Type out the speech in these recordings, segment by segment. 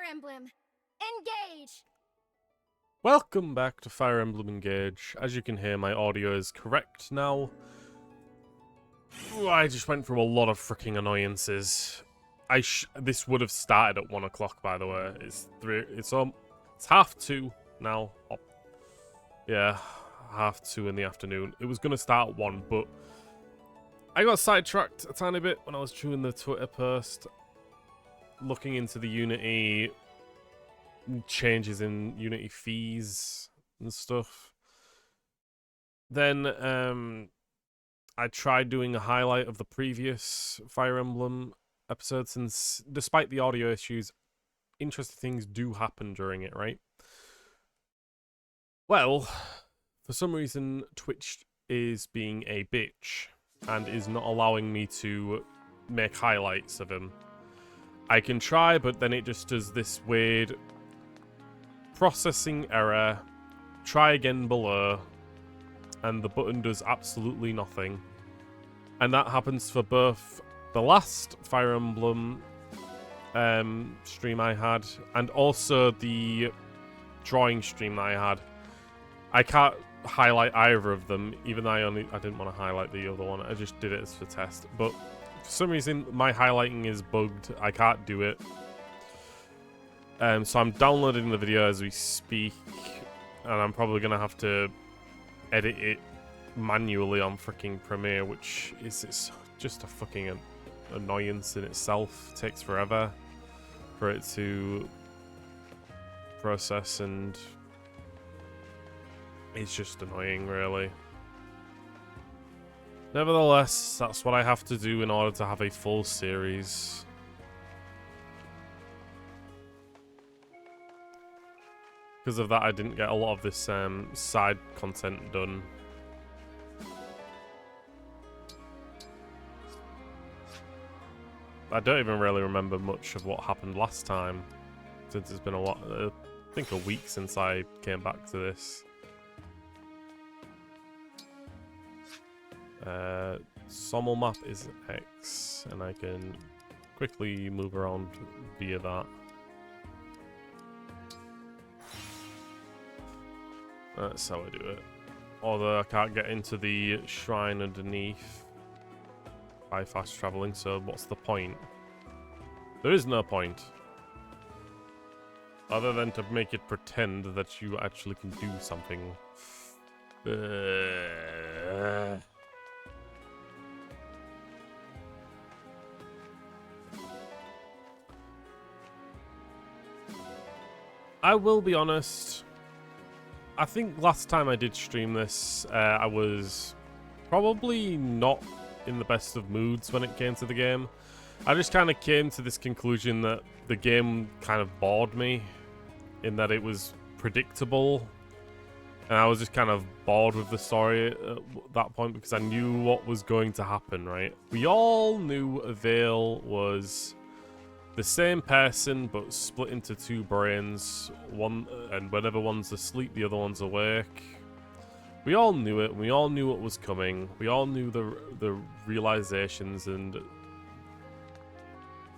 Emblem. Engage! Welcome back to Fire Emblem Engage. As you can hear, my audio is correct now. Ooh, I just went through a lot of freaking annoyances. This would have started at 1 o'clock, by the way. It's 2:30 now. Oh, yeah, 2:30 in the afternoon. It was gonna start at 1, but I got sidetracked a tiny bit when I was doing the Twitter post, looking into the Unity changes in Unity fees and stuff. Then I tried doing a highlight of the previous Fire Emblem episodes, since despite the audio issues, interesting things do happen during it, right? Well, for some reason, Twitch is being a bitch and is not allowing me to make highlights of him. I can try, but then it just does this weird processing error, try again below, and the button does absolutely nothing. And that happens for both the last Fire Emblem stream I had, and also the drawing stream that I had. I can't highlight either of them, even though I didn't want to highlight the other one. I just did it as for test. But for some reason, my highlighting is bugged. I can't do it. So I'm downloading the video as we speak, and I'm probably going to have to edit it manually on freaking Premiere, which is just a fucking annoyance in itself. It takes forever for it to process, and it's just annoying, really. Nevertheless, that's what I have to do in order to have a full series. Because of that, I didn't get a lot of this side content done. I don't even really remember much of what happened last time, since it's been a lot, I think a week since I came back to this. Sommel map is X, and I can quickly move around via that. That's how I do it. Although I can't get into the shrine underneath by fast traveling, so what's the point? There is no point. Other than to make it pretend that you actually can do something. I will be honest. I think last time I did stream this, I was probably not in the best of moods when it came to the game. I just kind of came to this conclusion that the game kind of bored me, in that it was predictable, and I was just kind of bored with the story at that point, because I knew what was going to happen, right? We all knew Vale was the same person, but split into two brains. And whenever one's asleep, the other one's awake. We all knew it. We all knew what was coming. We all knew the realizations and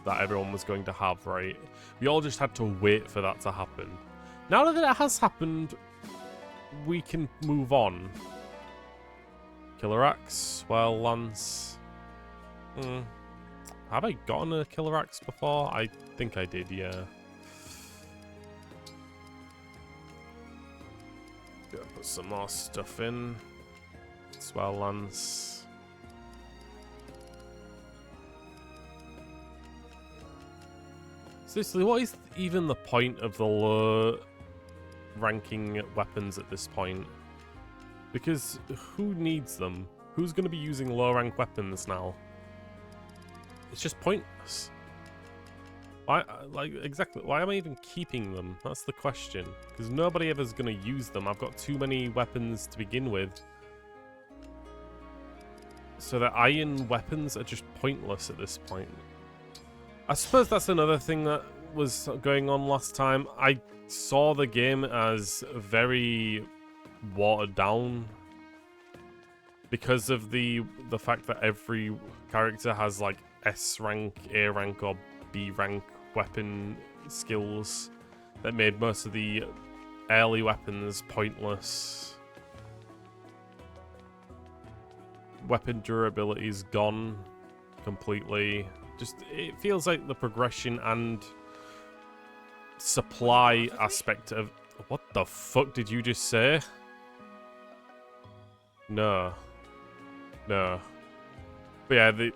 that everyone was going to have, right? We all just had to wait for that to happen. Now that it has happened, we can move on. Killer Axe, well, Lance. Have I gotten a Killer Axe before? I think I did, yeah. Gotta put some more stuff in. Swell Lance. Seriously, what is even the point of the low ranking weapons at this point? Because who needs them? Who's going to be using low rank weapons now? It's just pointless. Why, exactly, why am I even keeping them? That's the question. Because nobody ever's going to use them. I've got too many weapons to begin with. So the iron weapons are just pointless at this point. I suppose that's another thing that was going on last time. I saw the game as very watered down, because of the fact that every character has like S rank, A rank, or B rank weapon skills that made most of the early weapons pointless. Weapon durability is gone completely. Just, it feels like the progression and supply aspect of... What the fuck did you just say? No. No. But yeah,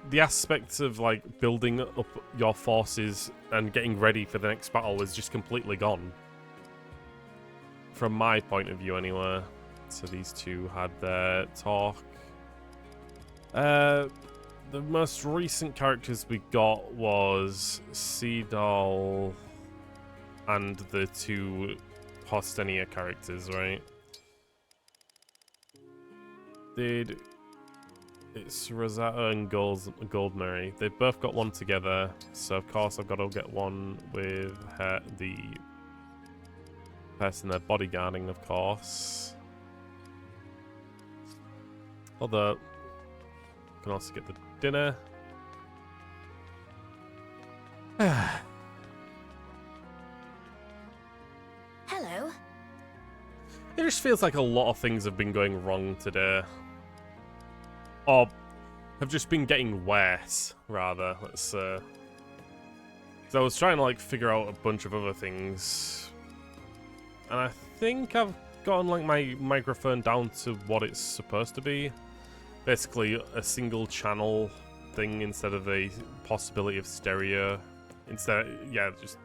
the aspects of like building up your forces and getting ready for the next battle is just completely gone. From my point of view anyway. So these two had their talk. The most recent characters we got was Seadoll and the two Postenia characters, right? It's Rosetta and Goldmary. They've both got one together, so of course I've got to get one with the person they're bodyguarding, of course. Although, I can also get the dinner. Hello. It just feels like a lot of things have been going wrong today. Or have just been getting worse, rather, let's say. So I was trying to, like, figure out a bunch of other things. And I think I've gotten, like, my microphone down to what it's supposed to be. Basically, a single channel thing instead of a possibility of stereo. Instead, yeah, just...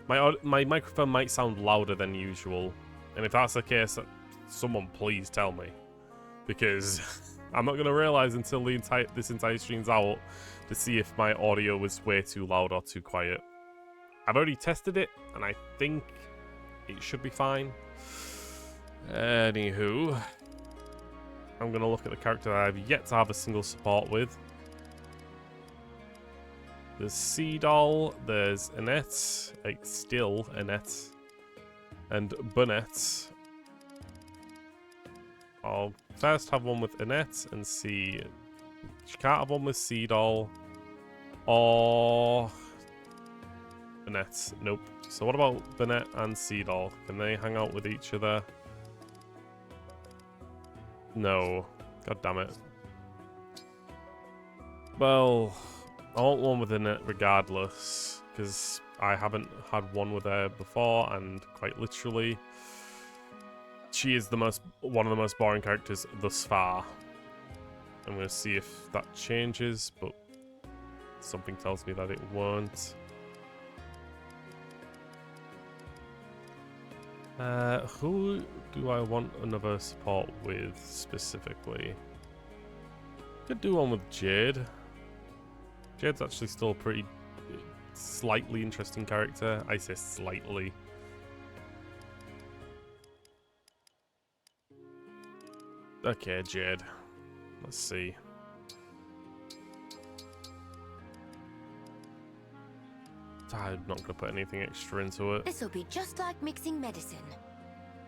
My microphone might sound louder than usual. And if that's the case, someone please tell me. Because... I'm not going to realise until this entire stream's out to see if my audio was way too loud or too quiet. I've already tested it, and I think it should be fine. Anywho, I'm going to look at the character that I've yet to have a single support with. There's Seadoll, there's Annette, like still Annette, and Burnett. I'll first have one with Annette and see. She can't have one with Seadoll or Annette. Nope. So what about Burnett and Seadoll? Can they hang out with each other? No. God damn it. Well, I want one with Annette regardless, because I haven't had one with her before, and quite literally, she is one of the most boring characters thus far. I'm going to see if that changes, but something tells me that it won't. Who do I want another support with specifically? Could do one with Jade. Jade's actually still a pretty slightly interesting character. I say slightly. Okay, Jade. Let's see. I'm not going to put anything extra into it. This will be just like mixing medicine.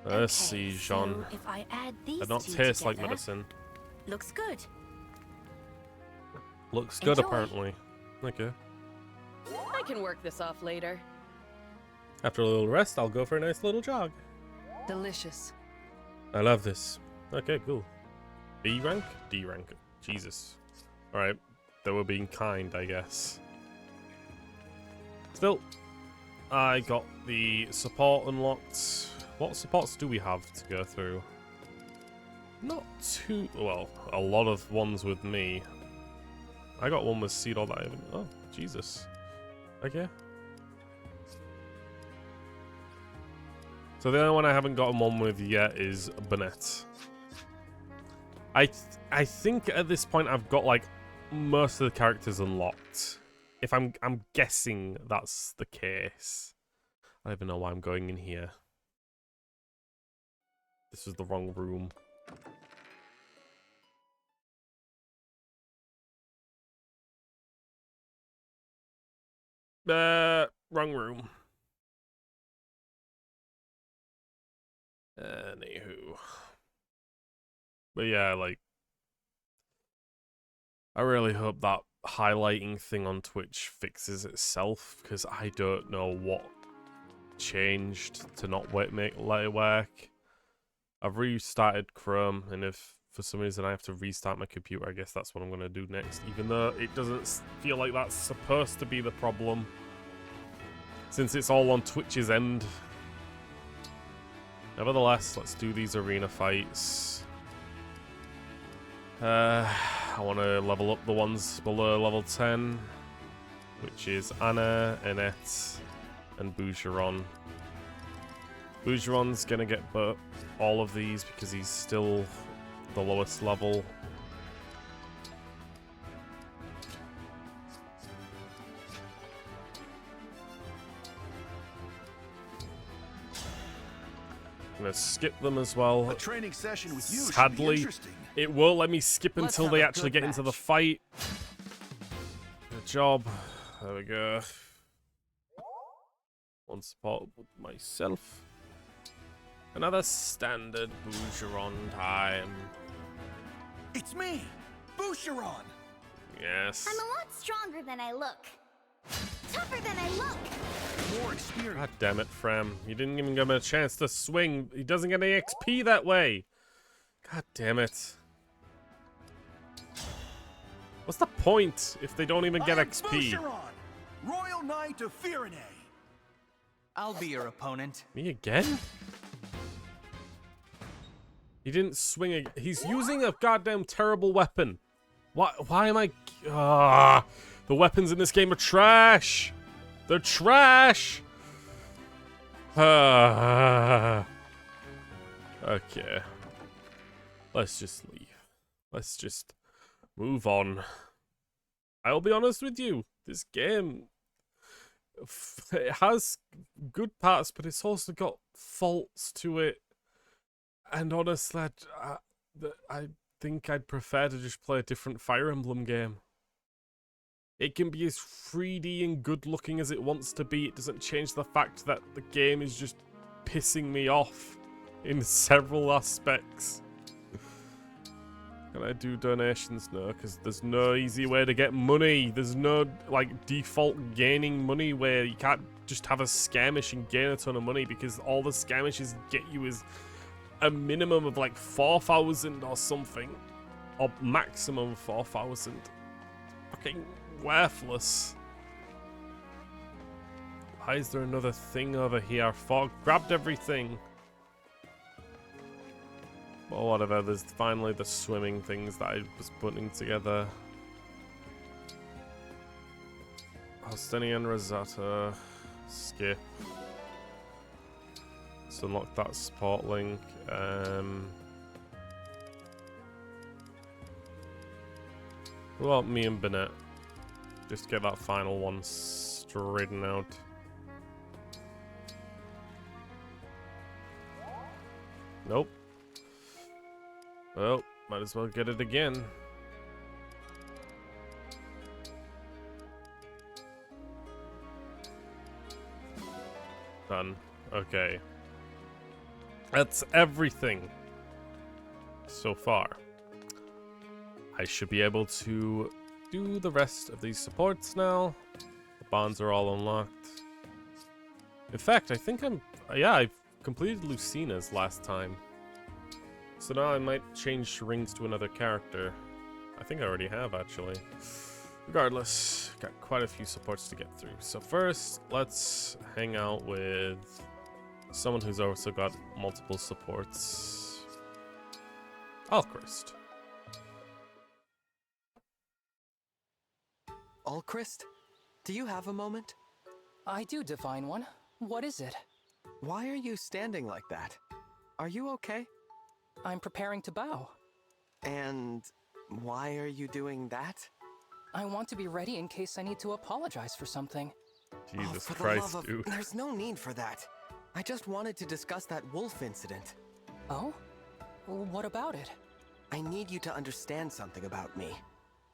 Let's see, Jean. So if I add these They don't two taste together, like medicine. looks good. Looks good, Enjoy. apparently. Okay. I can work this off later. After a little rest, I'll go for a nice little jog. Delicious. I love this. Okay, cool. B rank? D rank. Jesus. Alright. They were being kind, I guess. Still, I got the support unlocked. What supports do we have to go through? Not too... Well, a lot of ones with me. I got one with Seadoll that I haven't... Oh, Jesus. Okay. So the only one I haven't gotten one with yet is Burnett. I think at this point I've got like most of the characters unlocked. If I'm guessing that's the case. I don't even know why I'm going in here. This is the wrong room. Wrong room. Anywho. But yeah, like, I really hope that highlighting thing on Twitch fixes itself, because I don't know what changed to not let it work. I've restarted Chrome, and if for some reason I have to restart my computer, I guess that's what I'm going to do next, even though it doesn't feel like that's supposed to be the problem, since it's all on Twitch's end. Nevertheless, let's do these arena fights. I want to level up the ones below level 10, which is Anna, Annette, and Bougeron. Bougeron's going to get all of these because he's still the lowest level. I'm going to skip them as well. A training session with you should be Sadly, interesting. it won't let me skip until they actually get into the fight. Good job. There we go. One support with myself. Another standard Bougeron time. It's me, Boucheron. Yes. I'm a lot stronger than I look. Tougher than I look. More experience. God damn it, Frem. You didn't even give him a chance to swing. He doesn't get any XP that way. God damn it. What's the point if they don't even get XP? Boucheron, Royal Knight of Firene. I'll be your opponent. Me again? He didn't swing. He's using a goddamn terrible weapon. Why am I... the weapons in this game are trash. They're trash. Okay. Let's just leave. Let's just move on. I'll be honest with you. This game... it has good parts, but it's also got faults to it. And honestly, I think I'd prefer to just play a different Fire Emblem game. It can be as 3D and good looking as it wants to be. It doesn't change the fact that the game is just pissing me off in several aspects. Can I do donations? No, because there's no easy way to get money. There's no like default gaining money where you can't just have a skirmish and gain a ton of money, because all the skirmishes get you is a minimum of like 4,000 or something, or maximum 4,000. Fucking worthless. Why is there another thing over here? Fog grabbed everything. Or whatever, there's finally the swimming things that I was putting together. Halcyon Rosetta. Skip. Let's unlock that support link. What about me and Bennett? Just get that final one straightened out. Nope. Well, might as well get it again. Done. Okay. That's everything so far. I should be able to do the rest of these supports now. The bonds are all unlocked. In fact, I think I've completed Lucina's last time. So now I might change rings to another character. I think I already have, actually. Regardless, got quite a few supports to get through. So first, let's hang out with someone who's also got multiple supports. Alchrist. Alchrist, do you have a moment? I do, Divine One. What is it? Why are you standing like that? Are you okay? I'm preparing to bow. And why are you doing that? I want to be ready in case I need to apologize for something. Jesus for the Christ, love of... dude. There's no need for that. I just wanted to discuss that wolf incident. Oh? What about it? I need you to understand something about me.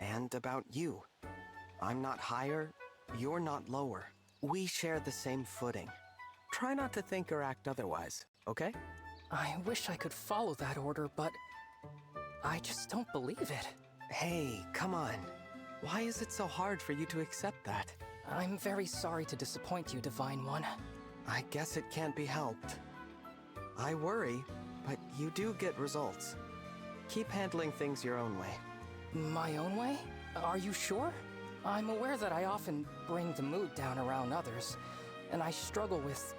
And about you. I'm not higher, you're not lower. We share the same footing. Try not to think or act otherwise, okay? I wish I could follow that order, but I just don't believe it. Hey, come on. Why is it so hard for you to accept that? I'm very sorry to disappoint you, Divine One. I guess it can't be helped. I worry, but you do get results. Keep handling things your own way. My own way? Are you sure? I'm aware that I often bring the mood down around others, and I struggle with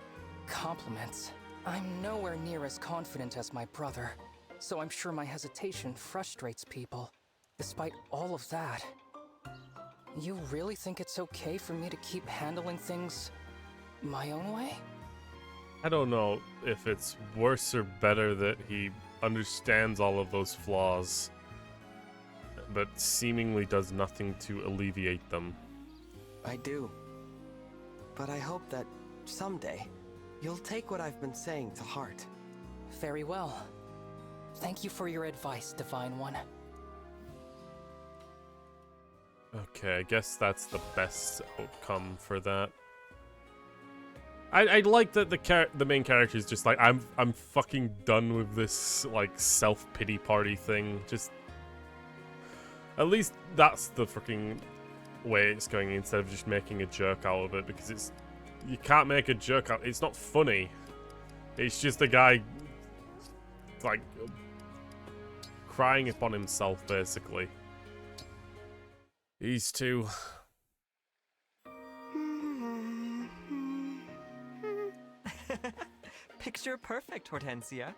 compliments. I'm nowhere near as confident as my brother, so I'm sure my hesitation frustrates people. Despite all of that, you really think it's okay for me to keep handling things my own way? I don't know if it's worse or better that he understands all of those flaws, but seemingly does nothing to alleviate them. I do. But I hope that someday you'll take what I've been saying to heart. Very well. Thank you for your advice, Divine One. Okay, I guess that's the best outcome for that. I like that the main character is just like, I'm fucking done with this like self-pity party thing. Just at least that's the freaking way it's going, instead of just making a joke out of it, because you can't make a joke out. It's not funny. It's just a guy like crying upon himself, basically. These two. Picture perfect, Hortensia.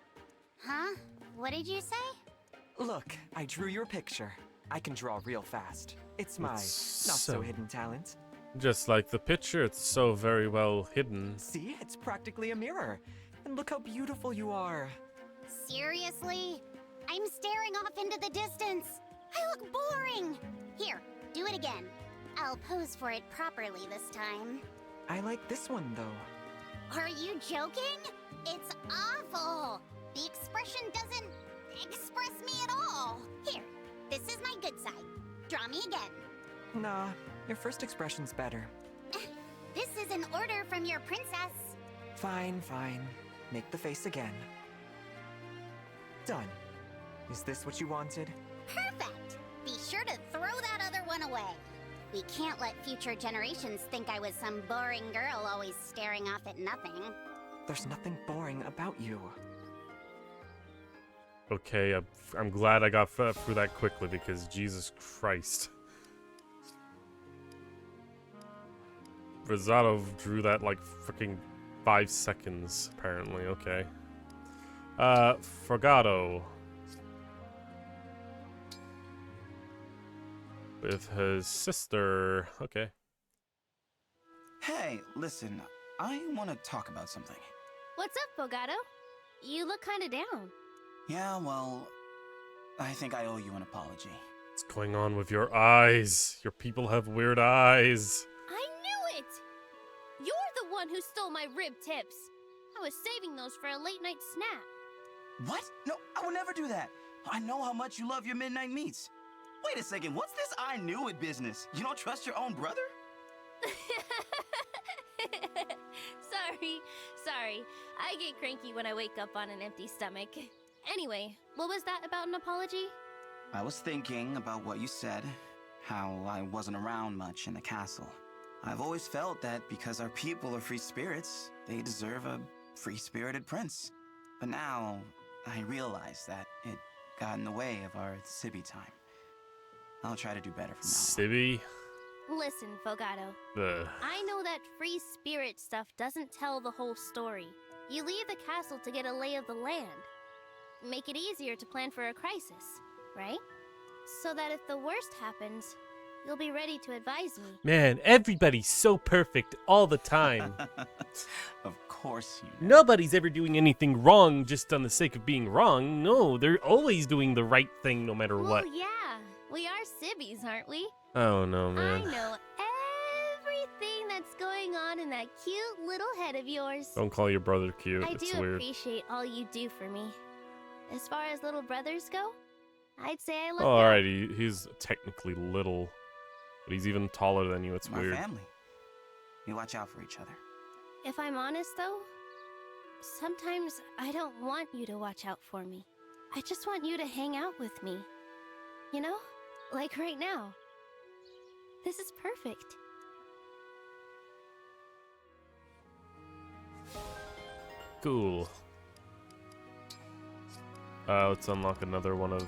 Huh? What did you say? Look, I drew your picture. I can draw real fast. It's my It's not-so-hidden talent. Just like the picture, it's so very well hidden. See? It's practically a mirror. And look how beautiful you are. Seriously? I'm staring off into the distance. I look boring. Here, do it again. I'll pose for it properly this time. I like this one, though. Are you joking? It's awful. The expression doesn't express me at all. Here, this is my good side. Draw me again. Nah, your first expression's better. This is an order from your princess. Fine, fine. Make the face again. Done. Is this what you wanted? Perfect. Be sure to throw that other one away. We can't let future generations think I was some boring girl always staring off at nothing. There's nothing boring about you. Okay, I'm glad I got through that quickly, because Jesus Christ. Rosado drew that like freaking 5 seconds, apparently. Okay. Frogado. With his sister. Okay. Hey, listen, I want to talk about something. What's up, Bogado? You look kind of down. Yeah, well, I think I owe you an apology. What's going on with your eyes? Your people have weird eyes. I knew it! You're the one who stole my rib tips. I was saving those for a late-night snack. What? No, I would never do that. I know how much you love your midnight meats. Wait a second, what's this I knew it business? You don't trust your own brother? Sorry. I get cranky when I wake up on an empty stomach. Anyway, what was that about an apology? I was thinking about what you said, how I wasn't around much in the castle. I've always felt that because our people are free spirits, they deserve a free-spirited prince. But now, I realize that it got in the way of our Sibby time. I'll try to do better from now on. Sibby? Listen, Fogado. I know that free spirit stuff doesn't tell the whole story. You leave the castle to get a lay of the land. Make it easier to plan for a crisis, right? So that if the worst happens, you'll be ready to advise me. Man, everybody's so perfect all the time. Of course you know. Nobody's ever doing anything wrong just on the sake of being wrong. No, they're always doing the right thing no matter what. Well, yeah. We are Sibbies, aren't we? Oh, no, man. I know everything that's going on in that cute little head of yours. Don't call your brother cute. I It's do weird. appreciate all you do for me. As far as little brothers go, I'd say I love Oh, you. alright, he's technically little. But he's even taller than you. It's My weird. family. We watch out for each other. If I'm honest, though, sometimes I don't want you to watch out for me. I just want you to hang out with me. You know? Like right now. This is perfect. Cool. Let's unlock another one of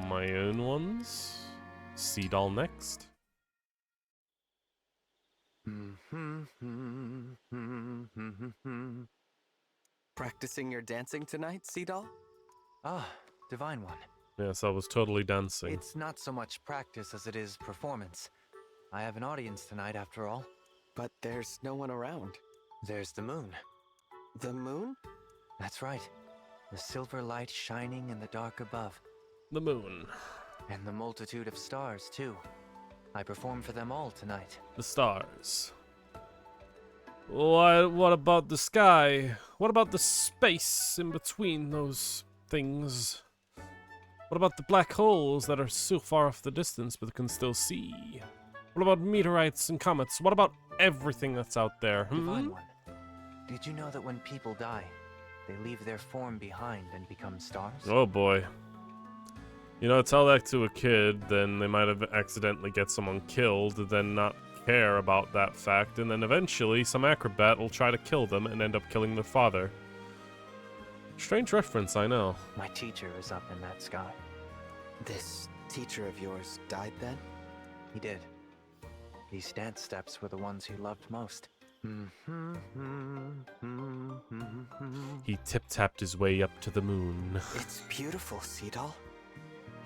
my own ones. Sea doll next. Practicing your dancing tonight, Sea Doll? Ah, Divine One. Yes, I was totally dancing. It's not so much practice as it is performance. I have an audience tonight, after all. But there's no one around. There's the moon. The moon? That's right. The silver light shining in the dark above. The moon. And the multitude of stars, too. I perform for them all tonight. The stars. What about the sky? What about the space in between those things? What about the black holes that are so far off the distance but can still see? What about meteorites and comets? What about everything that's out there? Divine One, did you know that when people die, they leave their form behind and become stars? Oh boy. You know, tell that to a kid, then they might have accidentally get someone killed, then not care about that fact, and then eventually some acrobat will try to kill them and end up killing their father. Strange reference, I know. My teacher is up in that sky. This teacher of yours died then? He did. These dance steps were the ones he loved most. He tip-tapped his way up to the moon. It's beautiful, Sea Doll.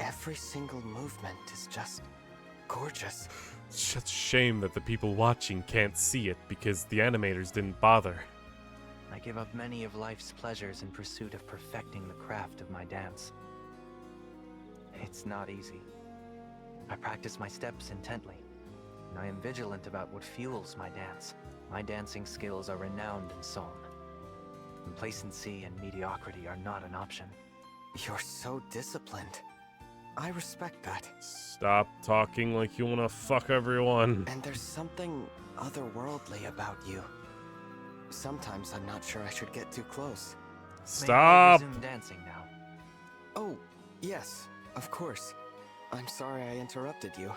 Every single movement is just gorgeous. It's just a shame that the people watching can't see it because the animators didn't bother. I give up many of life's pleasures in pursuit of perfecting the craft of my dance. It's not easy. I practice my steps intently, and I am vigilant about what fuels my dance. My dancing skills are renowned in song. Complacency and mediocrity are not an option. You're so disciplined. I respect that. Stop talking like you wanna fuck everyone. And there's something otherworldly about you. Sometimes I'm not sure I should get too close. Stop! May I resume dancing now? Oh, yes, of course. I'm sorry I interrupted you.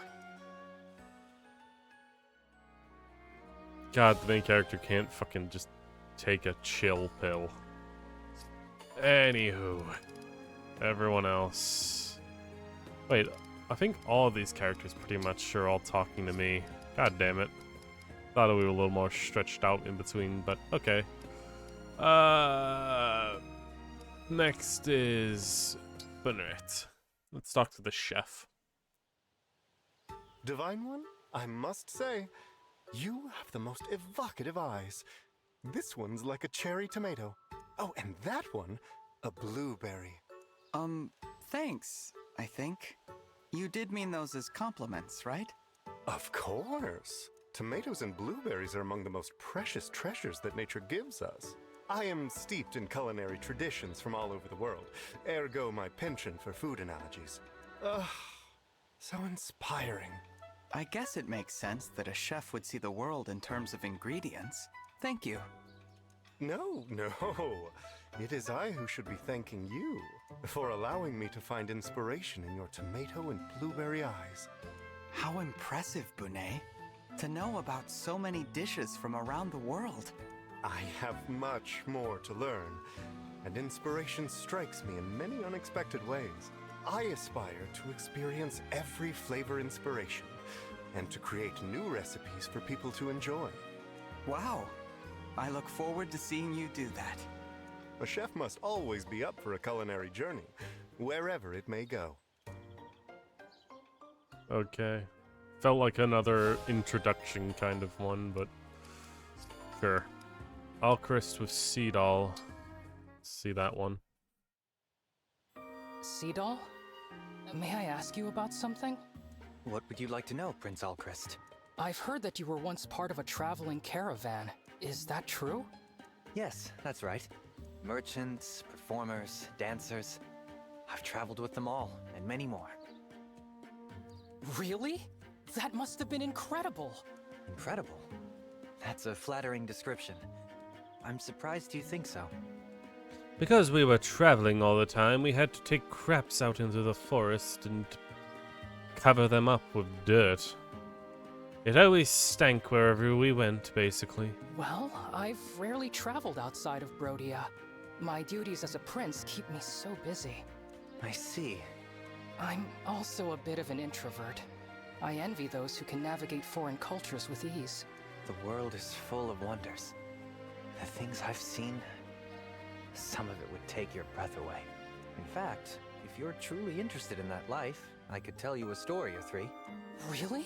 God, the main character can't fucking just take a chill pill. Anywho. Everyone else. Wait, I think all of these characters pretty much are all talking to me. God damn it. Thought we were a little more stretched out in between, but okay. Next is Bennett. Let's talk to the chef. Divine One, I must say, you have the most evocative eyes. This one's like a cherry tomato. Oh, and that one, a blueberry. Thanks, I think. You did mean those as compliments, right? Of course. Tomatoes and blueberries are among the most precious treasures that nature gives us. I am steeped in culinary traditions from all over the world, ergo my penchant for food analogies. Ugh, so inspiring. I guess it makes sense that a chef would see the world in terms of ingredients. Thank you. No. It is I who should be thanking you for allowing me to find inspiration in your tomato and blueberry eyes. How impressive, Bunet. To know about so many dishes from around the world. I have much more to learn, and inspiration strikes me in many unexpected ways. I aspire to experience every flavor inspiration, and to create new recipes for people to enjoy. Wow. I look forward to seeing you do that. A chef must always be up for a culinary journey, wherever it may go. Okay. Felt like another introduction kind of one, but sure. Alchrist with Sea Doll. See that one. Sea Doll? May I ask you about something? What would you like to know, Prince Alchrist? I've heard that you were once part of a traveling caravan. Is that true? Yes, that's right. Merchants, performers, dancers. I've traveled with them all, and many more. Really? That must have been incredible. Incredible? That's a flattering description. I'm surprised you think so. Because we were traveling all the time, we had to take craps out into the forest and cover them up with dirt. It always stank wherever we went, basically. Well, I've rarely traveled outside of Brodia. My duties as a prince keep me so busy. I see. I'm also a bit of an introvert. I envy those who can navigate foreign cultures with ease. The world is full of wonders. The things I've seen, some of it would take your breath away. In fact, if you're truly interested in that life, I could tell you a story or three. Really?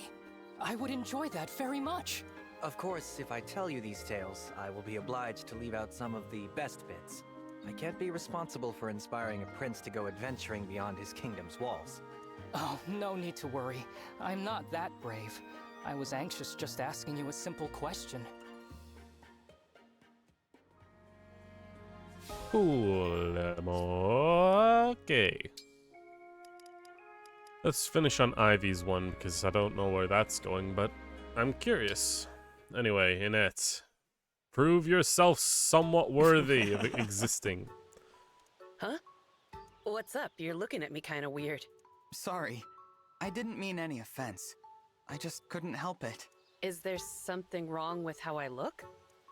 I would enjoy that very much. Of course, if I tell you these tales, I will be obliged to leave out some of the best bits. I can't be responsible for inspiring a prince to go adventuring beyond his kingdom's walls. Oh, no need to worry. I'm not that brave. I was anxious just asking you a simple question. Cool. Okay. Let's finish on Ivy's one, because I don't know where that's going, but I'm curious. Anyway, Annette, prove yourself somewhat worthy of existing. Huh? What's up? You're looking at me kind of weird. Sorry. I didn't mean any offense. I just couldn't help it. Is there something wrong with how I look?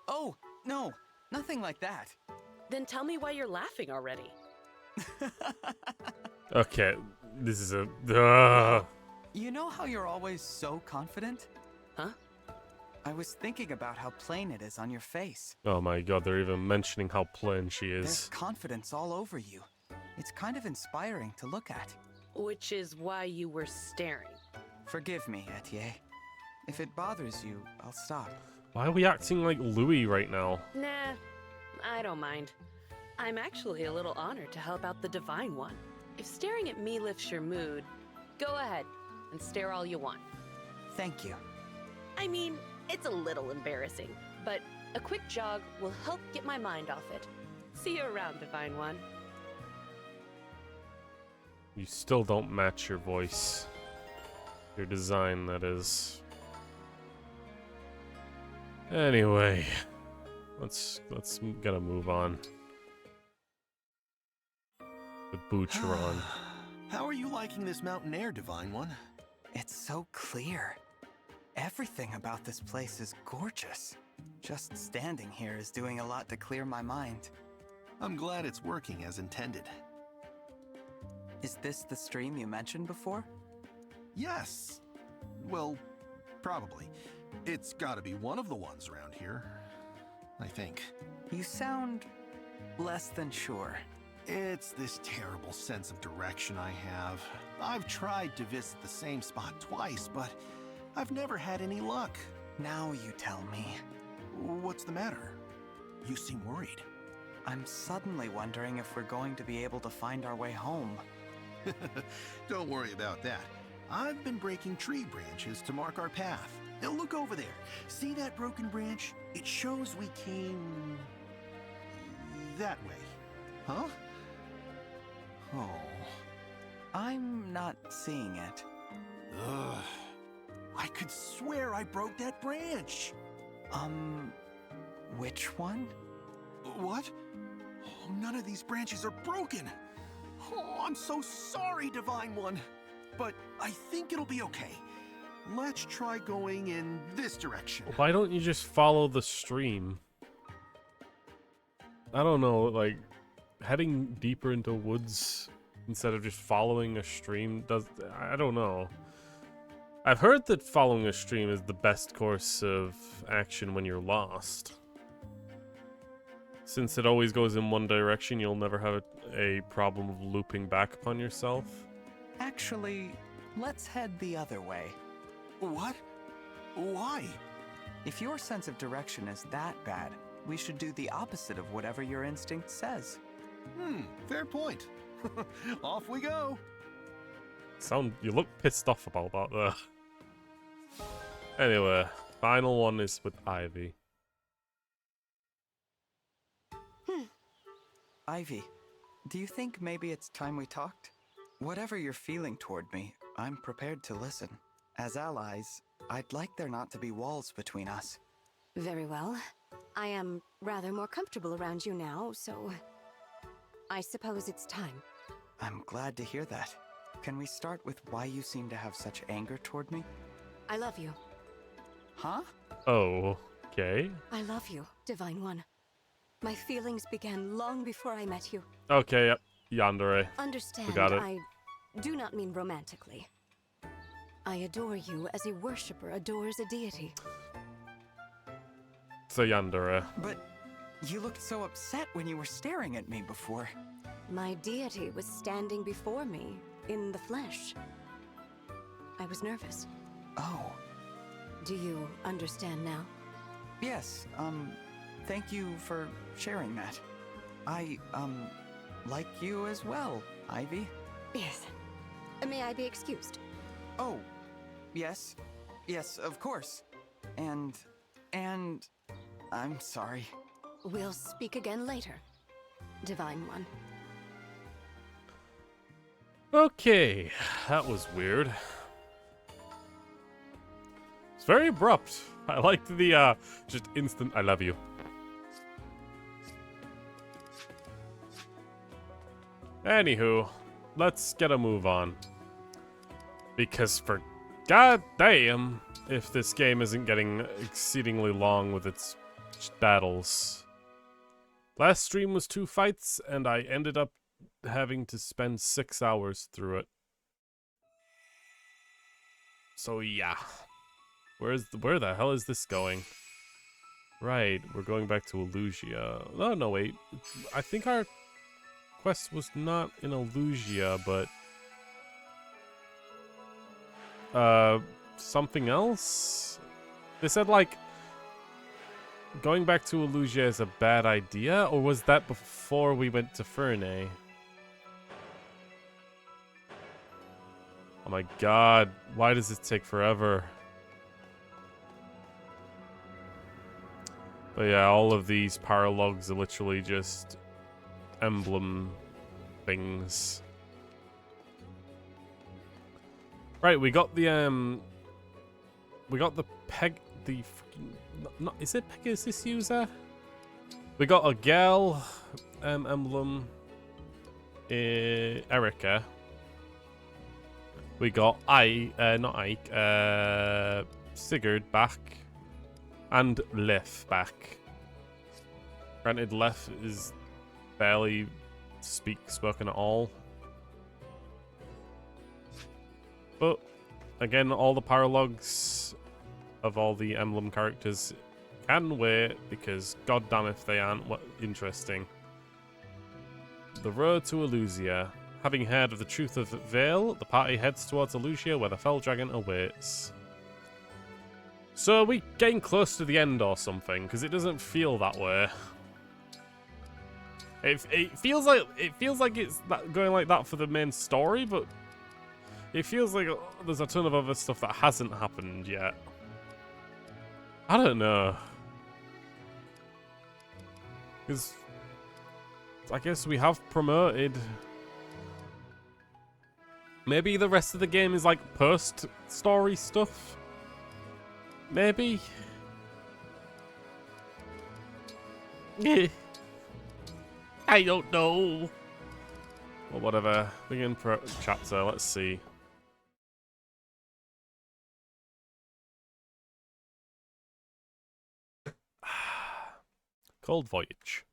Oh, no. Nothing like that. Then tell me why you're laughing already. Okay, this is a... You know how you're always so confident? Huh? I was thinking about how plain it is on your face. Oh my god, they're even mentioning how plain she is. There's confidence all over you. It's kind of inspiring to look at. Which is why you were staring. Forgive me, Etienne. If it bothers you, I'll stop. Why are we acting like Louis right now? Nah, I don't mind. I'm actually a little honored to help out the Divine One. If staring at me lifts your mood, go ahead and stare all you want. Thank you. I mean, it's a little embarrassing, but a quick jog will help get my mind off it. See you around, Divine One. You still don't match your voice. Your design, that is. Anyway, let's gotta move on. With Boucheron. How are you liking this mountain air, Divine One? It's so clear. Everything about this place is gorgeous. Just standing here is doing a lot to clear my mind. I'm glad it's working as intended. Is this the stream you mentioned before? Yes. Well, probably. It's gotta be one of the ones around here. I think. You sound less than sure. It's this terrible sense of direction I have. I've tried to visit the same spot twice, but I've never had any luck. Now you tell me. What's the matter? You seem worried. I'm suddenly wondering if we're going to be able to find our way home. Don't worry about that. I've been breaking tree branches to mark our path. Now look over there. See that broken branch? It shows we came... that way. Huh? Oh. I'm not seeing it. Ugh. I could swear I broke that branch. Which one? What? Oh, none of these branches are broken. Oh, I'm so sorry, Divine One. But I think it'll be okay. Let's try going in this direction. Why don't you just follow the stream? I don't know, like, heading deeper into woods instead of just following a stream does... I don't know. I've heard that following a stream is the best course of action when you're lost. Since it always goes in one direction, you'll never have a problem of looping back upon yourself. Actually, let's head the other way. What? Why? If your sense of direction is that bad, we should do the opposite of whatever your instinct says. Fair point. Off we go. You look pissed off about that there. Anyway, final one is with Ivy. Ivy, do you think maybe it's time we talked? Whatever you're feeling toward me, I'm prepared to listen. As allies, I'd like there not to be walls between us. Very well. I am rather more comfortable around you now, so... I suppose it's time. I'm glad to hear that. Can we start with why you seem to have such anger toward me? I love you. Huh? Oh, okay. I love you, Divine One. My feelings began long before I met you. Okay, yep. Yandere. Understand, got it. I do not mean romantically. I adore you as a worshipper adores a deity. So Yandere. But you looked so upset when you were staring at me before. My deity was standing before me in the flesh. I was nervous. Oh. Do you understand now? Yes, thank you for sharing that. I, like you as well, Ivy. Yes. May I be excused? Oh, yes. Yes, of course. And I'm sorry. We'll speak again later, Divine One. Okay, that was weird. It's very abrupt. I liked the, just instant I love you. Anywho, let's get a move on. Because for goddamn, if this game isn't getting exceedingly long with its battles. Last stream was 2 fights, and I ended up having to spend 6 hours through it. So yeah. Where the hell is this going? Right, we're going back to Elusia. Oh, no, wait. I think our quest was not in Elusia, but... something else? They said, like, going back to Elusia is a bad idea, or was that before we went to Ferney? Oh my god, why does it take forever? But yeah, all of these paralogs are literally just emblem things. Right, we got the freaking, not, is it Pegasus user? We got a gal emblem, Erica. We got Sigurd back, and Lef back. Granted, Lef is barely spoken at all. But again, all the paralogs of all the emblem characters can wait, because goddamn if they aren't interesting. The road to Elusia. Having heard of the truth of Vale, the party heads towards Elusia where the Fell Dragon awaits. So are we getting close to the end or something? Because it doesn't feel that way. It feels like it's going like that for the main story, but it feels like there's a ton of other stuff that hasn't happened yet. I don't know. Because I guess we have promoted. Maybe the rest of the game is like post-story stuff? Maybe? I don't know. Or whatever. Begin chapter, let's see. Cold Voyage.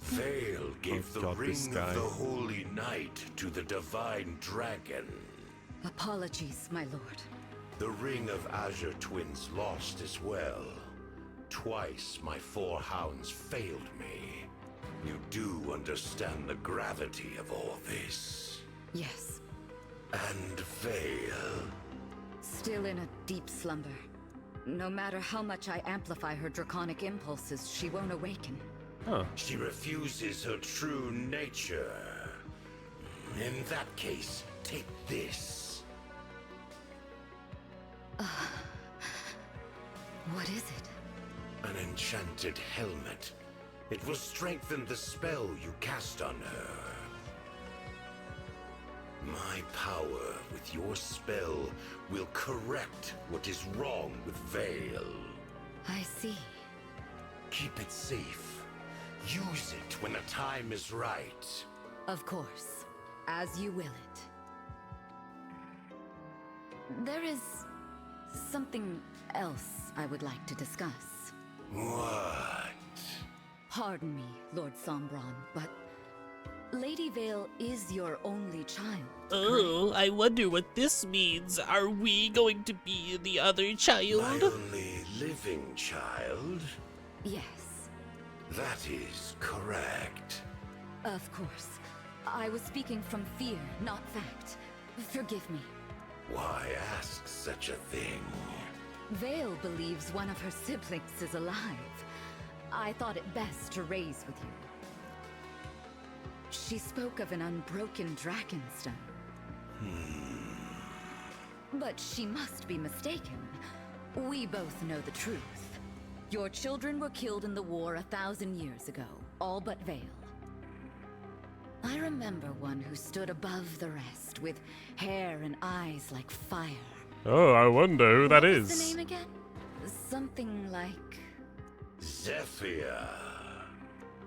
Vale gave the ring of the Holy Knight to the Divine Dragon. Apologies, my lord. The ring of Azure Twins lost as well. Twice my 4 hounds failed me. You do understand the gravity of all this? Yes. And Vale? Still in a deep slumber. No matter how much I amplify her draconic impulses, she won't awaken. Huh. She refuses her true nature. In that case, take this. What is it? An enchanted helmet. It will strengthen the spell you cast on her. My power with your spell will correct what is wrong with Vale. I see. Keep it safe. Use it when the time is right. Of course. As you will it. There is something else I would like to discuss. What? Pardon me, Lord Sombron, but Lady Vale is your only child. Oh, I wonder what this means. Are we going to be the other child? My only living child? Yes. That is correct. Of course. I was speaking from fear, not fact. Forgive me. Why ask such a thing? Vale believes one of her siblings is alive. I thought it best to raise with you. She spoke of an unbroken dragonstone. But she must be mistaken. We both know the truth. Your children were killed in the war 1,000 years ago, all but Vale. I remember one who stood above the rest, with hair and eyes like fire. Oh, I wonder who that What is. was the name again? Something like... Zephyr.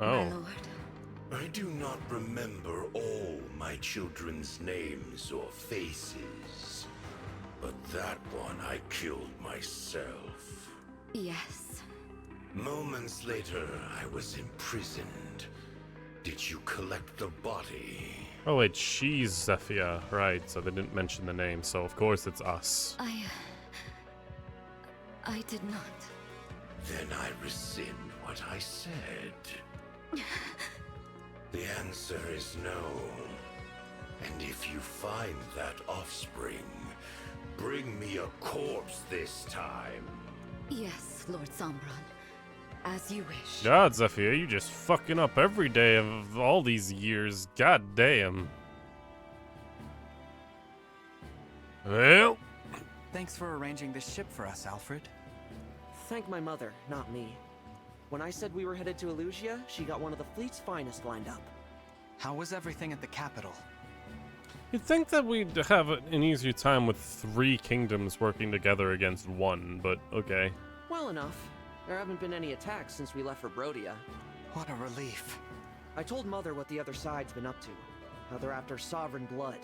Oh. My lord. I do not remember all my children's names or faces, but that one I killed myself. Yes. Moments later, I was imprisoned. Did you collect the body? Oh wait, she's Zephyr, right, so they didn't mention the name, so of course it's us. I did not. Then I rescind what I said. The answer is no. And if you find that offspring, bring me a corpse this time. Yes, Lord Sombron. As you wish. God, Zephyr, you just fucking up every day of all these years. God damn. Well. Thanks for arranging this ship for us, Alfred. Thank my mother, not me. When I said we were headed to Elusia, she got one of the fleet's finest lined up. How was everything at the capital? You'd think that we'd have an easier time with 3 kingdoms working together against 1, but okay. Well enough. There haven't been any attacks since we left for Brodia. What a relief. I told Mother what the other side's been up to. How they're after sovereign blood.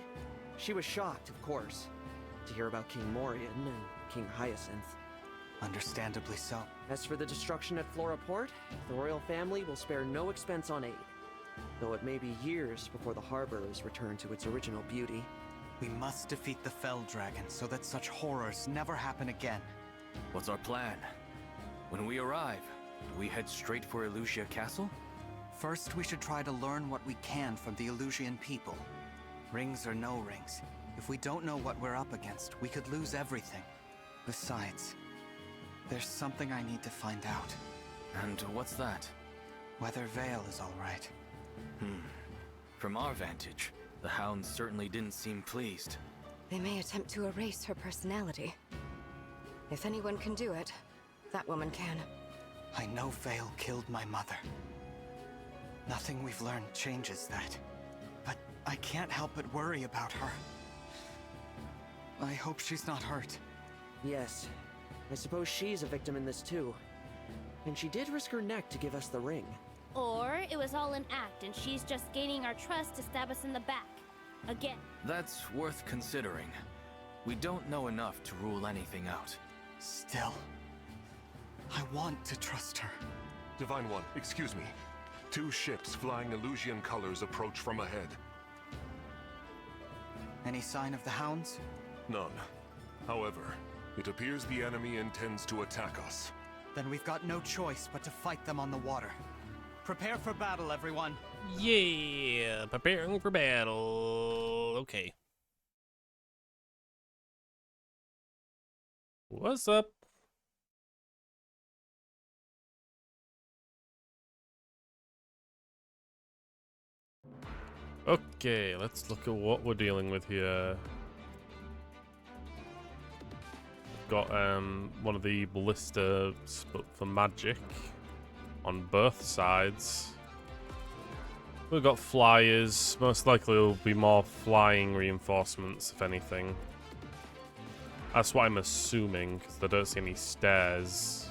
She was shocked, of course, to hear about King Morian and King Hyacinth. Understandably so. As for the destruction at Flora Port, the royal family will spare no expense on aid. Though it may be years before the harbor is returned to its original beauty. We must defeat the Fell Dragon so that such horrors never happen again. What's our plan? When we arrive, do we head straight for Elusia Castle? First, we should try to learn what we can from the Elusian people. Rings or no rings, if we don't know what we're up against, we could lose everything. Besides, there's something I need to find out. And what's that? Whether Vale is all right. From our vantage, the hounds certainly didn't seem pleased. They may attempt to erase her personality. If anyone can do it, that woman can. I know Vale killed my mother. Nothing we've learned changes that. But I can't help but worry about her. I hope she's not hurt. Yes. I suppose she's a victim in this too. And she did risk her neck to give us the ring. Or it was all an act and she's just gaining our trust to stab us in the back. Again. That's worth considering. We don't know enough to rule anything out. Still, I want to trust her. Divine One, excuse me. 2 ships flying Elusian colors approach from ahead. Any sign of the hounds? None. However, it appears the enemy intends to attack us. Then we've got no choice but to fight them on the water. Prepare for battle, everyone. Yeah, preparing for battle. Okay. What's up? Okay, let's look at what we're dealing with here. Got one of the ballistas, but for magic, on both sides. We've got flyers. Most likely there will be more flying reinforcements, if anything. That's what I'm assuming, because I don't see any stairs.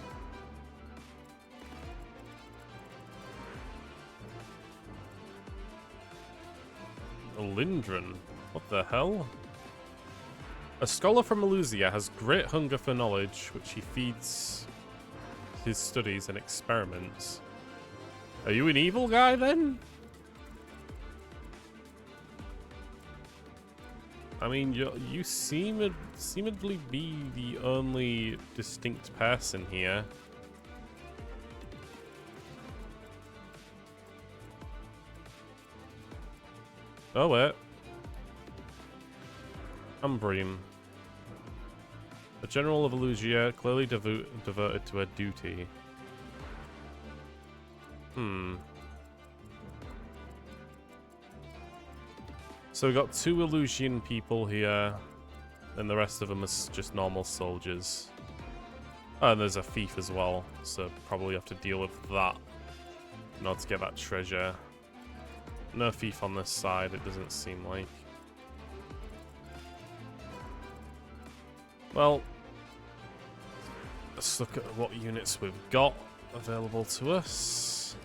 A Lindren? What the hell? A scholar from Elusia has great hunger for knowledge, which he feeds his studies and experiments. Are you an evil guy then? I mean, you seemingly be the only distinct person here. Oh wait. Umbrian. A general of Elusia, clearly devoted to her duty. So we got 2 Elusian people here, and the rest of them are just normal soldiers. Oh, and there's a thief as well, so probably have to deal with that in order to get that treasure. No thief on this side, it doesn't seem like. Well, let's look at what units we've got available to us.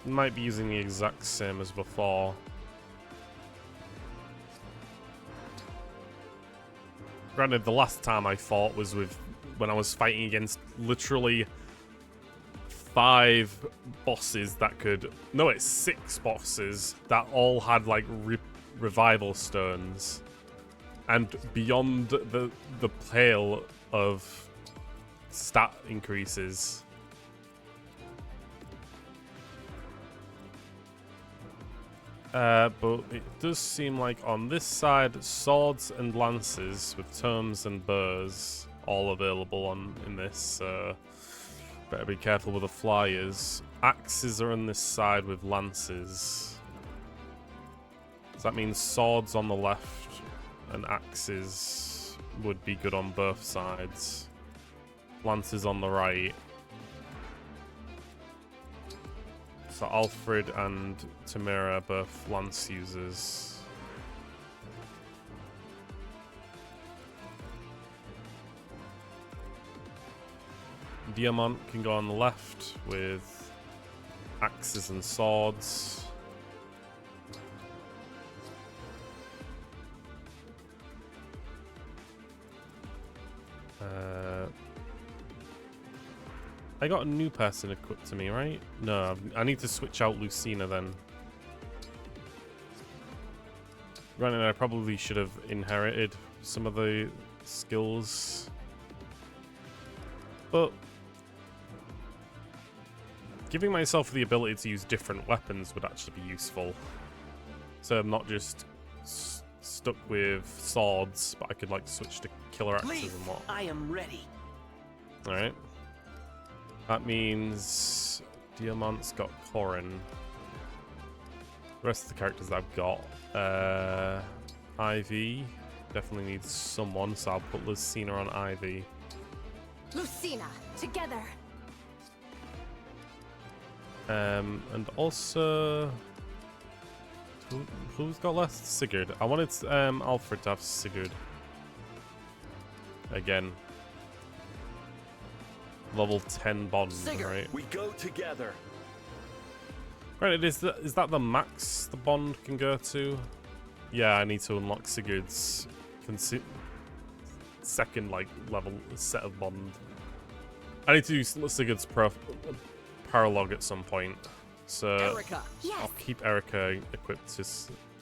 Might be using the exact same as before. Granted, the last time I fought was when I was fighting against literally 5 bosses that could... No, it's 6 bosses that all had, like, revival stones. And beyond the pale of stat increases. But it does seem like on this side, swords and lances with tomes and bows all available in this. Better be careful with the flyers. Axes are on this side with lances. So that means swords on the left and axes would be good on both sides. Lances on the right. So Alfred and Tamira are both lance users. Diamant can go on the left with axes and swords. I got a new person equipped to me, right? No, I need to switch out Lucina then. Granted, I probably should have inherited some of the skills. But giving myself the ability to use different weapons would actually be useful. So I'm not just stuck with swords, but I could like switch to killer axes and what. I am ready. Alright. That means Diamant's got Corin. The rest of the characters I've got. Ivy definitely needs someone, so I'll put Lucina on Ivy. Lucina, together. And also, who's got left? Sigurd. I wanted Alfred to have Sigurd again. Level 10 bond, right? We go together. Granted, is that the max the bond can go to? Yeah, I need to unlock Sigurd's second like level set of bond. I need to use Sigurd's paralog at some point, so Erica. Yes. I'll keep Erica equipped to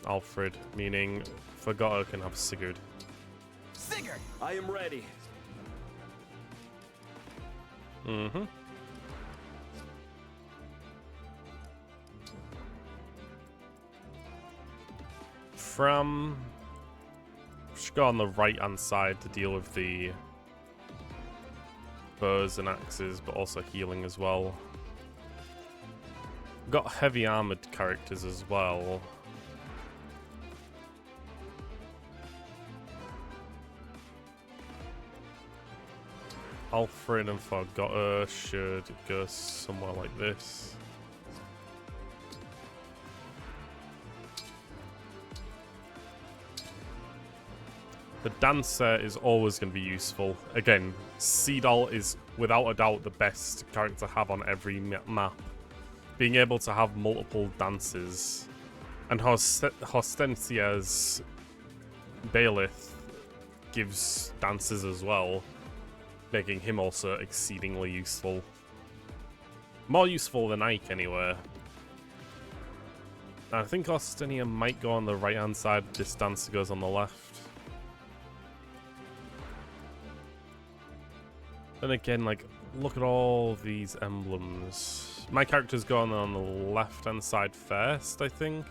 Alfred, meaning Forgotten can have Sigurd. Sigurd, I am ready. Mm-hmm. Should go on the right-hand side to deal with the bows and axes, but also healing as well. Got heavy armored characters as well. Alfred and Forgotten should go somewhere like this. The Dancer is always going to be useful. Again, Seedal is without a doubt the best character to have on every map. Being able to have multiple dances. And Hortensia's Baelith gives dances as well, making him also exceedingly useful. More useful than Ike, anyway. I think Austinian might go on the right-hand side. This dancer goes on the left. Then again, like, look at all these emblems. My character's going on the left-hand side first, I think.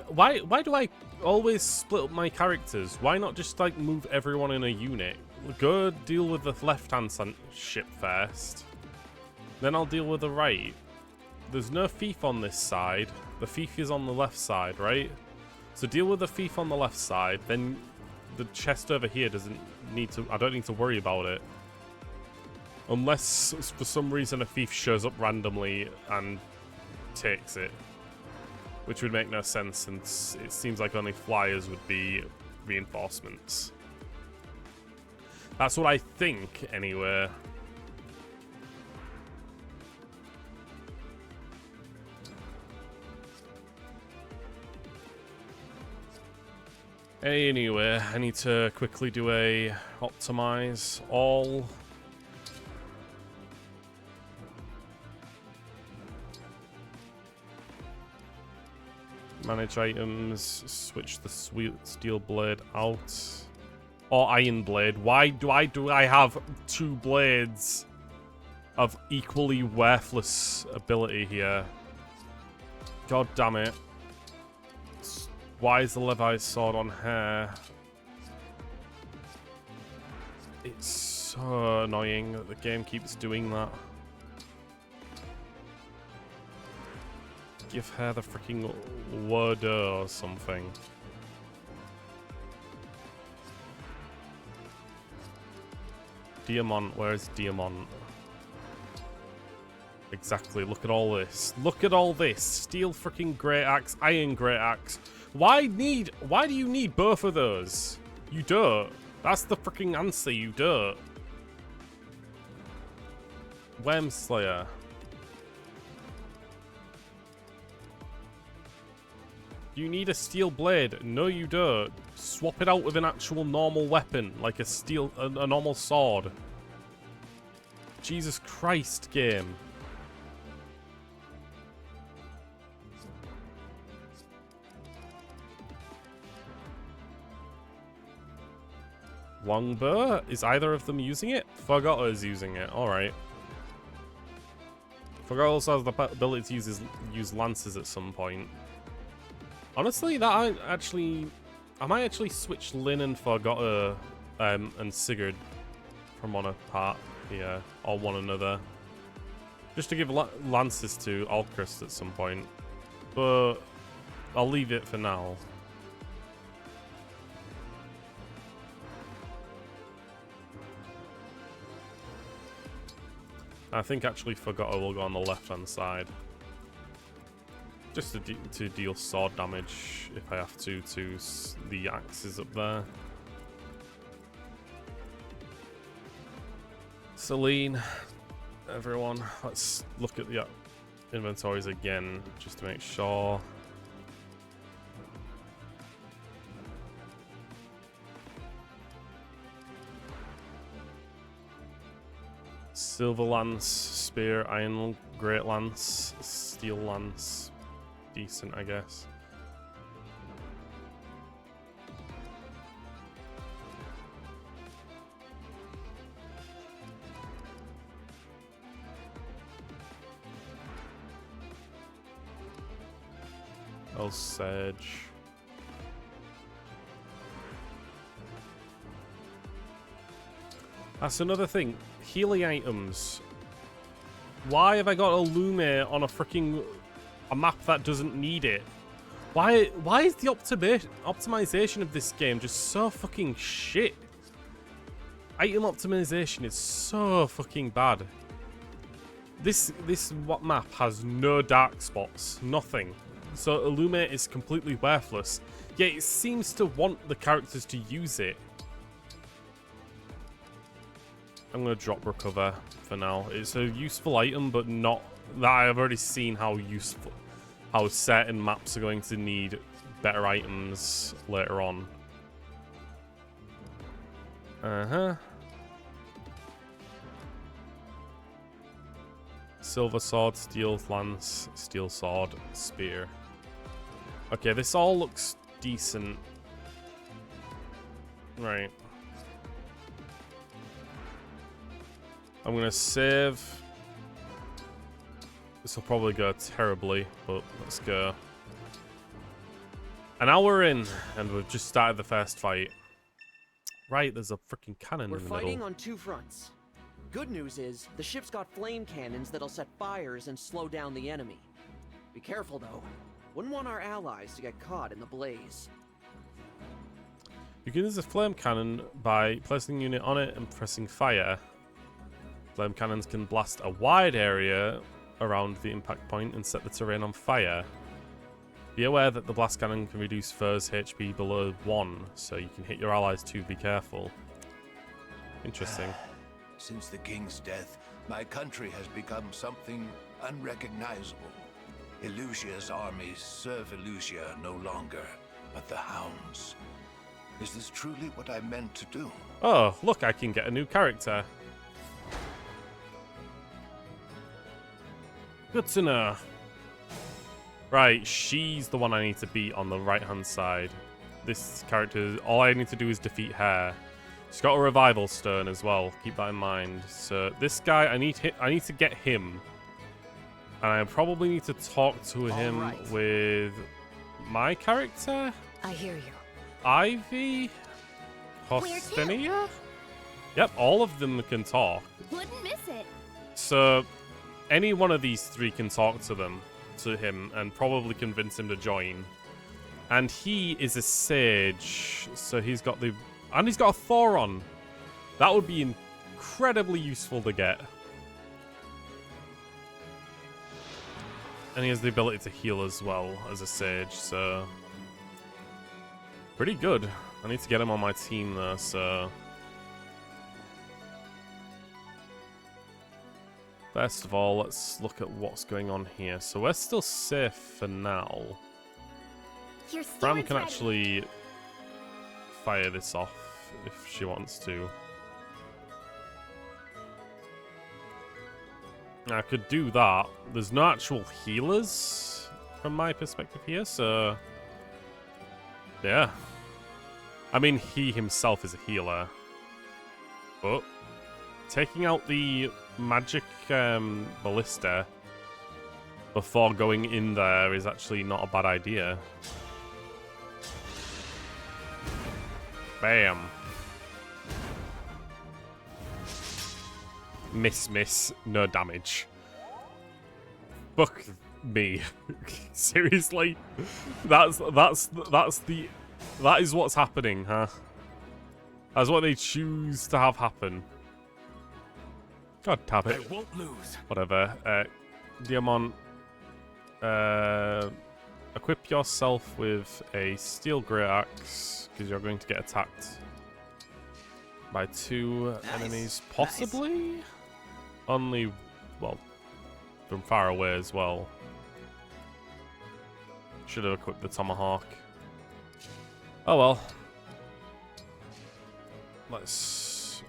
Why do I always split up my characters? Why not just, like, move everyone in a unit? Go deal with the left-hand ship first. Then I'll deal with the right. There's no thief on this side. The thief is on the left side, right? So deal with the thief on the left side. Then the chest over here doesn't need to... I don't need to worry about it. Unless, for some reason, a thief shows up randomly and takes it. Which would make no sense, since it seems like only flyers would be reinforcements. That's what I think, anyway. Anyway, I need to quickly do a optimize all. Manage items, switch the steel blade out. Or iron blade. Why do I have two blades of equally worthless ability here? God damn it. Why is the Levi's sword on her? It's so annoying that the game keeps doing that. Give her the freaking word or something. Diamond, where's Diamond? Exactly, look at all this. Look at all this. Steel freaking great axe, iron great axe. Why do you need both of those? You don't. That's the freaking answer, you don't. Worm Slayer. You need a steel blade. No, you don't. Swap it out with an actual normal weapon, like a normal sword. Jesus Christ, game. Longbow? Is either of them using it? Forgotten is using it. Alright. Forgotten also has the ability to use lances at some point. Honestly, I might actually switch Lyn and Forgotten and Sigurd from one apart here, or one another. Just to give lances to Alchrist at some point. But I'll leave it for now. I think actually Forgotten will go on the left-hand side. Just to deal sword damage, if I have to the axes up there. Celine, everyone, let's look at the inventories again, just to make sure. Silver Lance, Spear, Iron Great Lance, Steel Lance. Decent, I guess. Sedge. That's another thing. Healing items. Why have I got a Lume on a map that doesn't need it? Why is the optimization of this game just so fucking shit? Item optimization is so fucking bad. This map has no dark spots, nothing. So Illume is completely worthless. Yet it seems to want the characters to use it. I'm gonna drop Recover for now. It's a useful item, but not that I've already seen how certain maps are going to need better items later on. Uh-huh. Silver sword, steel lance, steel sword, spear. Okay, this all looks decent. Right. I'm gonna save. This will probably go terribly, but let's go. An hour in, and we've just started the first fight. Right, there's a freaking cannon We're in the fighting middle. on two fronts. Good news is, the ship's got flame cannons that'll set fires and slow down the enemy. Be careful, though. Wouldn't want our allies to get caught in the blaze. You can use a flame cannon by placing a unit on it and pressing fire. Flame cannons can blast a wide area around the impact point and set the terrain on fire. Be aware that the blast cannon can reduce foes' HP below 1, so you can hit your allies too. Be careful. Interesting. Since the king's death, my country has become something unrecognizable. Elusia's armies serve Elusia no longer, but the hounds. Is this truly what I meant to do? Oh, look, I can get a new character. Good to know. Right, she's the one I need to beat on the right-hand side. This character, all I need to do is defeat her. She's got a revival stone as well. Keep that in mind. So this guy, I need to get him, and I probably need to talk to him with my character. I hear you. Ivy, Hostinia. Yep, all of them can talk. Wouldn't miss it. So any one of these three can talk to him, and probably convince him to join. And he is a sage, so he's got a Thoron. That would be incredibly useful to get. And he has the ability to heal as well as a sage, so pretty good. I need to get him on my team though, so first of all, let's look at what's going on here. So we're still safe for now. Bram can actually fire this off if she wants to. I could do that. There's no actual healers from my perspective here, so yeah. I mean, he himself is a healer, but taking out the magic ballista before going in there is actually not a bad idea. Bam. Miss, no damage. Fuck me. Seriously? That is what's happening, huh? That's what they choose to have happen. God damn it. I won't lose. Whatever. Diamond, equip yourself with a steel great axe, because you're going to get attacked by two enemies, possibly? Only, well, from far away as well. Should have equipped the tomahawk. Oh well. Let's...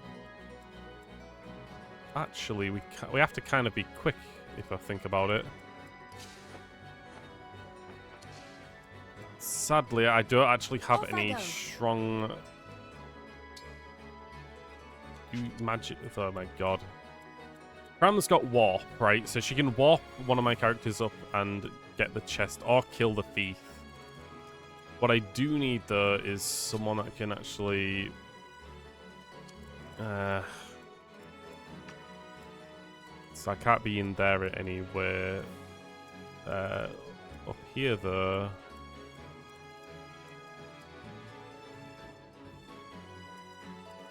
Actually, we have to kind of be quick, if I think about it. Sadly, I don't actually have any strong magic. Oh my god. Bram's got warp, right? So she can warp one of my characters up and get the chest or kill the thief. What I do need, though, is someone that can actually... So I can't be in there anywhere. Up here, though...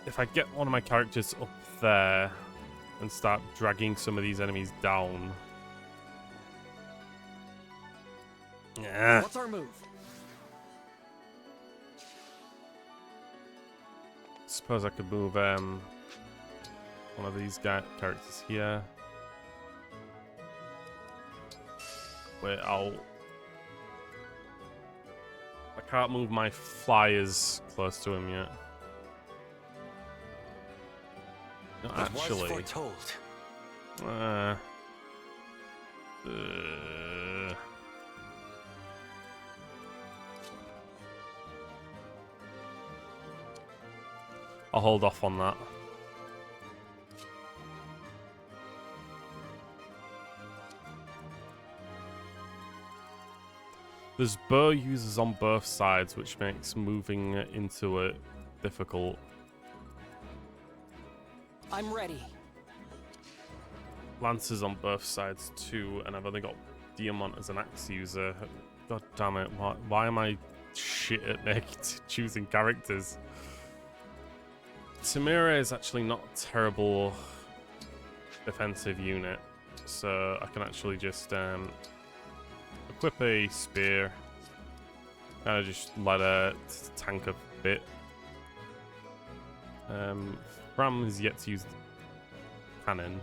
If I get one of my characters up there and start dragging some of these enemies down... Yeah. What's our move? Suppose I could move one of these characters here. Wait, I can't move my flyers close to him yet. Not It was actually. foretold. I'll hold off on that. There's bow users on both sides, which makes moving into it difficult. I'm ready. Lancers on both sides too, and I've only got Diamant as an axe user. God damn it, why am I shit at choosing characters? Tamira is actually not a terrible defensive unit, so I can actually just equip a spear, kind of just let her tank a bit. Fram is yet to use the cannon.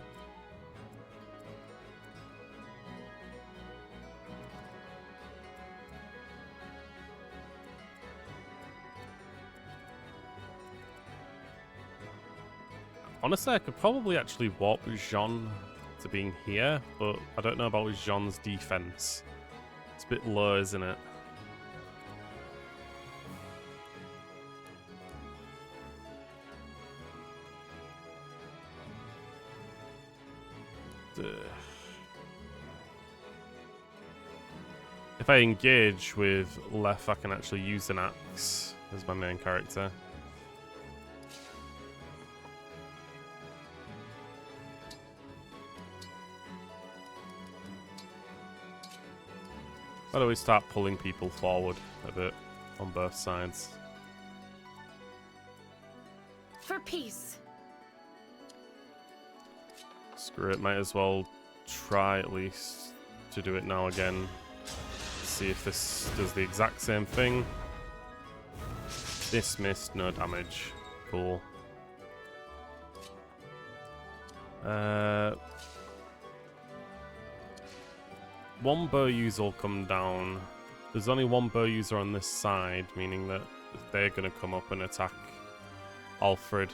Honestly, I could probably actually warp Jean to being here, but I don't know about Jean's defense. It's a bit low, isn't it? If I engage with Lef, I can actually use an axe as my main character. How do we start pulling people forward a bit on both sides? For peace. Screw it, might as well try at least to do it now again. See if this does the exact same thing. This missed, no damage. Cool. One bow user will come down. There's only one bow user on this side, meaning that they're going to come up and attack Alfred.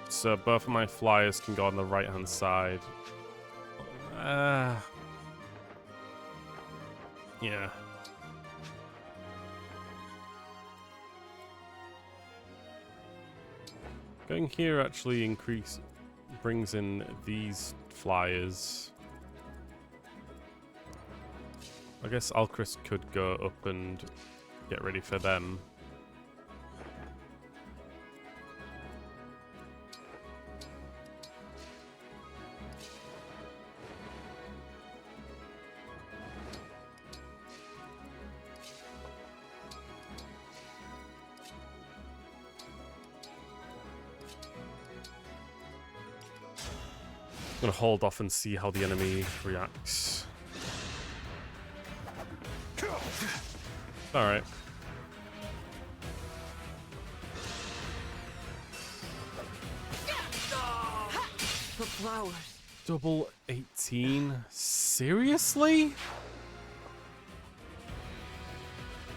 So both of my flyers can go on the right hand side. Yeah. Going here actually brings in these flyers. I guess Alcris could go up and get ready for them. I'm gonna hold off and see how the enemy reacts. Alright. The flowers. Double 18? Seriously?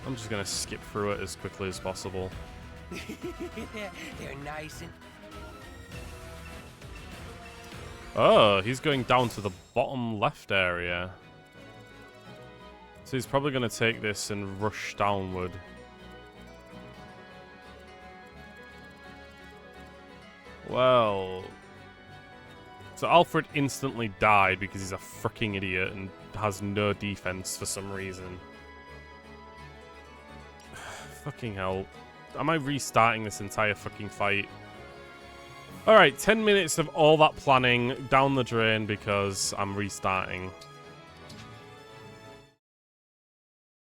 I'm just gonna skip through it as quickly as possible. They're nice and... Oh, he's going down to the bottom left area. So he's probably going to take this and rush downward. Well... So Alfred instantly died because he's a freaking idiot and has no defense for some reason. Fucking hell. Am I restarting this entire fucking fight? Alright, 10 minutes of all that planning down the drain because I'm restarting.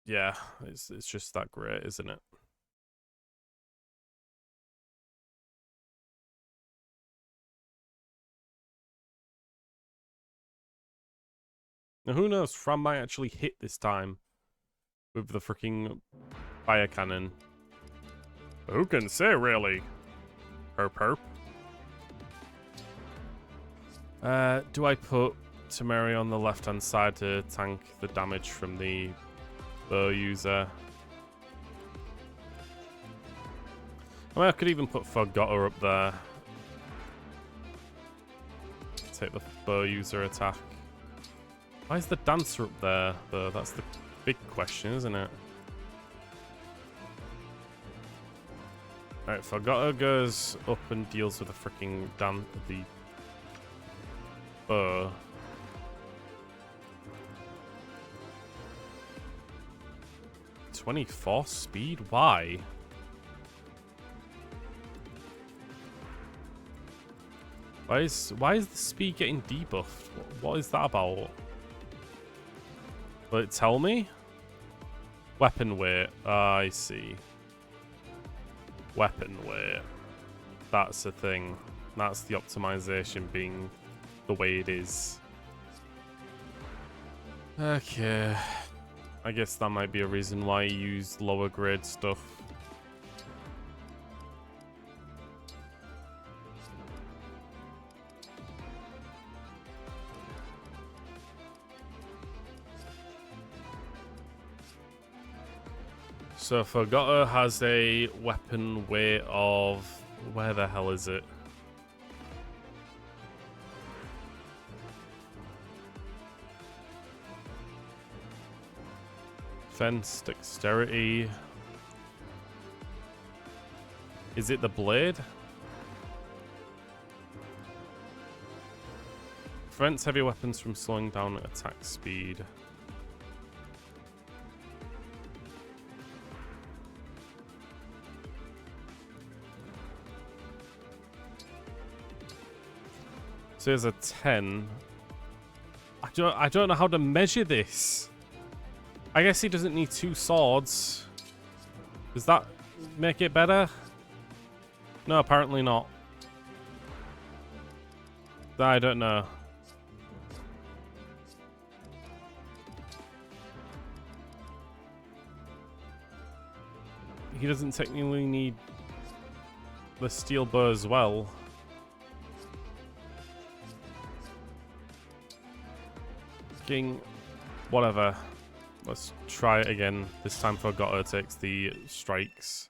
Yeah, it's just that great, isn't it? Now who knows, Fran might actually hit this time with the freaking fire cannon. Who can say, really? Herp herp. Do I put Tamari on the left-hand side to tank the damage from the bow user? I mean, I could even put Forgotter up there. Take the bow user attack. Why is the dancer up there, though? That's the big question, isn't it? Alright, Forgotter goes up and deals with the freaking the bow. .24 speed? Why? Why is the speed getting debuffed? What is that about? Will it tell me? Weapon weight. I see. Weapon weight. That's the thing. That's the optimization being the way it is. Okay. I guess that might be a reason why you use lower grade stuff. So Forgotter has a weapon weight of... where the hell is it? Defense, dexterity. Is it the blade? Prevents heavy weapons from slowing down attack speed. So there's a 10. I don't know how to measure this. I guess he doesn't need 2 swords. Does that make it better? No, apparently not. I don't know. He doesn't technically need the steel bow as well. King, whatever. Let's try it again. This time Forgotter takes the strikes.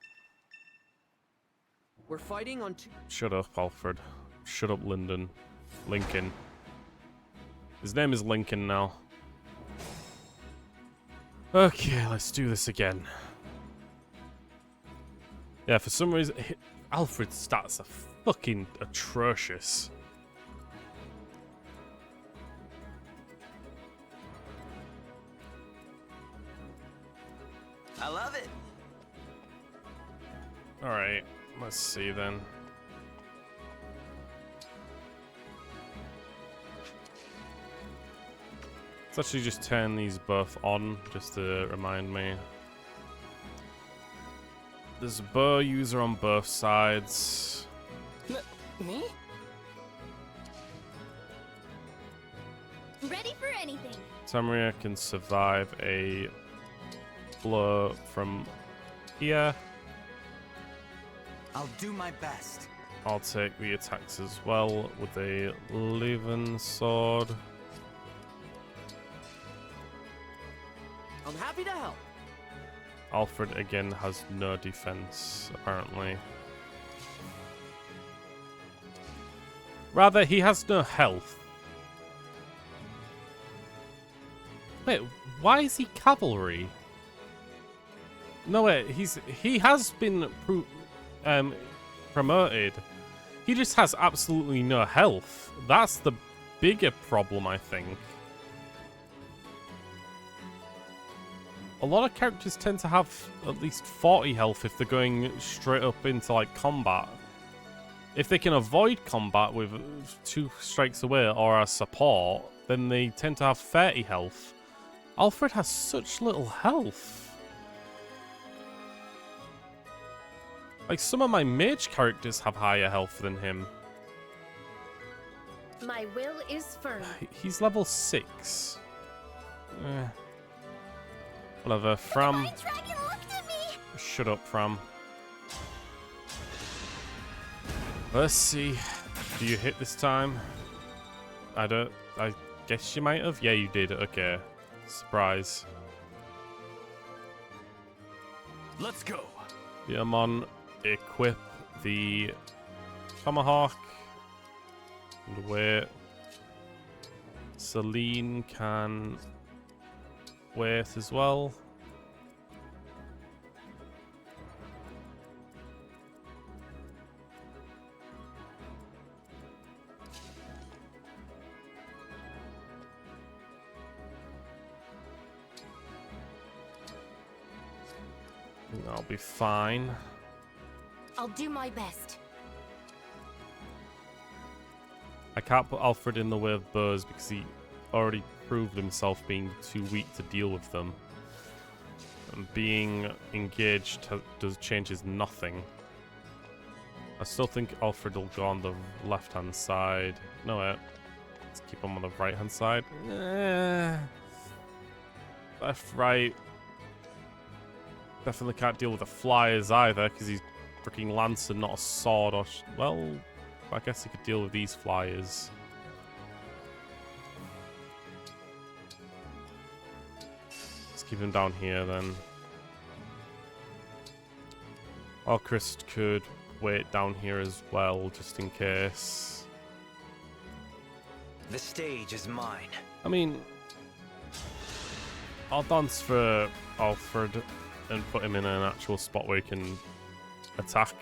We're fighting on two. Shut up, Alfred. Shut up, Lincoln. His name is Lincoln now. Okay, let's do this again. Yeah, for some reason, Alfred's stats are fucking atrocious. I love it. Alright, let's see then. Let's actually just turn these both on, just to remind me. There's a bow user on both sides. Me? Ready for anything. Tamria can survive a blow from here. I'll do my best. I'll take the attacks as well with a Leven sword. I'm happy to help. Alfred again has no defense, apparently. Rather, he has no health. Wait, why is he cavalry? No, wait, he has been promoted. He just has absolutely no health. That's the bigger problem, I think. A lot of characters tend to have at least 40 health if they're going straight up into like combat. If they can avoid combat with 2 strikes away or as support, then they tend to have 30 health. Alfred has such little health. Like, some of my mage characters have higher health than him. My will is firm. He's level 6. Whatever, Fram. Shut up, Fram. Let's see. Do you hit this time? I guess you might have. Yeah, you did. Okay. Surprise. Let's go. Yeah, I'm on equip the Tomahawk. And wait. Celine can wait as well. I'll be fine. I'll do my best. I can't put Alfred in the way of bows because he already proved himself being too weak to deal with them. And being engaged changes nothing. I still think Alfred will go on the left-hand side. No, wait. Let's keep him on the right-hand side. Left, right. Definitely can't deal with the flyers either because he's freaking lance and not a sword. Or well, I guess he could deal with these flyers. Let's keep him down here then. Alchrist could wait down here as well, just in case. The stage is mine. I mean, I'll dance for Alfred and put him in an actual spot where he can attack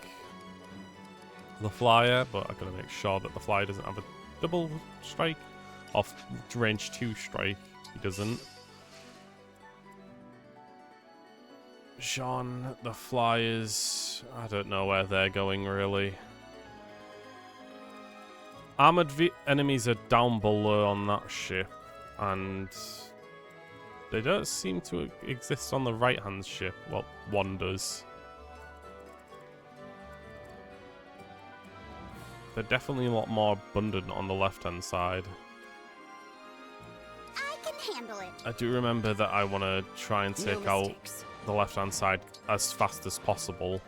the flyer, but I've got to make sure that the flyer doesn't have a double strike. Off range 2 strike, he doesn't. Jean, the flyers, I don't know where they're going really. Armored enemies are down below on that ship, and they don't seem to exist on the right-hand ship. Well, one does. They're definitely a lot more abundant on the left-hand side. I can handle it. I do remember that I want to try and take out the left-hand side as fast as possible.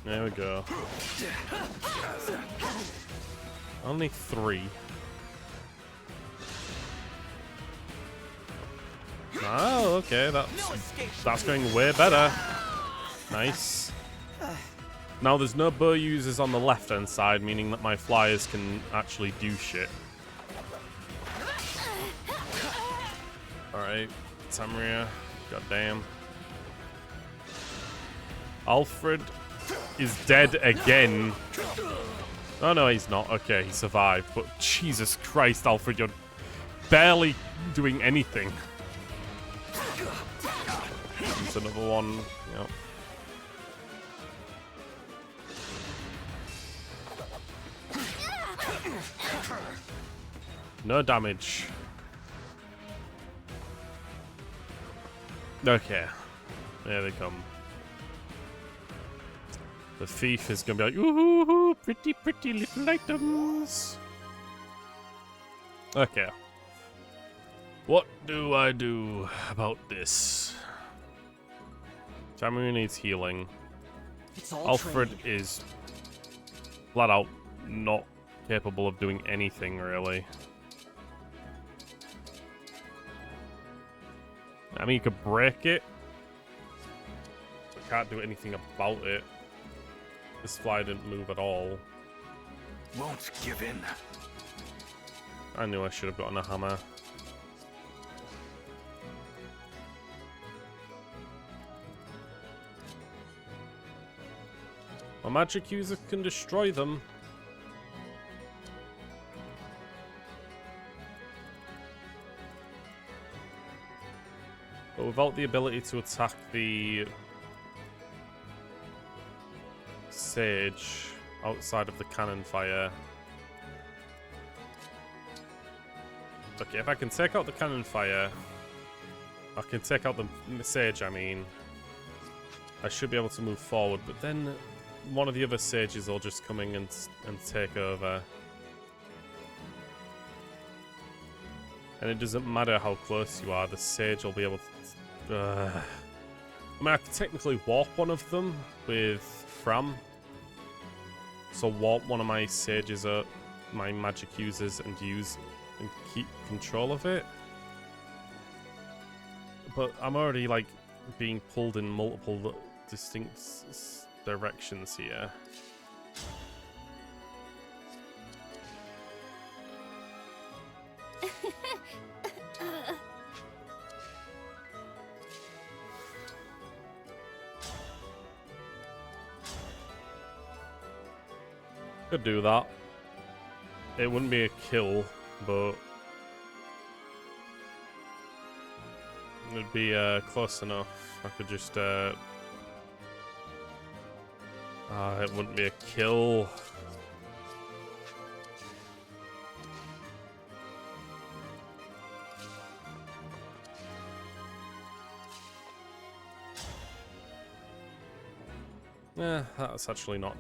There we go. Only 3. Oh, okay, that's going way better. Nice. Now there's no bow users on the left-hand side, meaning that my flyers can actually do shit. Alright, Tamria, goddamn. Alfred is dead again. Oh no, he's not. Okay, he survived. But Jesus Christ, Alfred, you're barely doing anything. There's another one. Yep. No damage. Okay. There they come. The thief is gonna be like, ooh, pretty, pretty little items. Okay. What do I do about this? Tamara needs healing. Alfred is flat out not capable of doing anything, really. I mean, you could break it. But can't do anything about it. This fly didn't move at all. Won't give in. I knew I should have gotten a hammer. My magic user can destroy them. But without the ability to attack the sage outside of the cannon fire. Okay, if I can take out the cannon fire, I can take out the sage, I mean. I should be able to move forward, but then one of the other sages will just come in and take over. And it doesn't matter how close you are, the sage will be able to... I mean, I could technically warp one of them with Fram. So warp one of my sages, my magic users, and use and keep control of it. But I'm already like being pulled in multiple distinct directions here. Could do that. It wouldn't be a kill, but it'd be close enough. I could just it wouldn't be a kill. Yeah, that's actually not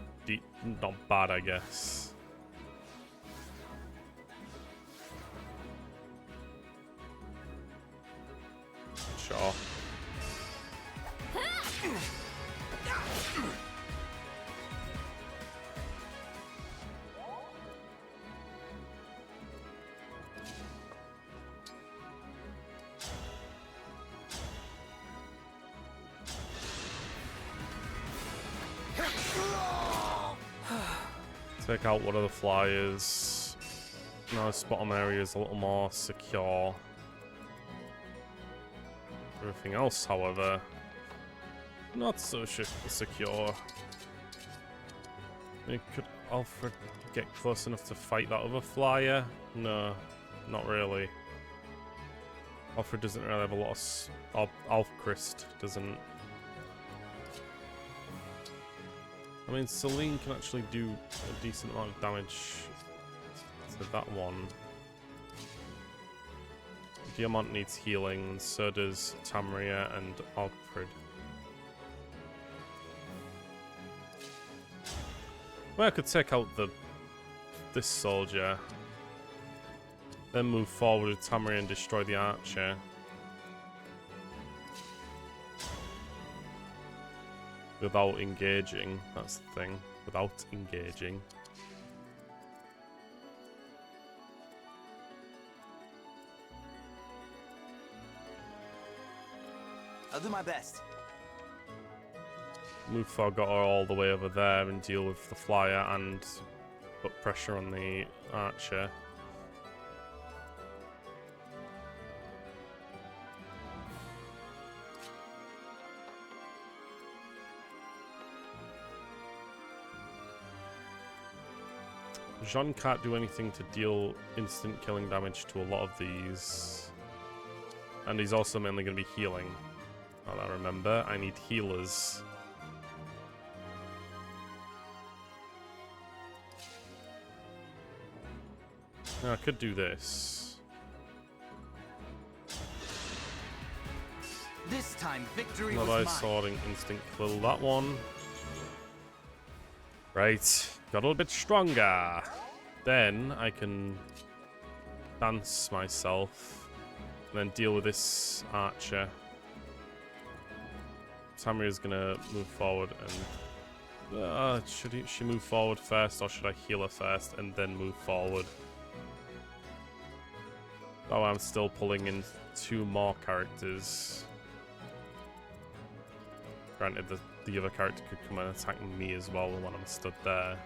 bad, I guess. Sure. Take out one of the flyers. Now this bottom area is a little more secure. Everything else, however, not so secure. I mean, could Alfred get close enough to fight that other flyer? No, not really. Alfred doesn't really have a lot of... Alfchrist doesn't. I mean, Celine can actually do a decent amount of damage to that one. Diamant needs healing, and so does Tamria and Alfred. Well, I could take out this soldier, then move forward with Tamria and destroy the archer. Without engaging, that's the thing. Without engaging. I'll do my best. Move forward, got her all the way over there and deal with the flyer and put pressure on the archer. Jean can't do anything to deal instant killing damage to a lot of these. And he's also mainly going to be healing. Now that I remember, I need healers. Now I could do this. This time, victory Not was I mine. sorting instant kill that one. Right, got a little bit stronger. Then I can dance myself and then deal with this archer. Tamria's gonna move forward and should she move forward first, or should I heal her first and then move forward? Oh, I'm still pulling in 2 more characters. Granted, the other character could come and attack me as well when I'm stood there.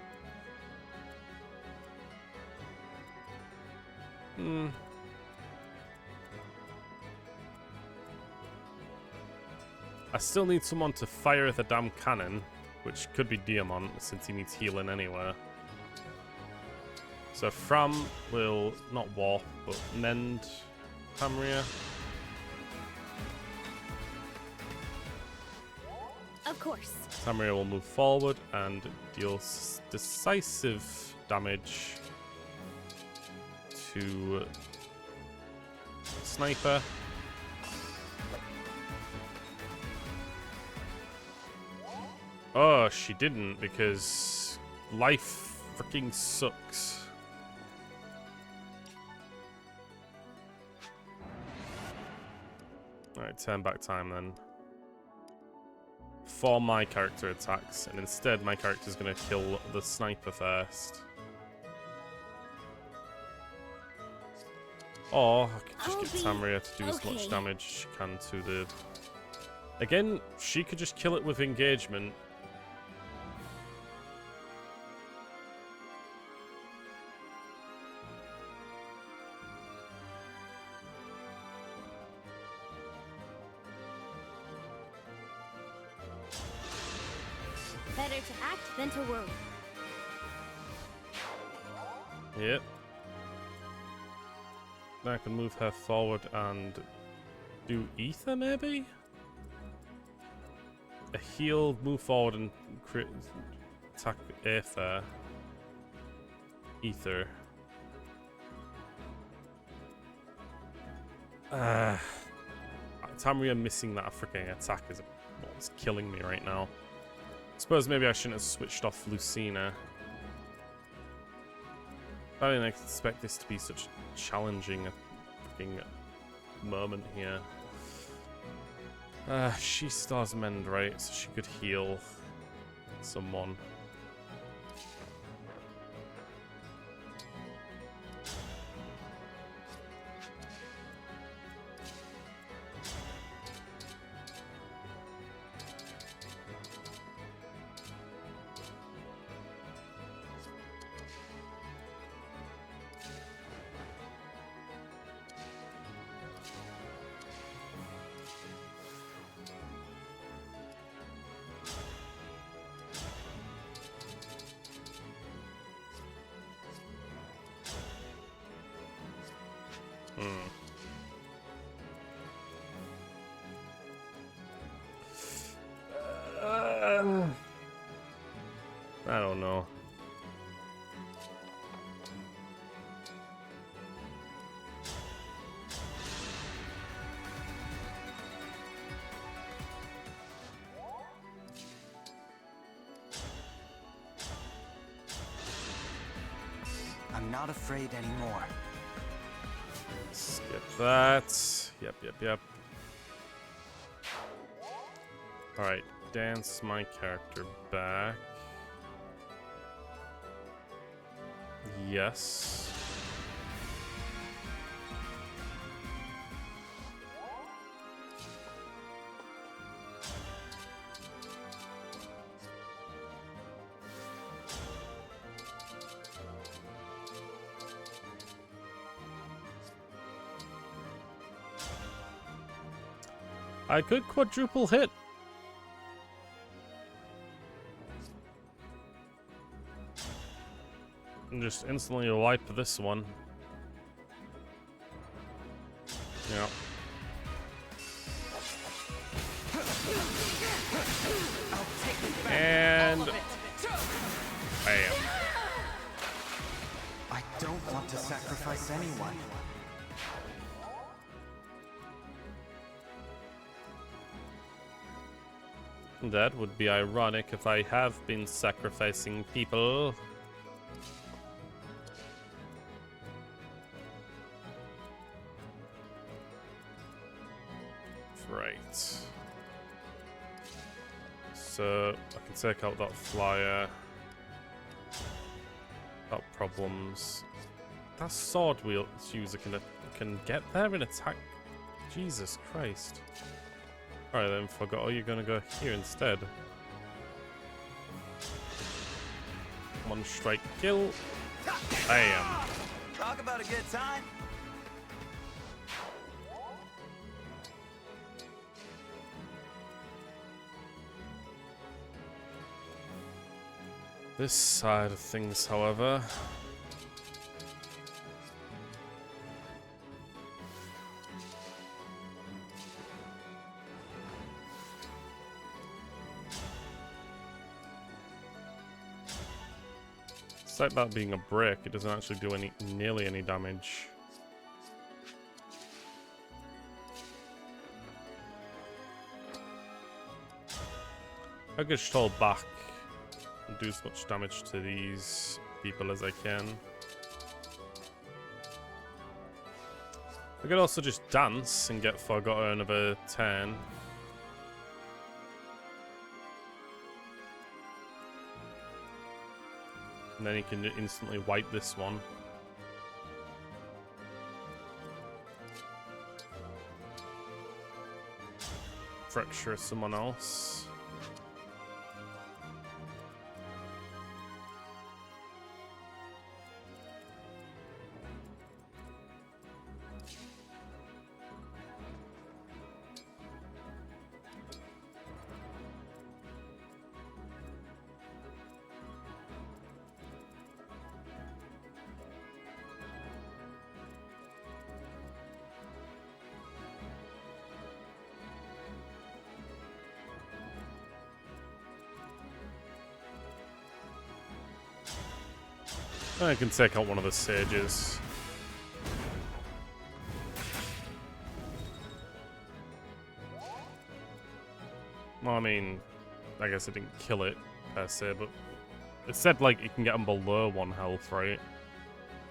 I still need someone to fire the damn cannon, which could be Diamant since he needs healing anyway. So Fram will not warp, but mend Tamria. Of course. Tamria will move forward and deal decisive damage to Sniper. Oh, she didn't, because life freaking sucks. Alright, turn back time then. For my character attacks, and instead my character's gonna kill the sniper first. Or I could just get Tamria to do as much damage as she can to the... Again, she could just kill it with engagement. Better to act than to worry. Yep. Then I can move her forward and do ether, maybe? A heal, move forward and attack Aether. Ether. Tamria missing that freaking attack is what's killing me right now. I suppose maybe I shouldn't have switched off Lucina. I didn't expect this to be such a challenging freaking moment here. She still has Mend, right? So she could heal someone. I don't know. I'm not afraid anymore. Skip that. Yep. Alright, dance my character back. Yes. I could quadruple hit. And just instantly wipe this one. Yep. And bam. I don't want to sacrifice anyone. That would be ironic if I have been sacrificing people. Right. So I can take out that flyer. Without problems. That sword wheel user can get there and attack. Jesus Christ. Alright then, forgot. Oh, you're gonna go here instead. One strike kill. Bam. Talk about a good time. This side of things, however. Despite that being a brick, it doesn't actually do nearly any damage. I could just hold back and do as much damage to these people as I can. I could also just dance and get Forgotten another 10. And then he can instantly wipe this one. fracture someone else. I can take out one of the sages. Well, I mean, I guess I didn't kill it per se, but it said like you can get them below 1 health, right?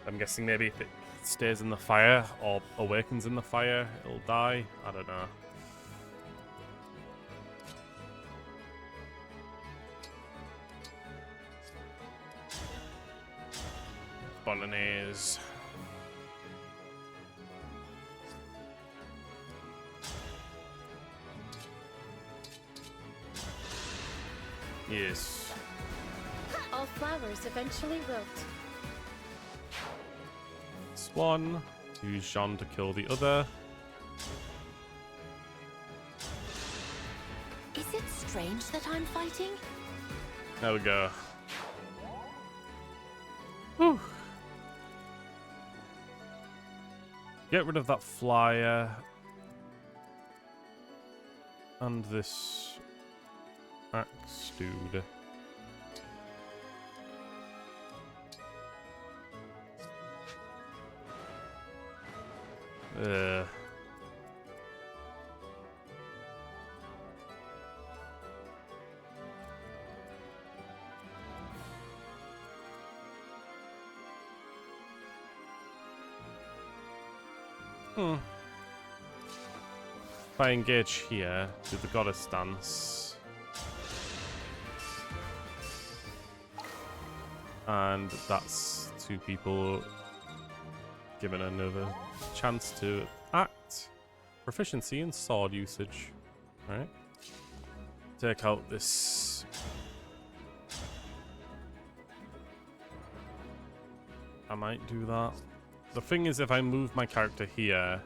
I'm guessing maybe if it stays in the fire or awakens in the fire, it'll die. I don't know. Bolognese. Yes. All flowers eventually wilt. Swan. Use Jean to kill the other. Is it strange that I'm fighting? There we go. Whew. Get rid of that flyer. And this axe dude. If I engage here, do the goddess dance. And that's 2 people given another chance to act. Proficiency in sword usage. Alright. Take out this. I might do that. The thing is, if I move my character here,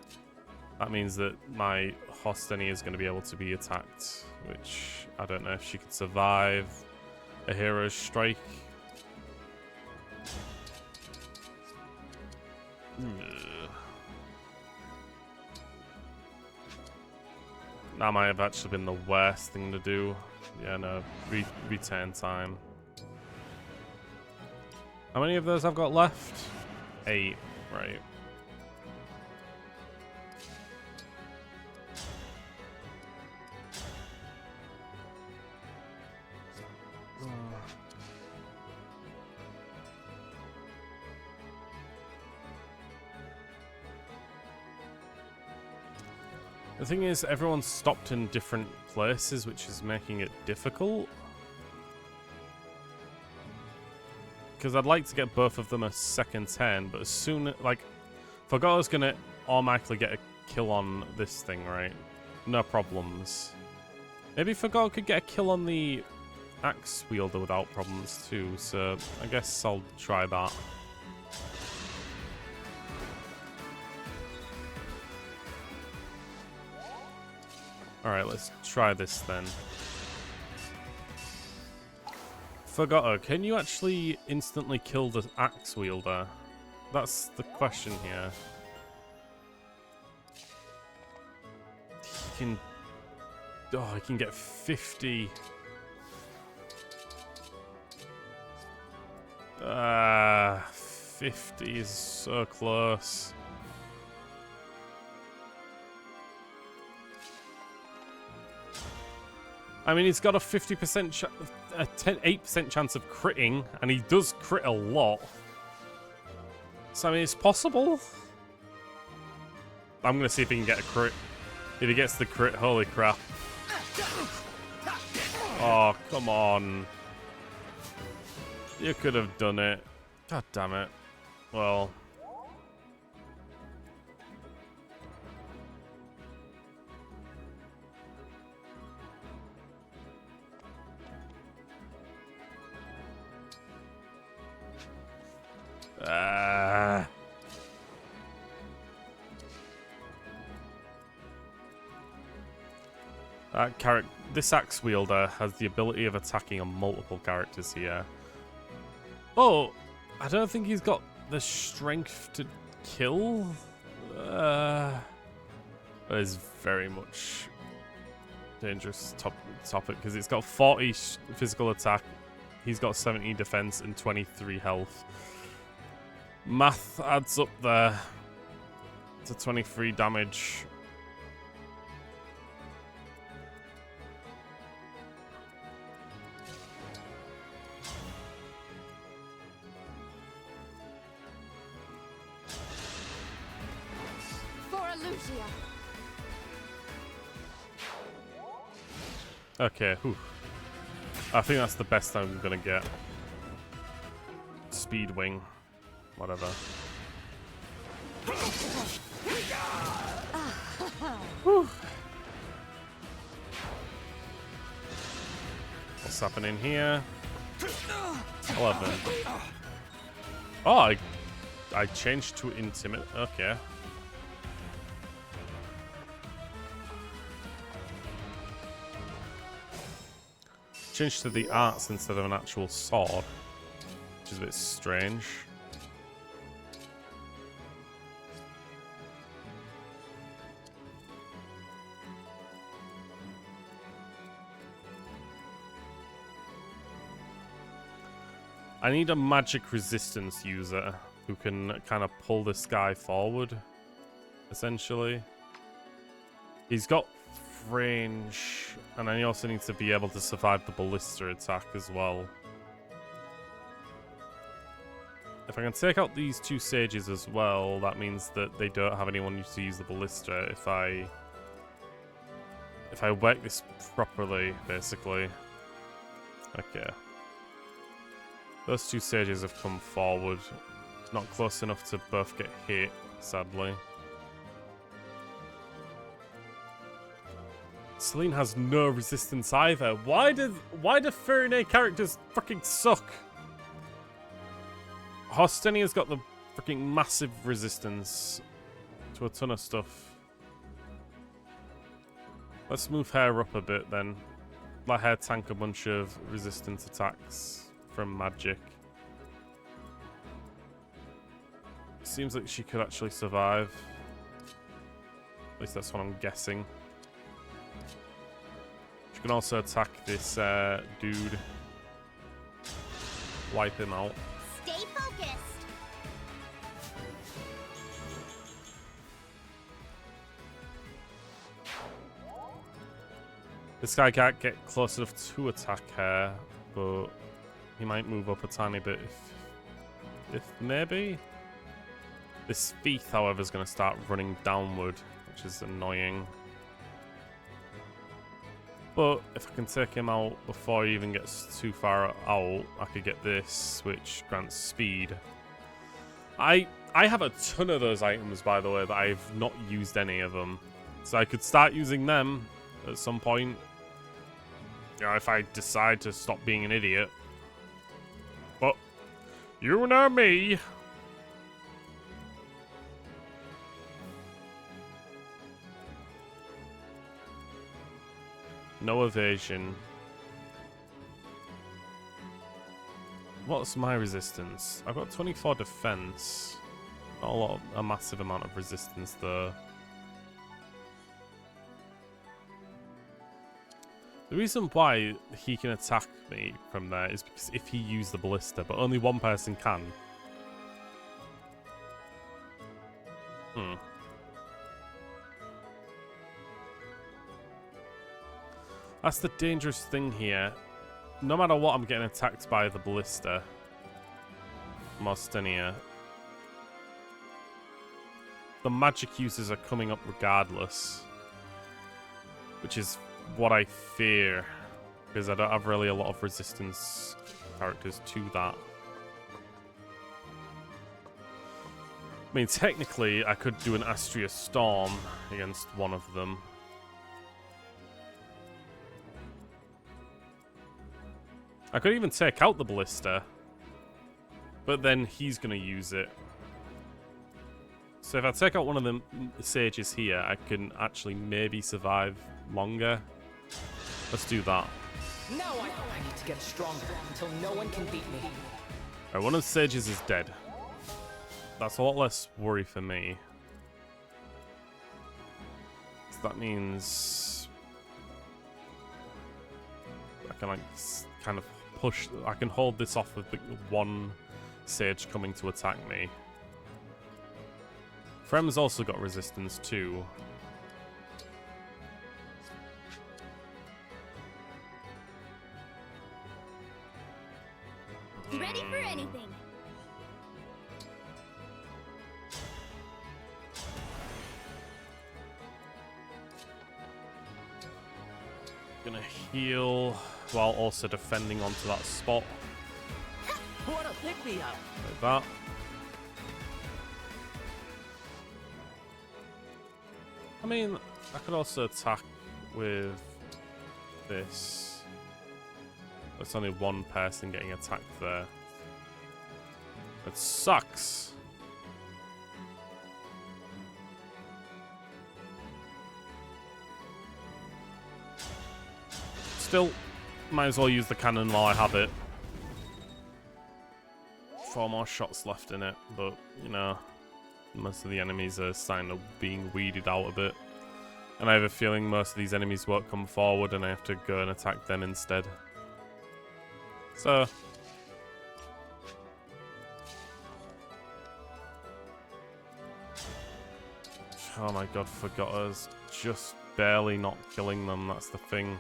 that means that my Hosteni is going to be able to be attacked, which I don't know if she could survive a hero's strike. That might have actually been the worst thing to do. Yeah, no, return time. How many of those I've got left? 8, right. The thing is, everyone's stopped in different places, which is making it difficult. Because I'd like to get both of them a second turn, but as soon like, Fogoto's gonna automatically get a kill on this thing, right? No problems. Maybe Fogoto could get a kill on the axe wielder without problems too, so I guess I'll try that. Alright, let's try this then. Fogoto, can you actually instantly kill the axe wielder? That's the question here. He can... Oh, he can get 50. 50 is so close. I mean, he's got a 50%, a 8% chance of critting, and he does crit a lot. So, I mean, it's possible. I'm going to see if he can get a crit. If he gets the crit, holy crap. Oh, come on. You could have done it. God damn it. Well... This axe wielder has the ability of attacking on multiple characters here. Oh, I don't think he's got the strength to kill. That is very much dangerous topic because it's got 40 physical attack. He's got 70 defense and 23 health. Math adds up there to 23 damage. Okay, whew. I think that's the best I'm gonna get. Speed wing. Whatever. Whew. What's happening here? 11. Oh, I changed to intimate. Okay. Changed to the arts instead of an actual sword, which is a bit strange. I need a magic resistance user who can kind of pull this guy forward, essentially. He's got range, and then he also needs to be able to survive the ballista attack as well. If I can take out these two sages as well, that means that they don't have anyone to use the ballista if I work this properly, basically. Okay. Those two sages have come forward. Not close enough to both get hit, sadly. Celine has no resistance either. Why do Furine characters fucking suck? Hostenia's got the freaking massive resistance to a ton of stuff. Let's move her up a bit then. Let her tank a bunch of resistance attacks from magic. Seems like she could actually survive. At least that's what I'm guessing. She can also attack this dude. Wipe him out. Stay focused. This guy can't get close enough to attack her, but he might move up a tiny bit if maybe. This thief, however, is going to start running downward, which is annoying. But if I can take him out before he even gets too far out, I could get this, which grants speed. I have a ton of those items, by the way, but I've not used any of them. So I could start using them at some point. You know, if I decide to stop being an idiot. But you know me. No evasion. What's my resistance? I've got 24 defense. Not a massive amount of resistance though. The reason why he can attack me from there is because if he used the ballista, but only one person can. That's the dangerous thing here. No matter what, I'm getting attacked by the ballista. Mostenia. The magic users are coming up regardless. Which is what I fear. Because I don't have really a lot of resistance characters to that. I mean, technically, I could do an Astria Storm against one of them. I could even take out the ballista. But then he's going to use it. So if I take out one of the sages here, I can actually maybe survive longer. Let's do that. Now I need to get stronger until no one can beat me. Alright, one of the sages is dead. That's a lot less worry for me. So that means I can like kind of push. I can hold this off with the one sage coming to attack me. Frem's also got resistance too. Ready for anything. Gonna heal while also defending onto that spot. What a pick me up! Like that. I mean, I could also attack with this. There's only one person getting attacked there. It sucks. Still, might as well use the cannon while I have it. 4 more shots left in it, but, you know, most of the enemies are starting to being weeded out a bit. And I have a feeling most of these enemies won't come forward and I have to go and attack them instead. So... oh my god, forgot us. Just barely not killing them, that's the thing.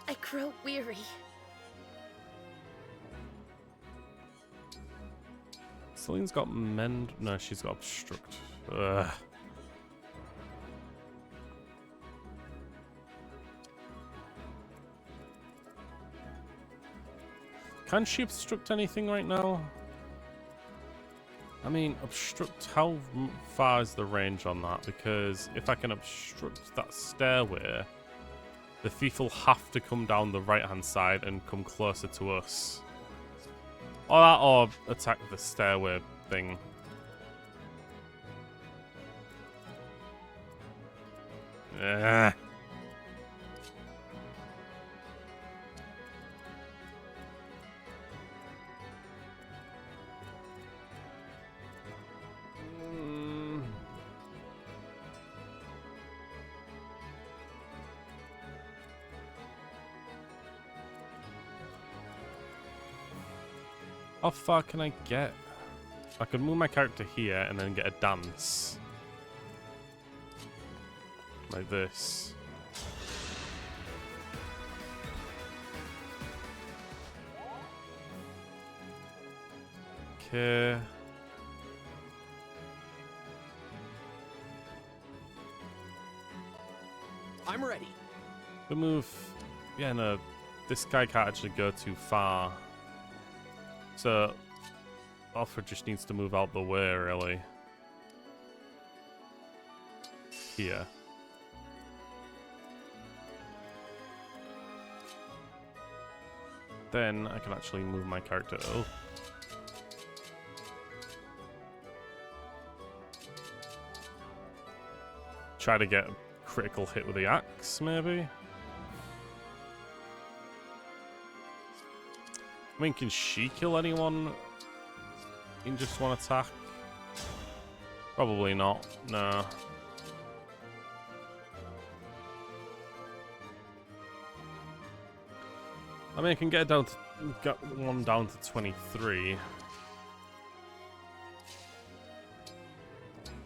I grow weary. Celine's got mend. No, she's got obstruct. Ugh. Can she obstruct anything right now? I mean, obstruct, how far is the range on that? Because if I can obstruct that stairway, the thief will have to come down the right-hand side and come closer to us. Or that, or attack the stairway thing. Ugh. How far can I get? I could move my character here and then get a dance. Like this. Okay. I'm ready. We move. Yeah, no. This guy can't actually go too far. So, Alfred just needs to move out the way, really. Here. Then I can actually move my character. Oh. Try to get a critical hit with the axe, maybe? I mean, can she kill anyone in just one attack? Probably not, no. I mean, I can get one down to 23.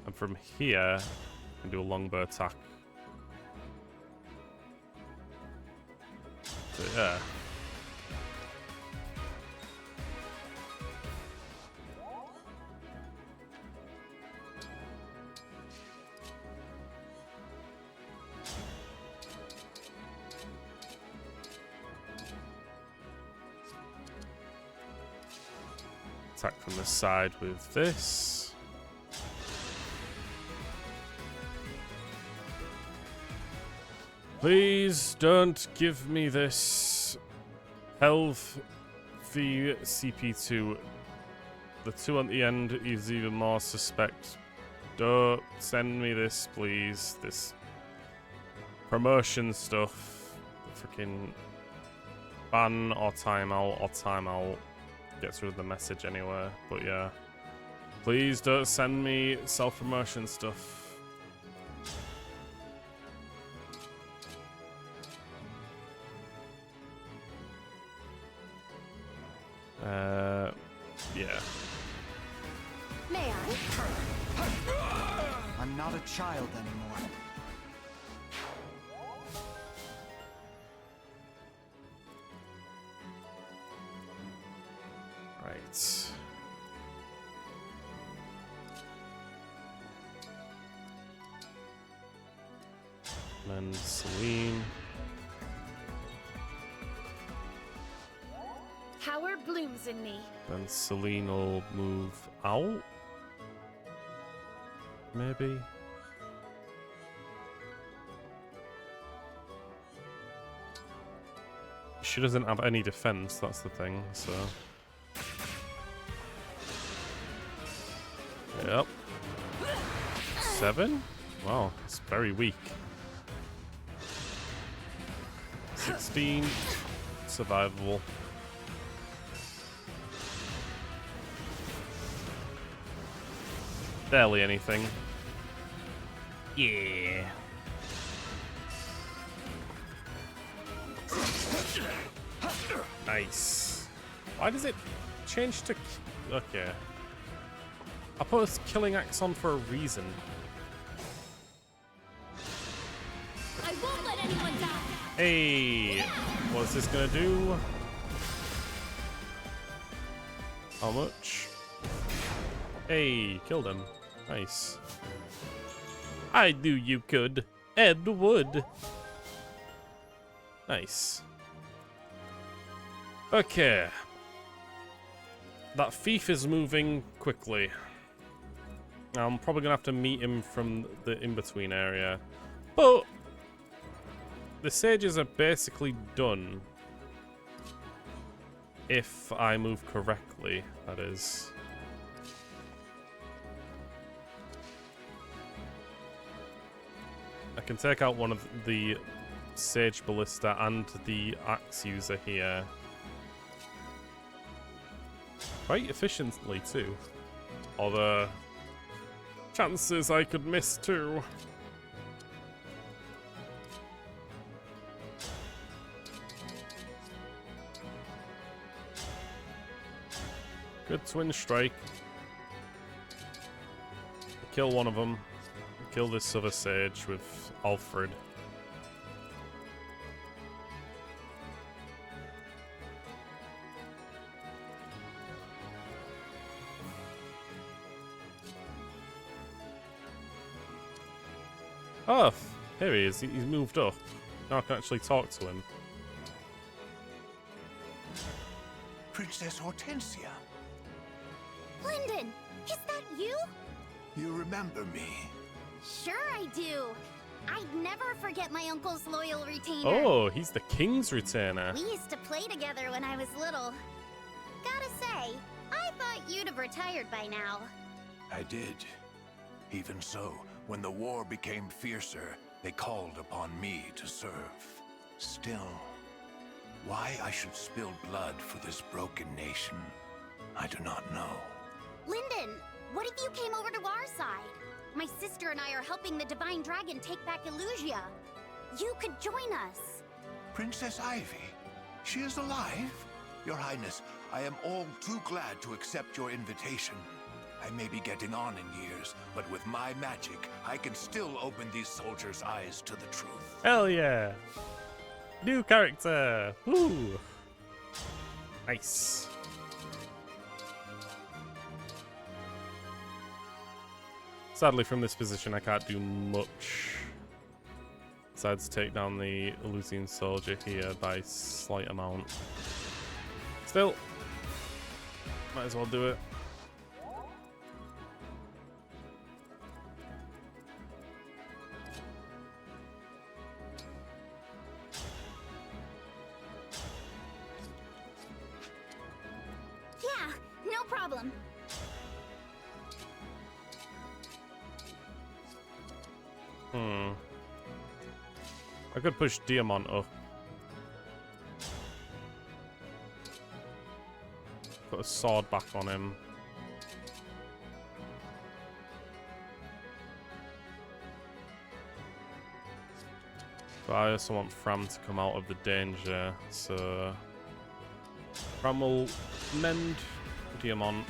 And from here, I can do a longbow attack. So, yeah. Attack from the side with this. Please don't give me this. Health v CP2. The 2 at the end is even more suspect. Don't send me this, please. This promotion stuff. Freaking ban or timeout gets rid of the message anyway. But yeah. Please don't send me self-promotion stuff. Yeah. May I? I'm not a child anymore. Right. And then Celine. Power blooms in me. Then Celine will move out. Maybe. She doesn't have any defense, that's the thing, so. Yep. 7? Wow, it's very weak. 16. Survivable. Barely anything. Yeah. Nice. Why does it change to... Okay. I put this killing axe on for a reason. I won't let anyone die. Hey! What's this gonna do? How much? Hey, killed him. Nice. I knew you could. Ed would. Nice. Okay. That thief is moving quickly. I'm probably gonna have to meet him from the in-between area. But the sages are basically done. If I move correctly, that is. I can take out one of the Sage Ballista and the Axe User here. Quite efficiently too. Although, chances I could miss too. Good twin strike. Kill one of them. Kill this other sage with Alfred. Oh, here he is. He's moved up. Now I can actually talk to him. Princess Hortensia. Lyndon, is that you? You remember me? Sure I do. I'd never forget my uncle's loyal retainer. Oh, he's the king's retainer. We used to play together when I was little. Gotta say, I thought you'd have retired by now. I did. Even so, when the war became fiercer, they called upon me to serve. Still, why I should spill blood for this broken nation, I do not know. Lyndon, what if you came over to our side? My sister and I are helping the Divine Dragon take back Illusia. You could join us. Princess Ivy? She is alive? Your Highness, I am all too glad to accept your invitation. I may be getting on in years, but with my magic, I can still open these soldiers' eyes to the truth. Hell yeah! New character! Woo! Nice. Sadly, from this position, I can't do much. Besides take down the Elysian soldier here by a slight amount. Still, Might as well do it. Yeah, no problem. I could push Diamant up. Put a sword back on him. But I also want Fram to come out of the danger, so Fram will mend Diamant.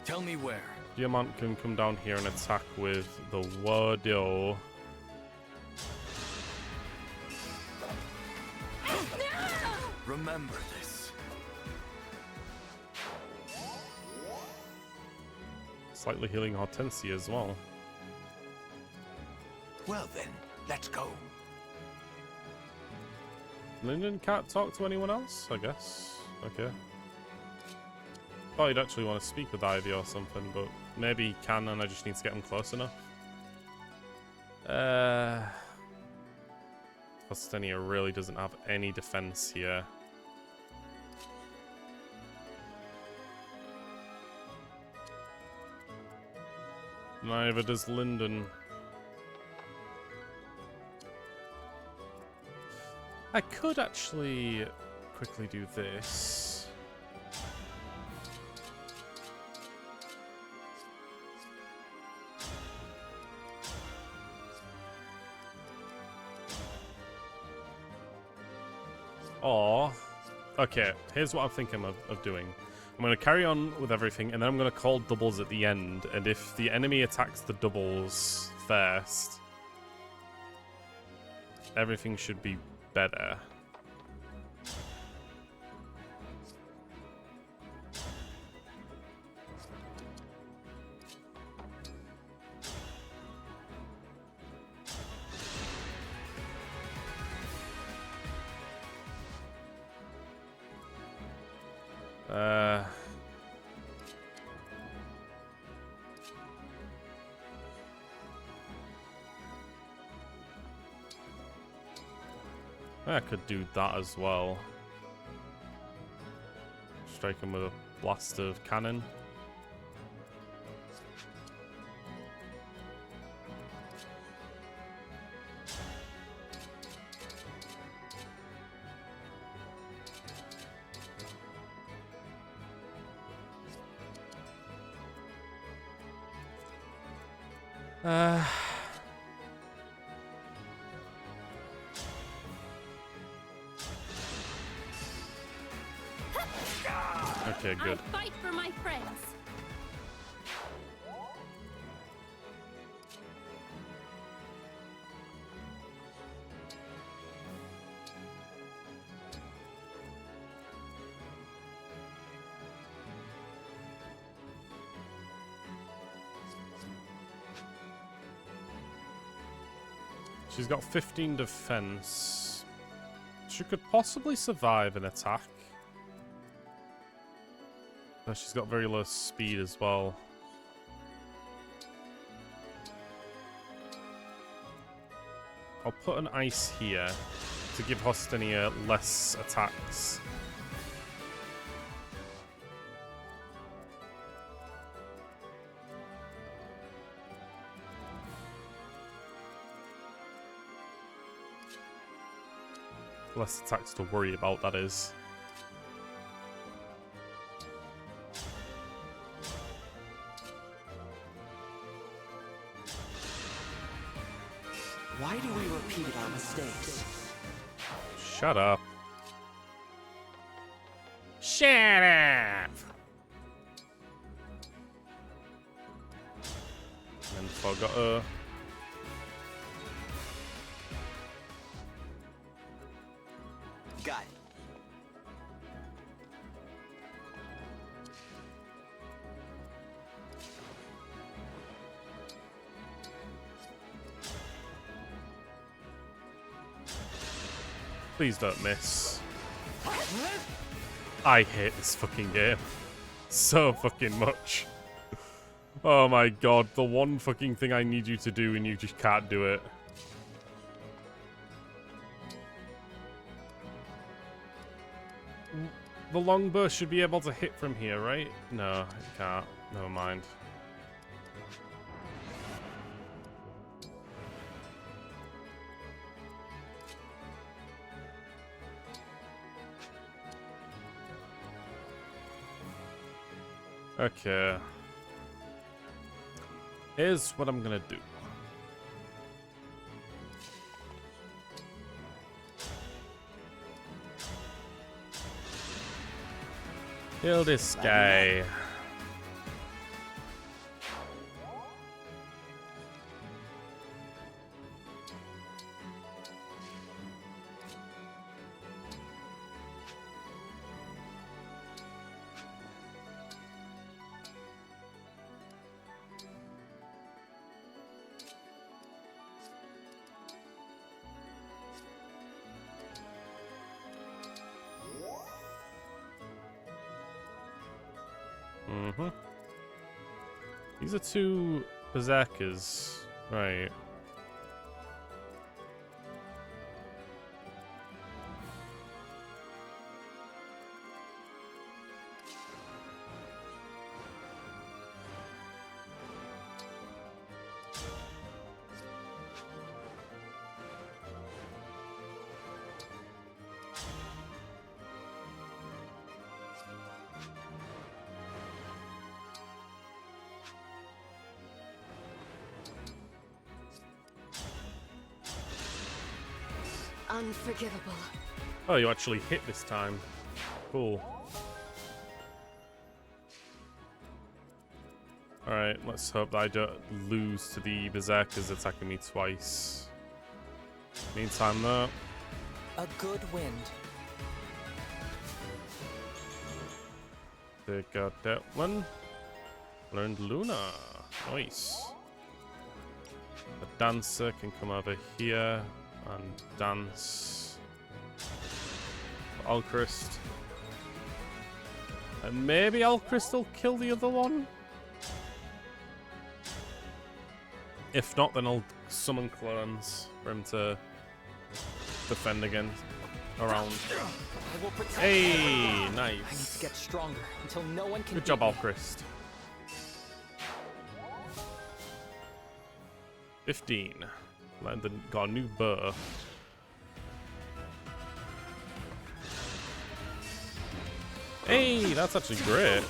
Tell me where. Diamant can come down here and attack with the Wardo. Remember this. Slightly healing Hortensia as well. Well then, let's go. Lyndon can't talk to anyone else, I guess. Okay. Thought he'd actually want to speak with Ivy or something, but maybe he can and I just need to get him close enough. Costenia really doesn't have any defense here. Neither does Lyndon. I could actually quickly do this. Or, okay, here's what I'm thinking of doing. I'm going to carry on with everything, and then I'm going to call doubles at the end, and if the enemy attacks the doubles first, everything should be better. I could do that as well. Strike him with a blast of cannon. Okay, good. I fight for my friends. She's got 15 defense. She could possibly survive an attack. But she's got very low speed as well. I'll put an ice here to give Hostenia less attacks. Less attacks to worry about, that is. Why do we repeat our mistakes? Shut up. Shut up! And forgot her. Got it. Please don't miss. I hate this fucking game so fucking much. Oh my god, the one fucking thing I need you to do and you just can't do it. The longbow should be able to hit from here, right? No, it can't. Never mind. Okay. Here's what I'm gonna do. Kill this guy. These are two berserkers, right? Unforgivable. Oh, you actually hit this time. Cool. Alright, let's hope that I don't lose to the berserkers attacking me twice. Meantime, though. A good wind. They got that one. Learned Luna. Nice. The dancer can come over here and dance. Alchrist. And maybe Alchrist will kill the other one? If not, then I'll summon clones for him to defend again around. Hey, nice. I need to get stronger until no one can. Good job, Alchrist. 15. Landon got a new bow. Hey, that's actually great.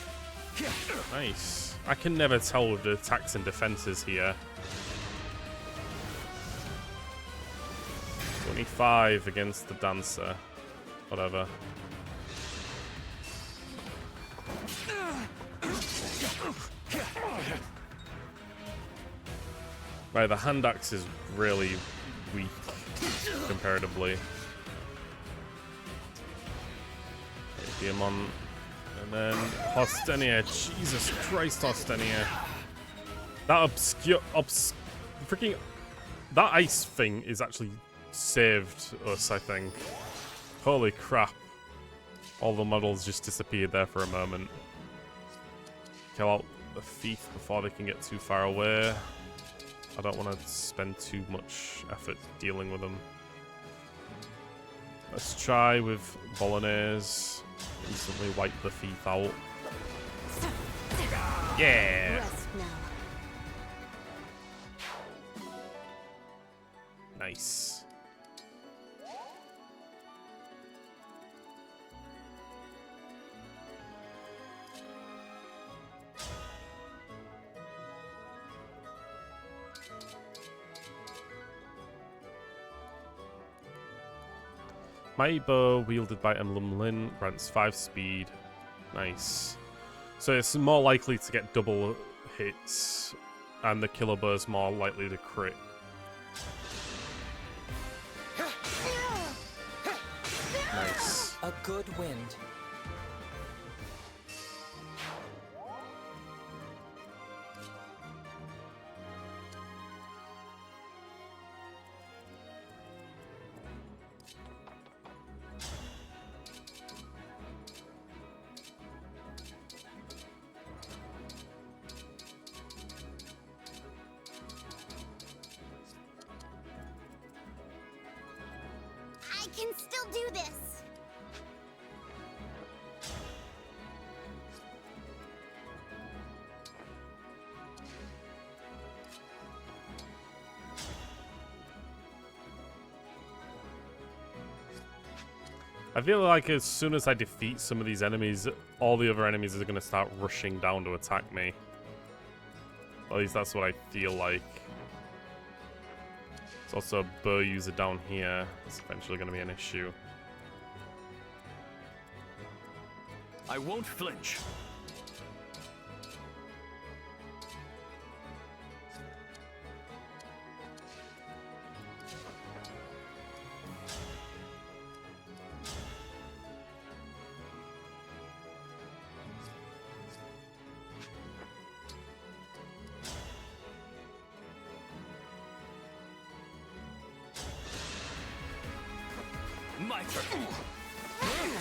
Nice. I can never tell with the attacks and defenses here. 25 against the dancer. Whatever. Right, the hand axe is really weak comparatively. Diamond. And then Hostenia. Jesus Christ, Hostenia. That freaking. That ice thing is actually saved us, I think. Holy crap. All the models just disappeared there for a moment. Kill out the thief before they can get too far away. I don't want to spend too much effort dealing with them. Let's try with Bolognese. Instantly wipe the thief out. Yeah! Nice. Mighty bow wielded by Emblem Lin grants 5 speed. Nice. So it's more likely to get double hits, and the killer bow is more likely to crit. Nice. A good wind. can still do this. I feel like as soon as I defeat some of these enemies, all the other enemies are going to start rushing down to attack me. At least that's what I feel like. There's also a bow user down here. It's eventually going to be an issue. I won't flinch. My turn.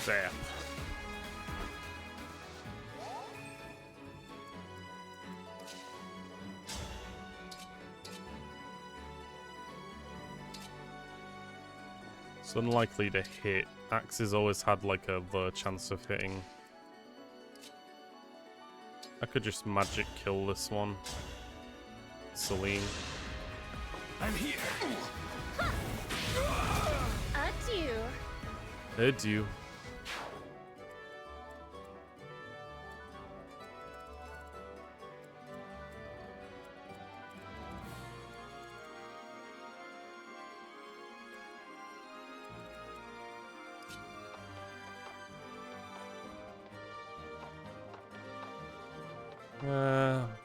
Zap. It's unlikely to hit. Axes always had like a low chance of hitting. I could just magic kill this one. Celine. I'm here. Adieu. Adieu.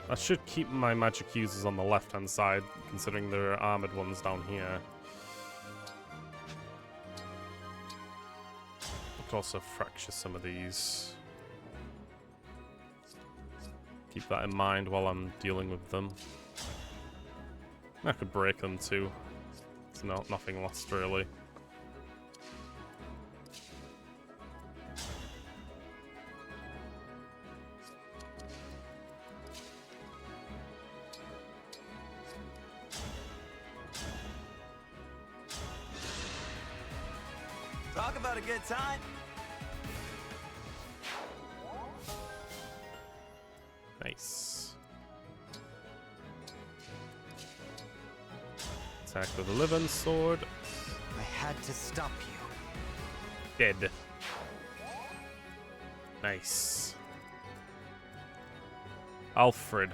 I should keep my magic users on the left-hand side, considering there are armored ones down here. I could also fracture some of these. Keep that in mind while I'm dealing with them. I could break them too. It's nothing lost really. Talk about a good time. Nice. Attack with the living sword. I had to stop you. Dead. Nice. Alfred,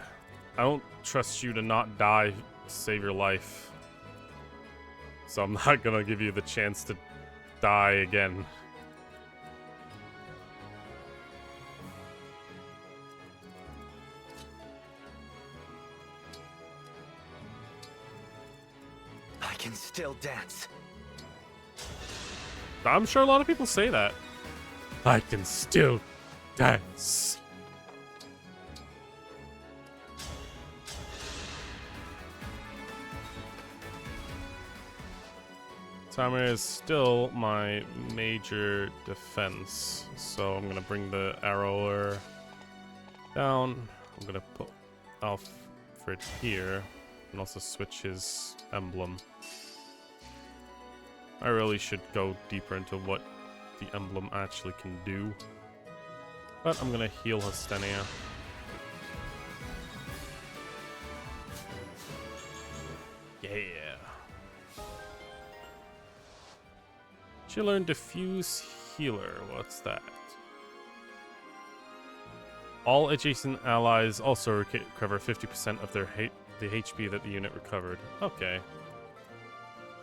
I don't trust you to not die to save your life. So I'm not gonna give you the chance to die again. I can still dance. I'm sure a lot of people say that. I can still dance. Timer is still my major defense, so I'm gonna bring the arrower down. I'm gonna put Alfred here and also switch his emblem. I really should go deeper into what the emblem actually can do, but I'm gonna heal Hostenia. Yeah. She learned Diffuse Healer. What's that? All adjacent allies also recover 50% of their the HP that the unit recovered. Okay.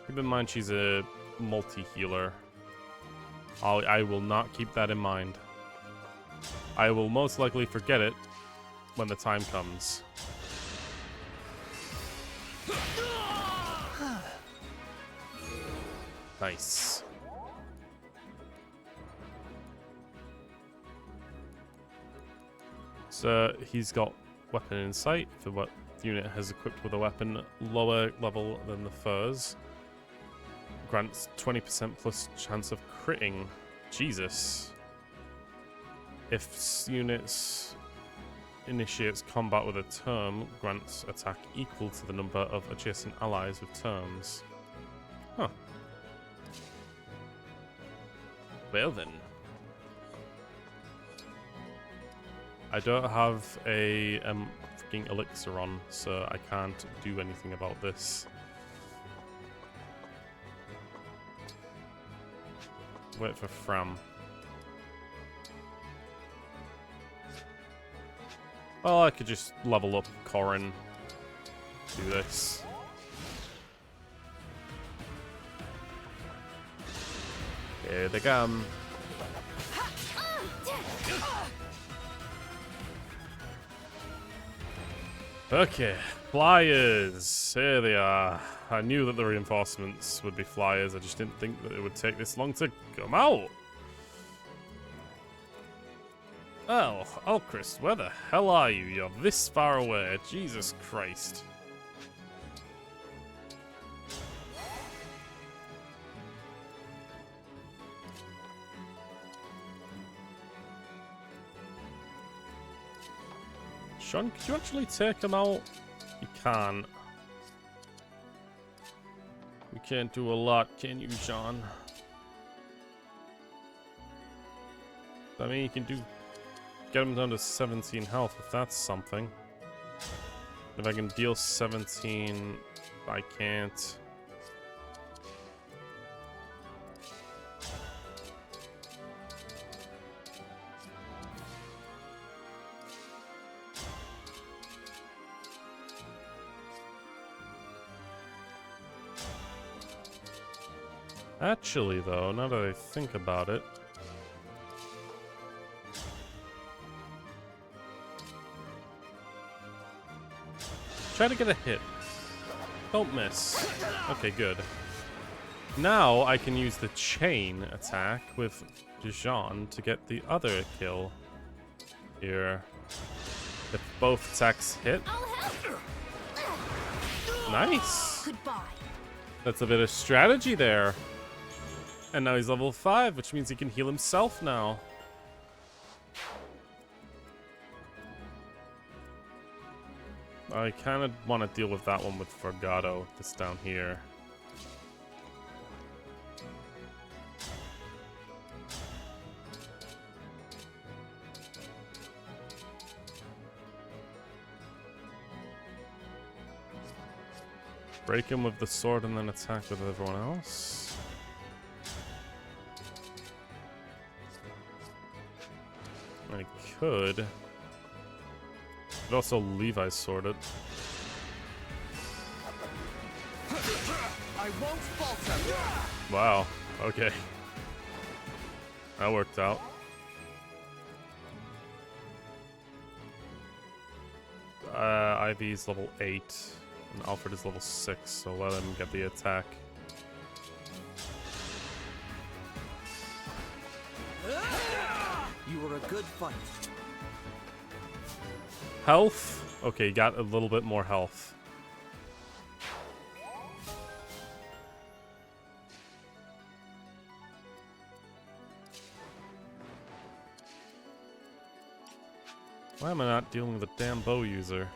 Keep in mind she's a multi-healer. I will not keep that in mind. I will most likely forget it when the time comes. Nice. So he's got weapon in sight for what the unit has equipped with a weapon lower level than the foes. Grants 20% plus chance of critting. Jesus. If units initiates combat with a term, grants attack equal to the number of adjacent allies with terms. Huh. Well then. I don't have a freaking elixir on, so I can't do anything about this. Wait for Fram. Well, I could just level up Corrin. Do this. Here they come. Okay, flyers. Here they are. I knew that the reinforcements would be flyers. I just didn't think that it would take this long to come out. Oh, Alchrist, where the hell are you? You're this far away. Jesus Christ. Sean, could you actually take him out? You can't. You can't do a lot, can you, Sean? I mean, you can get him down to 17 health if that's something. If I can deal 17, I can't. Actually, though, now that I think about it, try to get a hit. Don't miss. Okay, good. Now I can use the chain attack with Dijon to get the other kill here. If both attacks hit. Nice. Goodbye. That's a bit of strategy there. And now he's level 5, which means he can heal himself now. I kind of want to deal with that one with Forgato that's down here. Break him with the sword and then attack with everyone else. I could also Levi's sword it. I won't falter. Wow. Okay. That worked out. Ivy's level 8 and Alfred is level 6, so let him get the attack. You were a good fight. Health? Okay, got a little bit more health. Why am I not dealing with a damn bow user?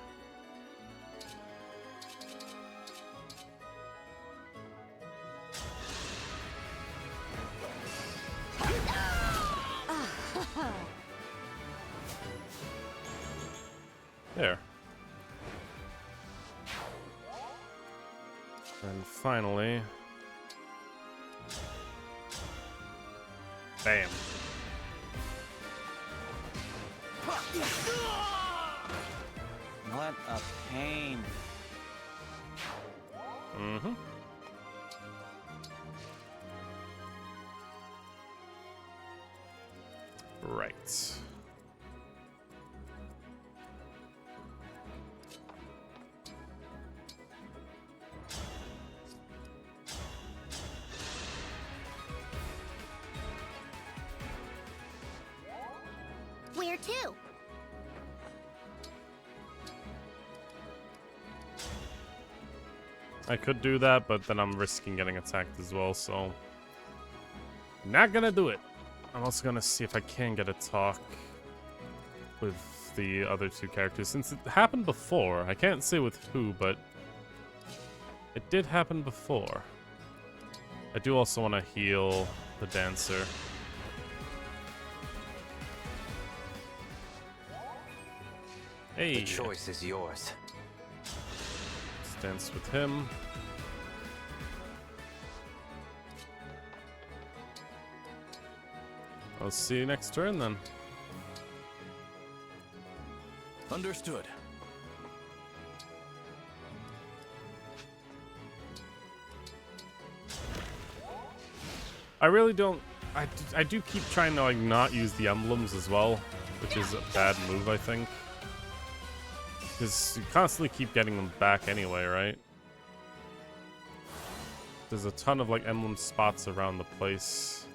There. And finally... Bam. What a pain. Mm-hmm. Right. Where to? I could do that, but then I'm risking getting attacked as well, so... Not gonna do it. I'm also gonna see if I can get a talk with the other two characters, since it happened before. I can't say with who, but it did happen before. I do also want to heal the dancer. Hey. The choice is yours. Let's dance with him. I'll see you next turn then. Understood. I really don't. I do keep trying to like not use the emblems as well, which is a bad move, I think. Because you constantly keep getting them back anyway, right? There's a ton of like emblem spots around the place.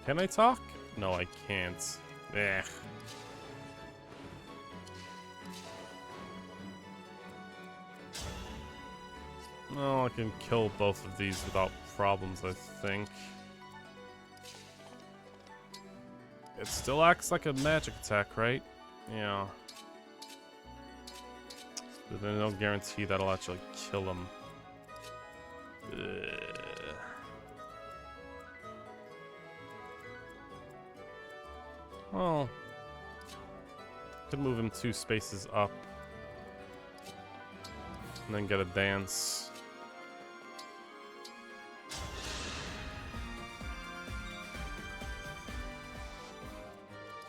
Can I talk? No, I can't. Ugh. No, I can kill both of these without problems, I think. It still acts like a magic attack, right? Yeah. But there's no guarantee that'll actually kill him. Well, could move him 2 spaces up. And then get a dance.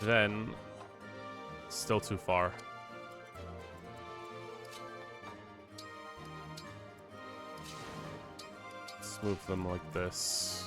Then, still too far. Let's move them like this.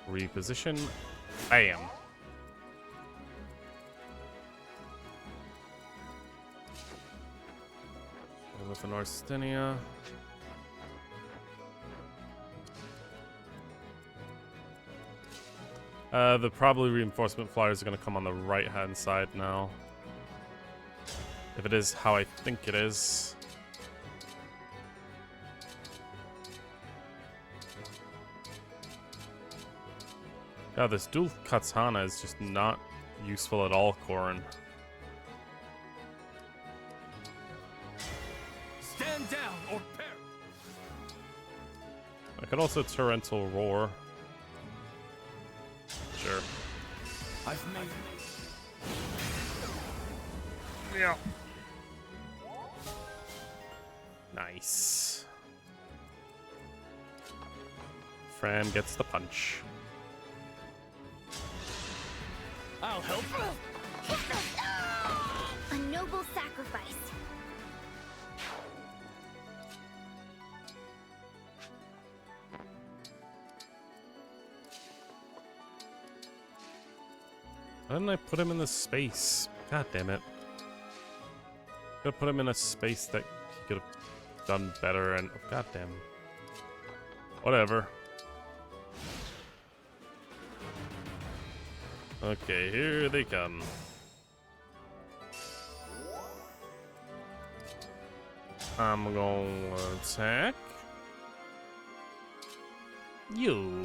Reposition. Bam. With an Arsenia. The probably reinforcement flyers are going to come on the right hand side now. If it is how I think it is. God, this dual katana is just not useful at all, Corrin. Stand down or perish. I could also torrential roar. Sure. I've made. Yeah. Nice. Fran gets the punch. I'll help. A noble sacrifice. Why didn't I put him in the space? God damn it. Could have put him in a space that he could have done better and... Oh, god damn. Whatever. Okay, here they come. I'm gonna attack you.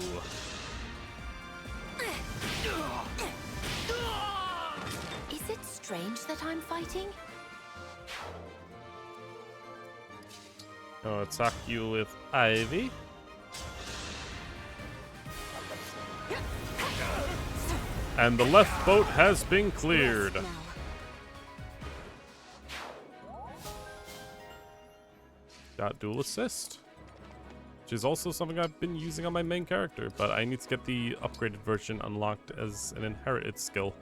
Is it strange that I'm fighting? I'll attack you with Ivy. And the left boat has been cleared. Got dual assist, which is also something I've been using on my main character, but I need to get the upgraded version unlocked as an inherited skill.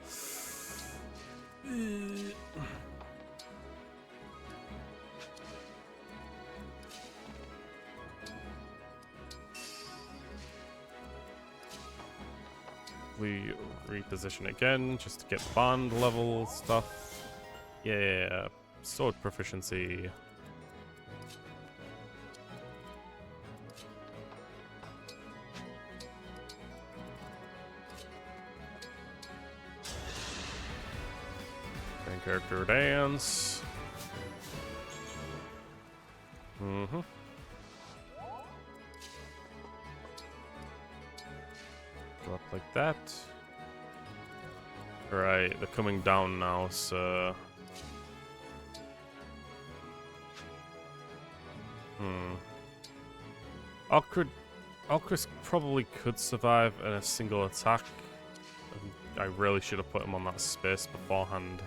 We reposition again just to get bond level stuff. Yeah, sword proficiency. Main character dance. like that. Right, they're coming down now, so... Alcris probably could survive in a single attack. I really should have put him on that space beforehand.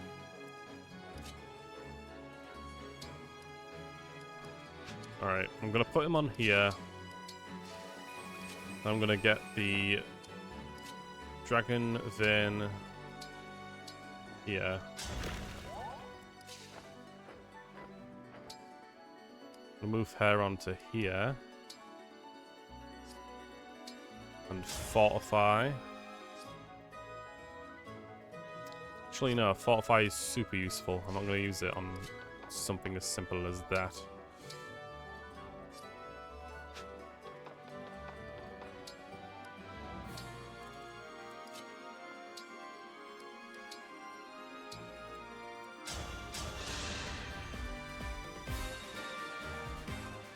Alright, I'm gonna put him on here. I'm gonna get the dragon vein here. We'll move her onto here. And fortify. Actually, no, fortify is super useful. I'm not going to use it on something as simple as that.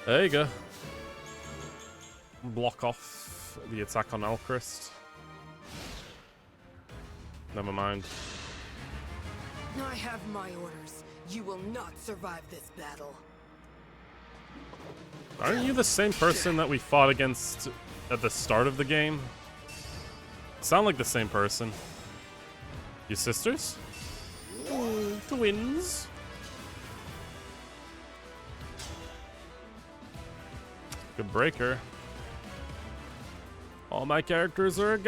There you go. Block off the attack on Alchrist. Never mind. I have my orders. You will not survive this battle. Aren't you the same person that we fought against at the start of the game? Sound like the same person. Your sisters? Twins? Good breaker. All my characters are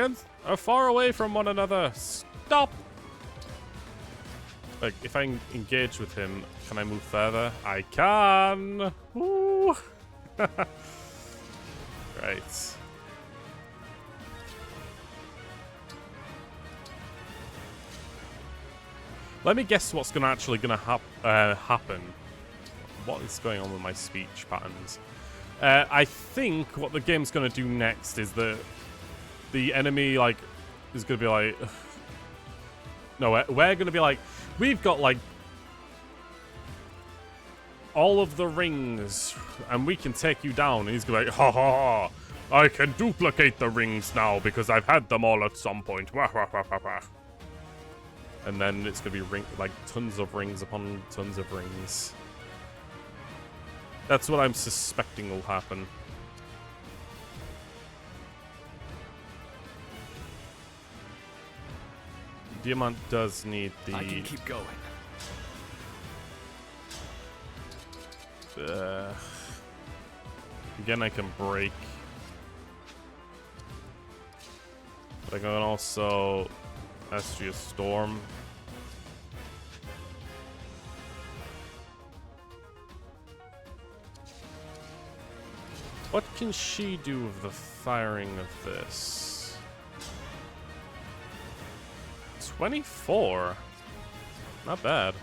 far away from one another. Stop! Like, if I engage with him, can I move further? I can! Woo! Right. Let me guess what's actually gonna happen. What is going on with my speech patterns? I think what the game's gonna do next is the enemy, like, is gonna be like... No, we're gonna be like, we've got, like, all of the rings, and we can take you down. And he's gonna be like, ha ha ha, I can duplicate the rings now because I've had them all at some point. Wah, wah, wah, wah, wah. And then it's gonna be like tons of rings upon tons of rings. That's what I'm suspecting will happen. Diamant does need the... I can keep going. Again, I can break. But I can also Astria Storm. What can she do with the firing of this? 24? Not bad.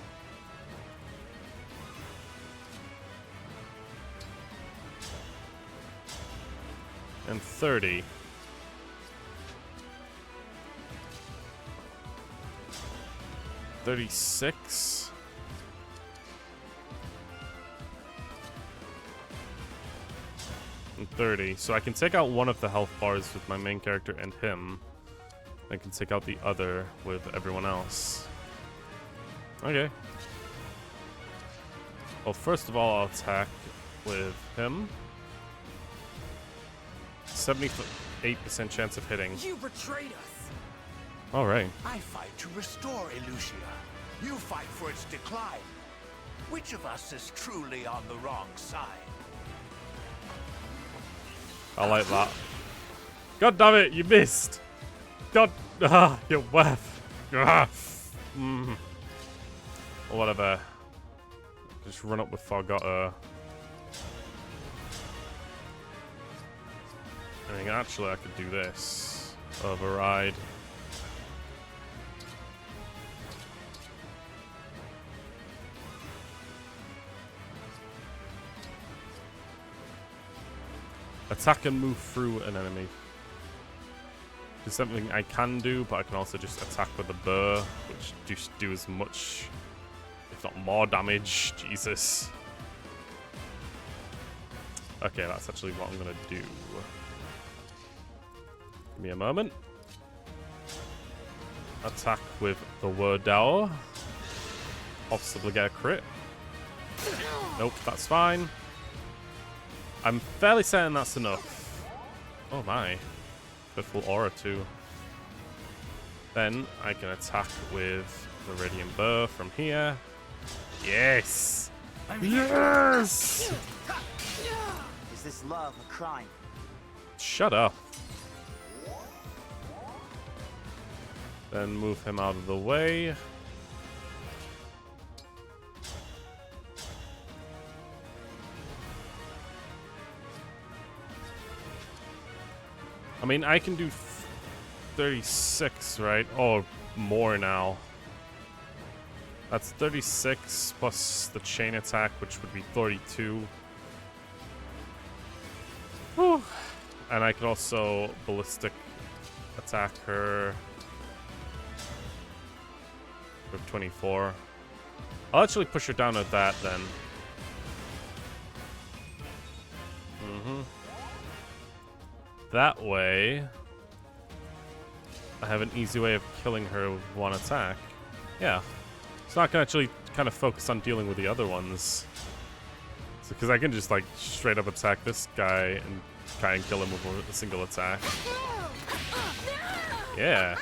And 30. $36. And 30. So I can take out one of the health bars with my main character and him. I can take out the other with everyone else. Okay. Well, first of all, I'll attack with him. 78% chance of hitting. You betrayed us. All right. I fight to restore Elusia. You fight for its decline. Which of us is truly on the wrong side? I like that. God damn it, you missed. God, you whiff. Or whatever. Just run up with Forgotter. I mean, actually, I could do this. Override. Attack and move through an enemy. It's something I can do, but I can also just attack with a bow, which just do as much, if not more damage. Jesus. Okay, that's actually what I'm gonna do. Give me a moment. attack with the word dower. Possibly get a crit. Nope, that's fine. I'm fairly certain that's enough. Oh my. Pitiful aura too. Then I can attack with the Radiant Burr from here. Yes! Yes! Is this love a crime? Shut up. Then move him out of the way. I mean, I can do 36, right? Or more now. That's 36 plus the chain attack, which would be 32. Whew. And I can also ballistic attack her with 24. I'll actually push her down at that then. That way, I have an easy way of killing her with one attack. Yeah. It's not gonna actually kind of focus on dealing with the other ones. Because I can just like straight up attack this guy and try and kill him with a single attack. Yeah.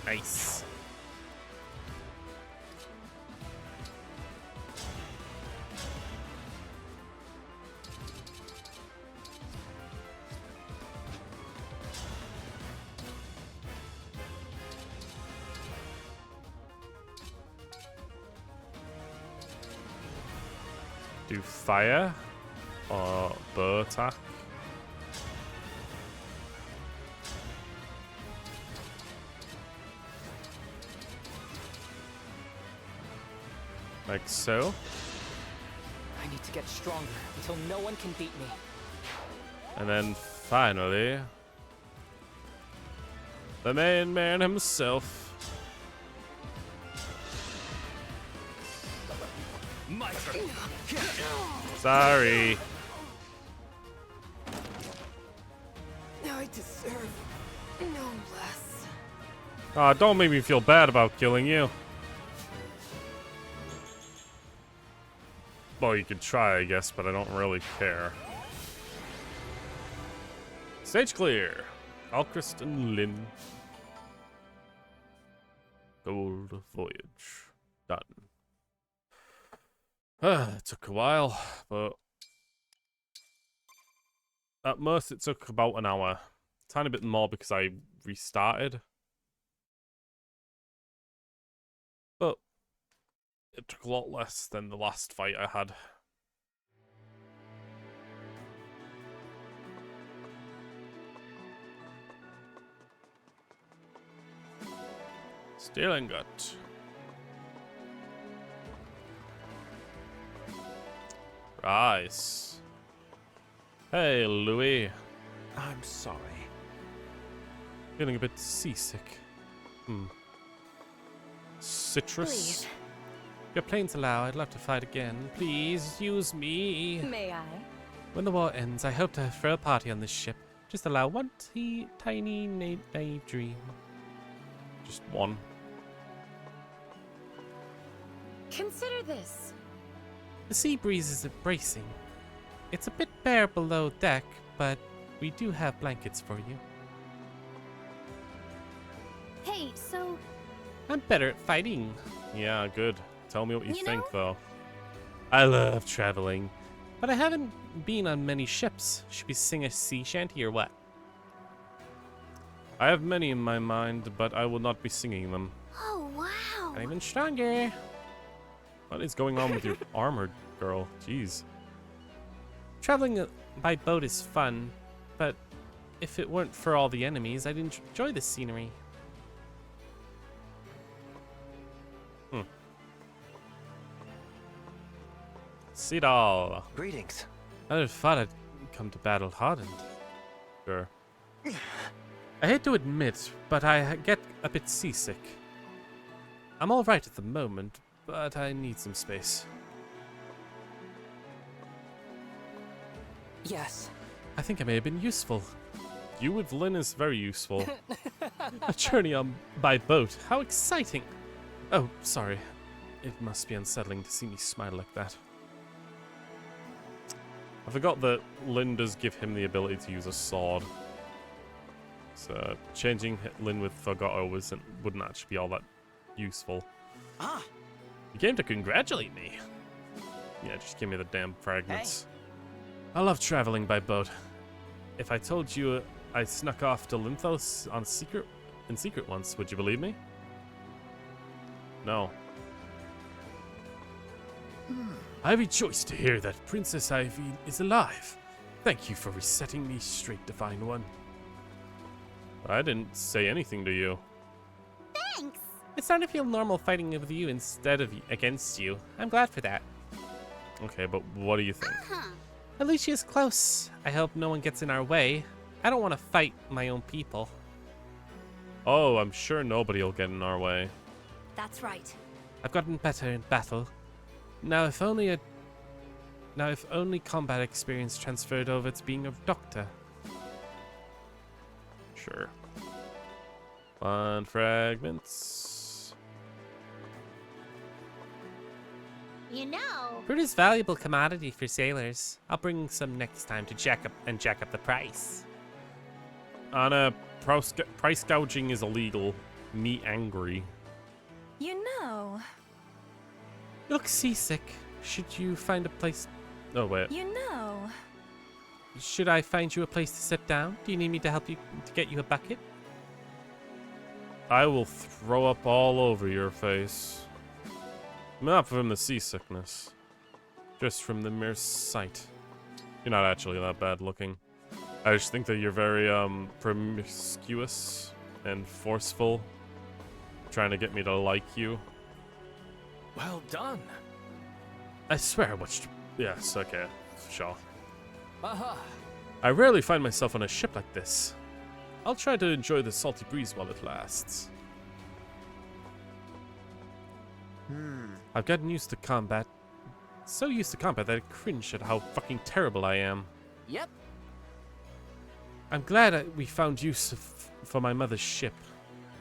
Nice. Do fire or bow attack. Like so. I need to get stronger until no one can beat me. And then finally, the main man himself. My turn. Sorry. I deserve no less. Aw, don't make me feel bad about killing you. Well, you could try, I guess, but I don't really care. Stage clear. Alchrist and Lynn. Gold Voyage. Done. It took a while, but at most it took about an hour. Tiny bit more because I restarted. But it took a lot less than the last fight I had. Stealing Gut. Rice. Hey, Louis. I'm sorry. Feeling a bit seasick. Citrus? Please. If your planes allow, I'd love to fight again. Please, use me. May I? When the war ends, I hope to throw a party on this ship. Just allow one tiny naive dream. Just one. Consider this. The sea breeze is bracing. It's a bit bare below deck, but we do have blankets for you. Hey, so... I'm better at fighting. Yeah, good. Tell me what you think, though. I love traveling, but I haven't been on many ships. Should we sing a sea shanty or what? I have many in my mind, but I will not be singing them. Oh, wow. I'm even stronger. What is going on with your armor, girl? Jeez. Traveling by boat is fun, but if it weren't for all the enemies, I'd enjoy the scenery. Sidal. Greetings. I thought I'd come to battle hardened. Sure. I hate to admit, but I get a bit seasick. I'm alright at the moment, but I need some space. Yes. I think I may have been useful. You with Lynn is very useful. A journey by boat. How exciting! Oh, sorry. It must be unsettling to see me smile like that. I forgot that Lynn does give him the ability to use a sword. So changing Lynn with Fogato wouldn't actually be all that useful. Ah! You came to congratulate me. Yeah, just give me the damn fragments. Hey. I love traveling by boat. If I told you I snuck off to Linthos in secret once, would you believe me? No. I rejoice to hear that Princess Ivy is alive. Thank you for resetting me straight, Divine One. I didn't say anything to you. Thanks! It's starting to feel normal fighting with you instead of against you. I'm glad for that. Okay, but what do you think? Alicia's close. I hope no one gets in our way. I don't want to fight my own people. Oh, I'm sure nobody will get in our way. That's right. I've gotten better in battle. Now if only combat experience transferred over to being a doctor. Sure. 1 fragments. You know. Fruit is valuable commodity for sailors. I'll bring some next time to jack up the price. Anna, price gouging is illegal. Me angry. You know. You look seasick. Should you find a place? Oh wait. You know. Should I find you a place to sit down? Do you need me to help you to get you a bucket? I will throw up all over your face. Not from the seasickness. Just from the mere sight. You're not actually that bad looking. I just think that you're very promiscuous and forceful. Trying to get me to like you. Well done. I swear I watched... Yes, okay. Sure. Aha. I rarely find myself on a ship like this. I'll try to enjoy the salty breeze while it lasts. I've gotten used to combat. So used to combat that I cringe at how fucking terrible I am. Yep. I'm glad we found use for my mother's ship.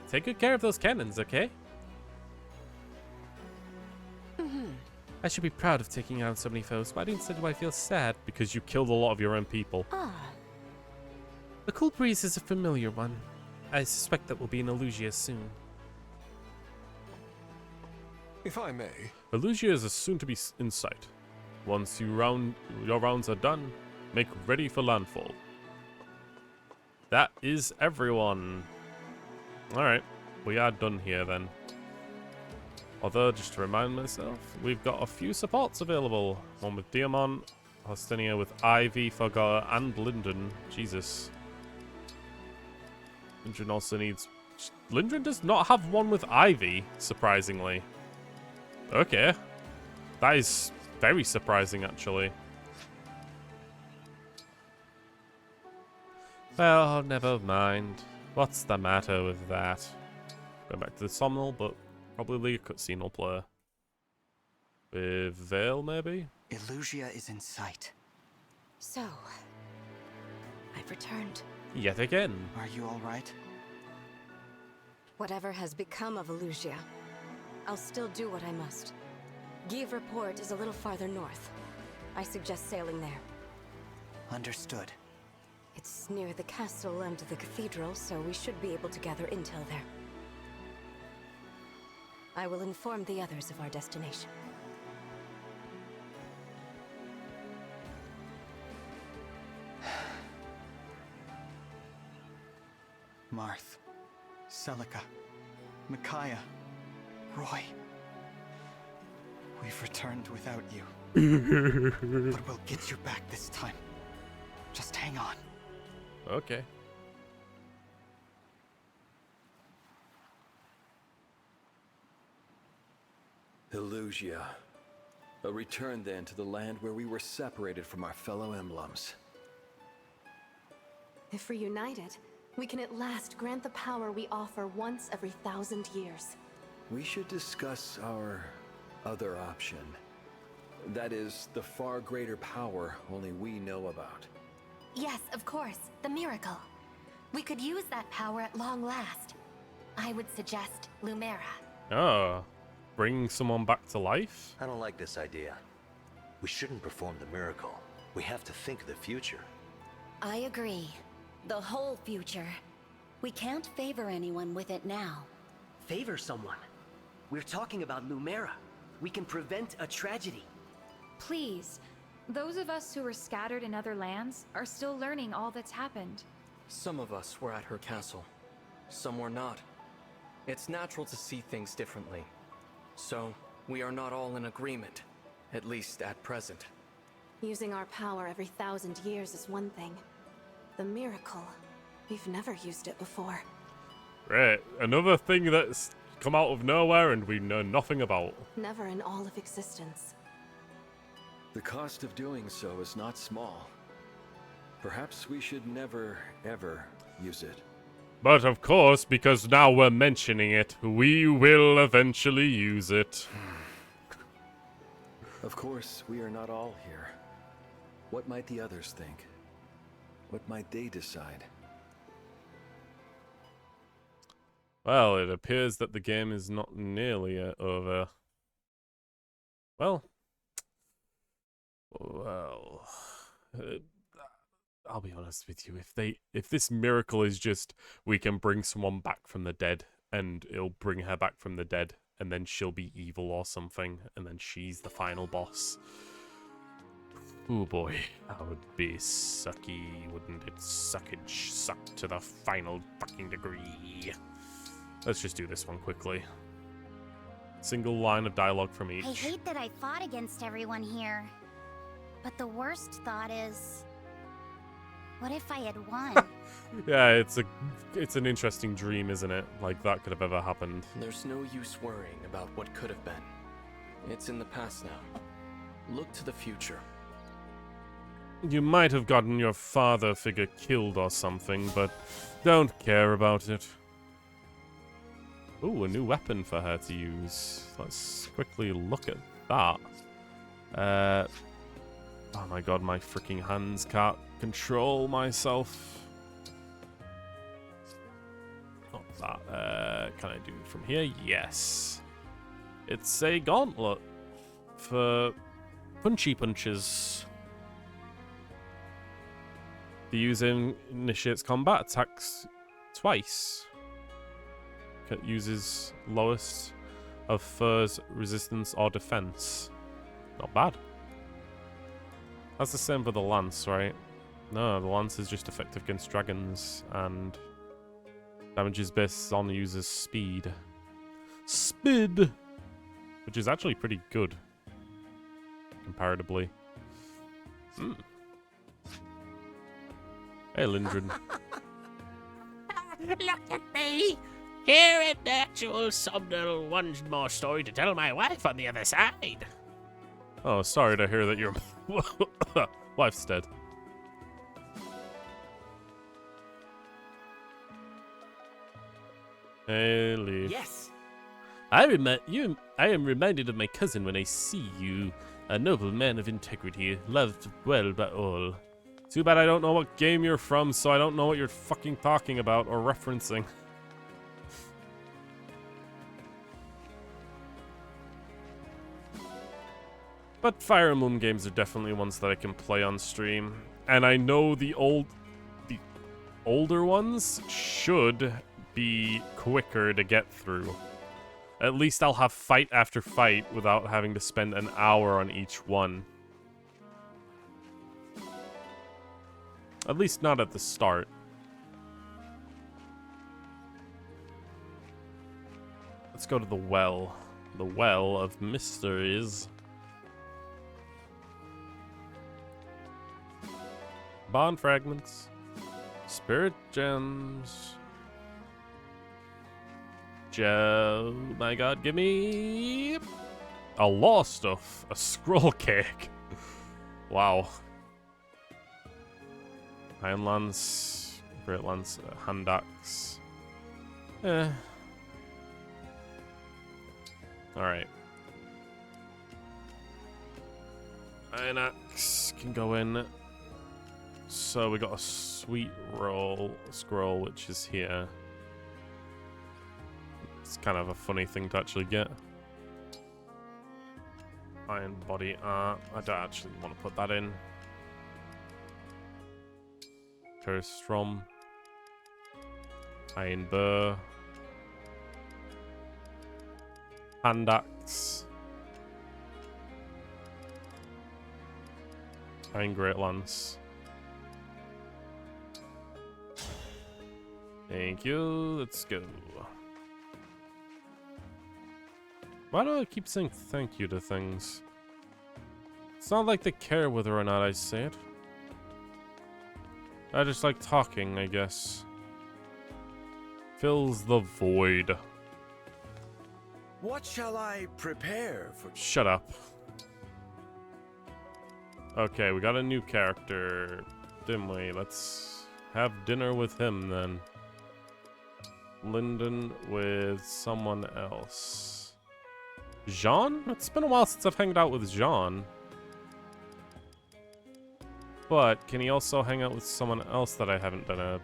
Take good care of those cannons, okay? I should be proud of taking out so many foes. Why instead do I feel sad? Because you killed a lot of your own people. The cool breeze is a familiar one. I suspect that we'll be in Elusia soon. If I may. Elusia is soon to be in sight. Once your rounds are done, make ready for landfall. That is everyone. Alright, we are done here then. Although, just to remind myself, we've got a few supports available. One with Diamond, Hostinia with Ivy, Fogar, and Linden. Jesus. Lindren also needs... Lindren does not have one with Ivy, surprisingly. Okay. That is very surprising, actually. Well, never mind. What's the matter with that? Going back to the Somnol, but probably a cutscene will play. With Vale, maybe? Elusia is in sight. So, I've returned. Yet again. Are you all right? Whatever has become of Elusia, I'll still do what I must. Give Port is a little farther north. I suggest sailing there. Understood. It's near the castle and the cathedral, so we should be able to gather intel there. I will inform the others of our destination. Marth, Celica, Micaiah, Roy. We've returned without you. But we'll get you back this time. Just hang on. Okay. Elusia. A return then to the land where we were separated from our fellow emblems. If reunited, we can at last grant the power we offer once every 1,000 years. We should discuss our other option. That is, the far greater power only we know about. Yes, of course. The miracle. We could use that power at long last. I would suggest Lumera. Oh, bring someone back to life? I don't like this idea. We shouldn't perform the miracle. We have to think of the future. I agree. The whole future. We can't favor anyone with it now. Favor someone? We're talking about Lumera. We can prevent a tragedy. Please. Those of us who were scattered in other lands are still learning all that's happened. Some of us were at her castle. Some were not. It's natural to see things differently. So, we are not all in agreement. At least at present. Using our power every 1,000 years is one thing. The miracle. We've never used it before. Right, another thing that's come out of nowhere and we know nothing about. Never in all of existence. The cost of doing so is not small. Perhaps we should never, ever use it. But of course, because now we're mentioning it, we will eventually use it. Of course, we are not all here. What might the others think? What might they decide? Well, it appears that the game is not nearly over. Well, I'll be honest with you. If this miracle is just we can bring someone back from the dead, and it'll bring her back from the dead, and then she'll be evil or something, and then she's the final boss. Oh boy, that would be sucky, wouldn't it? Suckage, suck to the final fucking degree. Let's just do this one quickly. Single line of dialogue from each. I hate that I fought against everyone here. But the worst thought is... what if I had won? Yeah, it's an interesting dream, isn't it? Like, that could have ever happened. There's no use worrying about what could have been. It's in the past now. Look to the future. You might have gotten your father figure killed or something, but don't care about it. Ooh, a new weapon for her to use. Let's quickly look at that. Oh my god, my freaking hands can't control myself. Not that. Can I do it from here? Yes. It's a gauntlet for punchy punches. The user initiates combat attacks twice. It uses lowest of foe's resistance or defense. Not bad. That's the same for the lance, right? No, the lance is just effective against dragons and damages based on the user's speed. Speed! Which is actually pretty good. Comparatively. Hey, Lindren. Look at me! Here in the actual Somnal, one more story to tell my wife on the other side. Oh, sorry to hear that your wife's dead. Hey, Lee. Yes. I am reminded of my cousin when I see you, a noble man of integrity, loved well by all. Too bad I don't know what game you're from, so I don't know what you're fucking talking about or referencing. But Fire Emblem games are definitely ones that I can play on stream. And I know the older ones should be quicker to get through. At least I'll have fight after fight without having to spend an hour on each one. At least not at the start. Let's go to the well. The Well of Mysteries. Bond fragments. Spirit gems. Oh my god, give me a lot of stuff. A scroll cake. Wow. Iron Lance, Great Lance, Hand Axe. Alright. Iron Axe can go in. So So we got a sweet scroll, which is here. It's kind of a funny thing to actually get. Iron body art. I don't actually want to put that in. Curstrom. Iron bow. Hand axe. Iron great lance. Thank you. Let's go. Why do I keep saying thank you to things? It's not like they care whether or not I say it. I just like talking, I guess. Fills the void. What shall I prepare for? Shut up. Okay, we got a new character, didn't we? Let's have dinner with him then. Lyndon with someone else. Jean? It's been a while since I've hanged out with Jean. But can he also hang out with someone else that I haven't done a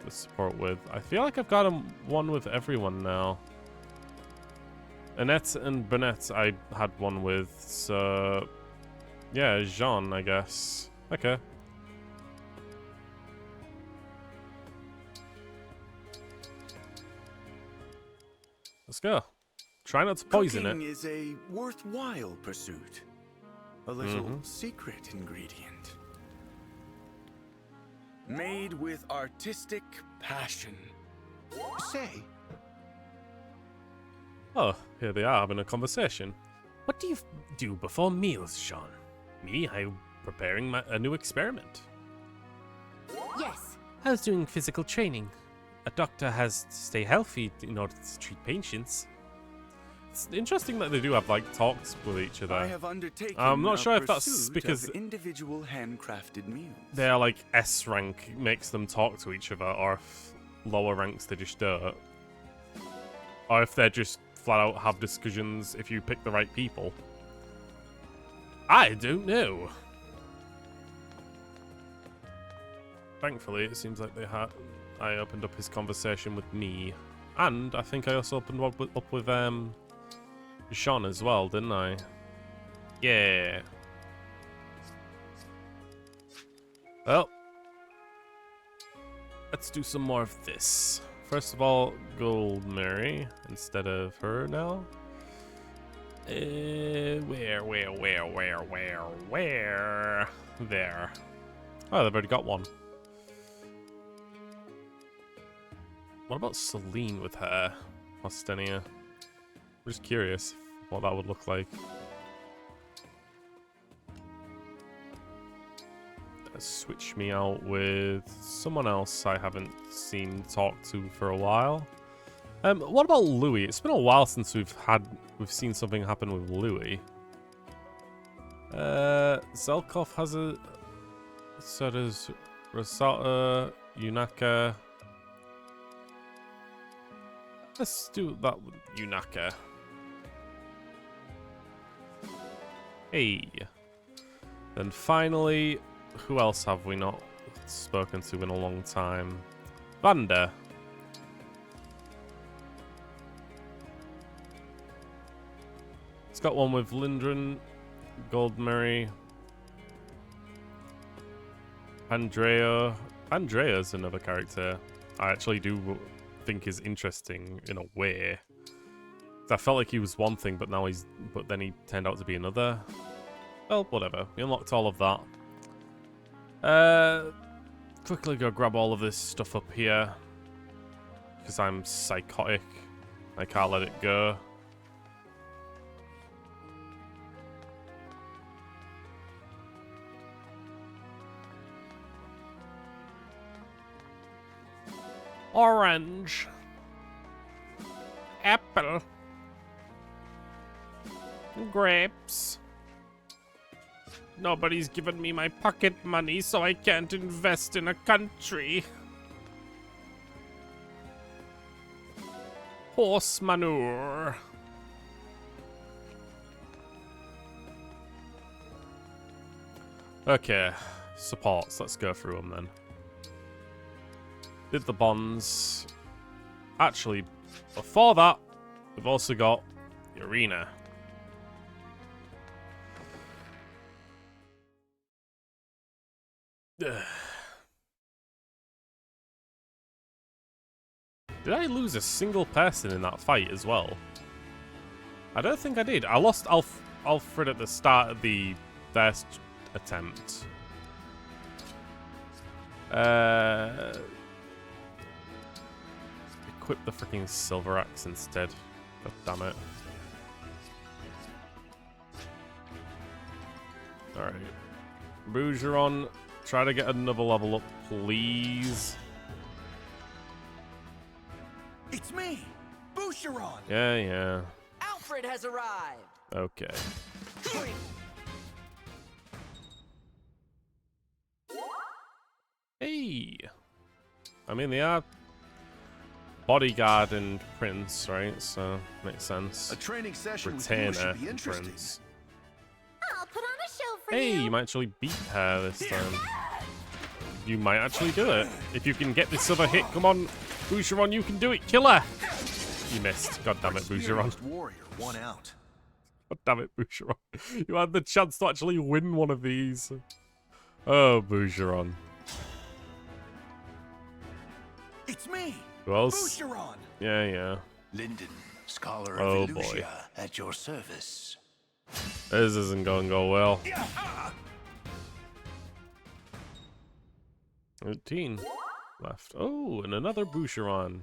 support with? I feel like I've got one with everyone now. Annette and Burnett I had one with, so yeah, Jean, I guess. Okay. Let's go. Try not to poison Cooking it. is a worthwhile pursuit. A little secret ingredient. Made with artistic passion. Say. Oh, here they are having a conversation. What do you do before meals, Jean? Me, I'm preparing a new experiment. Yes. How's doing physical training? A doctor has to stay healthy in order to treat patients. It's interesting that they do have like talks with each other. I have undertaken I'm not sure a if that's pursuit because of individual handcrafted meals. their like S rank makes them talk to each other, or if lower ranks they just don't, or if they're just flat out have discussions if you pick the right people. I don't know. Thankfully, it seems like I opened up his conversation with me, and I think I also opened up with Jean as well, didn't I? Yeah. Well, let's do some more of this. First of all, Gold Mary instead of her now. Where? There. Oh, they've already got one. What about Celine with her Ostenia? I'm just curious what that would look like. Switch me out with someone else I haven't seen talk to for a while. What about Louis? It's been a while since we've seen something happen with Louis. Zelkov has a. So does Rosata, Yunaka. Let's do that with Yunaka. Hey. Then finally, who else have we not spoken to in a long time? Vanda. It's got one with Lindren, Goldmary, Andrea. Andrea's another character I actually do think is interesting in a way. I felt like he was one thing, but then he turned out to be another. Well, whatever. We unlocked all of that. Quickly go grab all of this stuff up here, because I'm psychotic. I can't let it go. Orange. Apple. Grapes. Nobody's given me my pocket money, so I can't invest in a country. Horse manure. Okay, supports. Let's go through them then. Did the bonds. Actually, before that, we've also got the arena. Ugh. Did I lose a single person in that fight as well? I don't think I did. I lost Alfred at the start of the first attempt. Equip the freaking silver axe instead. God damn it. Alright. Bougeron, try to get another level up, please. It's me, Boucheron. Yeah. Alfred has arrived. Okay. Hey. I mean, they are bodyguard and prince, right? So makes sense. A training session Retainer with you should be and interesting. prince. I'll put on a show for Hey, you. you might actually beat her this time. You might actually do it. If you can get this other hit, come on, Boucheron, you can do it. Kill her. You missed. God damn it, Boucheron. Warrior, one out. God damn it, Boucheron. You had the chance to actually win one of these. Oh, Boucheron. It's me, Who else? Boucheron. Yeah. Linden, scholar Oh, of boy. Illusia, at your service. This isn't going to go well. 13 left. Oh, and another Boucheron.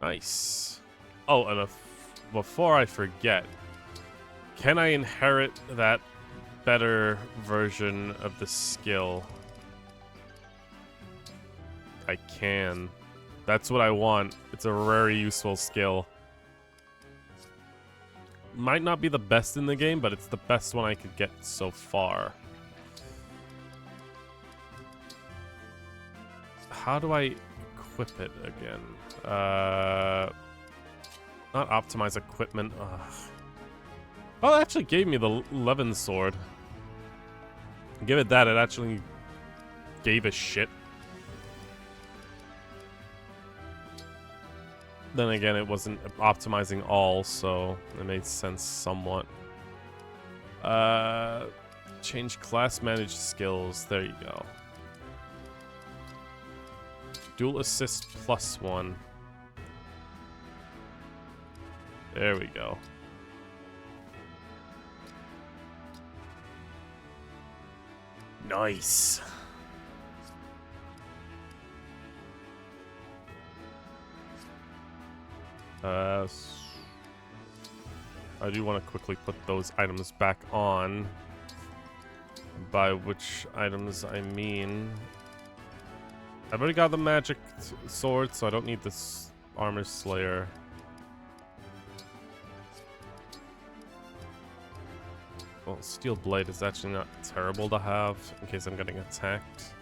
Nice. Oh, and before I forget, can I inherit that better version of the skill? I can. That's what I want. It's a very useful skill. Might not be the best in the game, but it's the best one I could get so far. How do I equip it again? Not optimize equipment. Ugh. Oh, it actually gave me the Levin sword. Give it that, it actually gave a shit. Then again, it wasn't optimizing all, so it made sense somewhat. Change class managed skills. There you go. Dual assist +1. There we go. Nice. I do want to quickly put those items back on. By which items I mean... I've already got the magic sword, so I don't need this armor slayer. Well, steel blade is actually not terrible to have in case I'm getting attacked.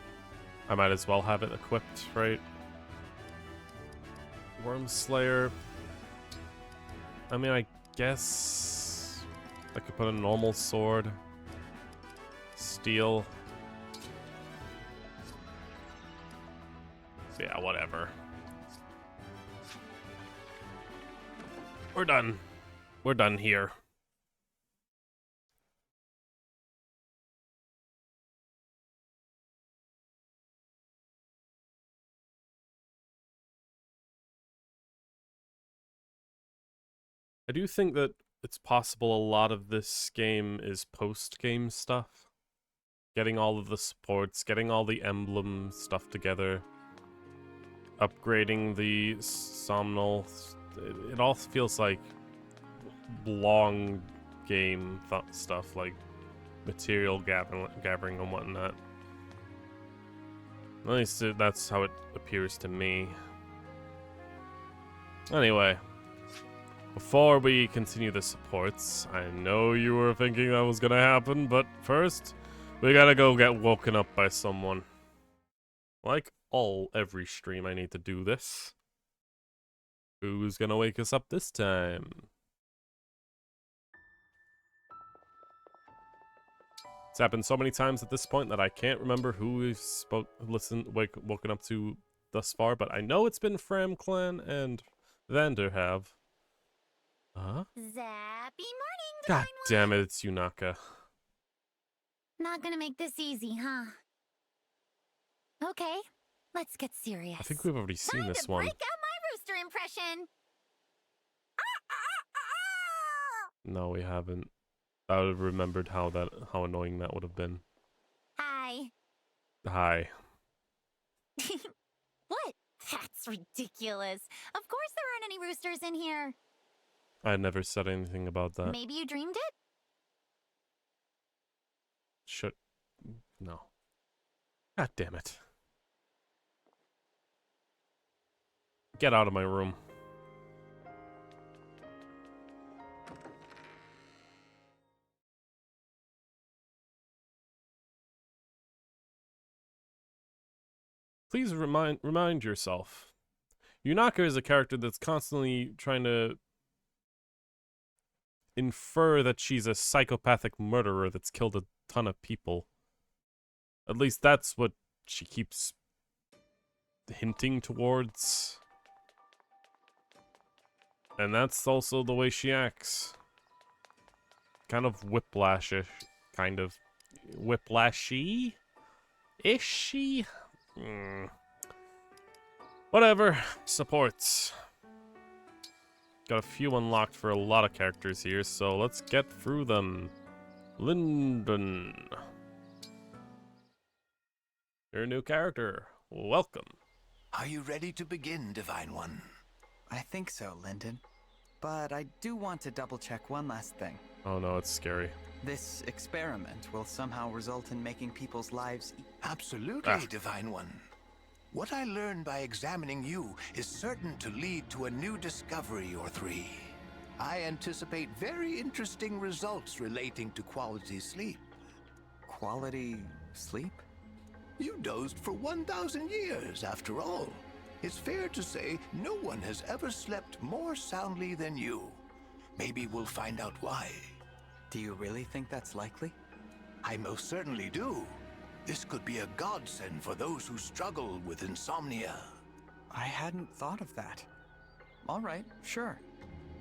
I might as well have it equipped, right? Worm slayer. I mean, I guess I could put a normal sword. Steel. Yeah, whatever. We're done. We're done here. I do think that it's possible a lot of this game is post-game stuff. Getting all of the supports, getting all the emblem stuff together. Upgrading the Somnol. It all feels like long game stuff, like material gathering and whatnot. At least that's how it appears to me. Anyway, before we continue the supports, I know you were thinking that was gonna happen, but first, we gotta go get woken up by someone. Like every stream I need to do this. Who's gonna wake us up this time? It's happened so many times at this point that I can't remember who we've woken up to thus far, but I know it's been Fram Clan and Vander have. Huh? Zappy morning, God damn it, it's Yunaka. Not gonna make this easy, huh? Okay, let's get serious. I think we've already seen this one. Break out my rooster impression. No, we haven't. I would have remembered how annoying that would have been. Hi. Hi. What? That's ridiculous. Of course there aren't any roosters in here. I never said anything about that. Maybe you dreamed it? No. God damn it. Get out of my room. Please remind yourself. Yunaka is a character that's constantly trying to infer that she's a psychopathic murderer that's killed a ton of people. At least that's what she keeps hinting towards. And that's also the way she acts. Kind of whiplashish. Kind of whiplashy? Is she? Whatever. Supports. Got a few unlocked for a lot of characters here, so let's get through them. Lyndon. You're a new character. Welcome. Are you ready to begin, Divine One? I think so, Lyndon. But I do want to double-check one last thing. Oh no, it's scary. This experiment will somehow result in making people's lives... Absolutely, Divine One. What I learned by examining you is certain to lead to a new discovery or three. I anticipate very interesting results relating to quality sleep. Quality sleep? You dozed for 1,000 years, after all. It's fair to say no one has ever slept more soundly than you. Maybe we'll find out why. Do you really think that's likely? I most certainly do. This could be a godsend for those who struggle with insomnia. I hadn't thought of that. All right, sure.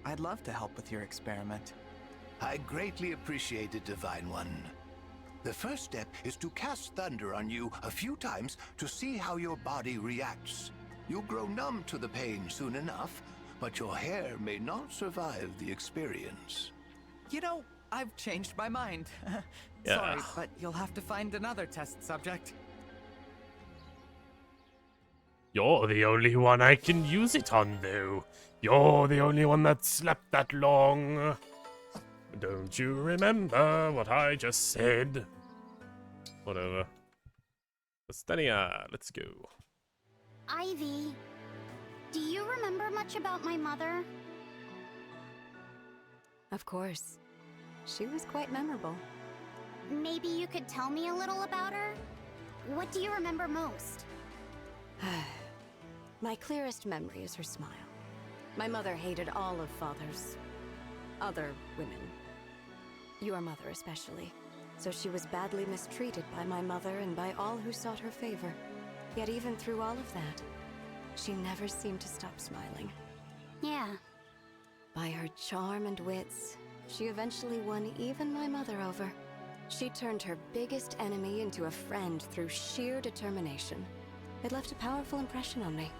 I'd love to help with your experiment. I greatly appreciate it, Divine One. The first step is to cast thunder on you a few times to see how your body reacts. You'll grow numb to the pain soon enough, but your hair may not survive the experience. You know, I've changed my mind. Yeah. Sorry, but you'll have to find another test subject. You're the only one I can use it on, though. You're the only one that slept that long. Don't you remember what I just said? Whatever. Estenia, let's go. Ivy, do you remember much about my mother? Of course. She was quite memorable. Maybe you could tell me a little about her? What do you remember most? My clearest memory is her smile. My mother hated all of Father's other women. Your mother especially. So she was badly mistreated by my mother and by all who sought her favor. Yet even through all of that, she never seemed to stop smiling. Yeah. By her charm and wits, she eventually won even my mother over. She turned her biggest enemy into a friend through sheer determination. It left a powerful impression on me.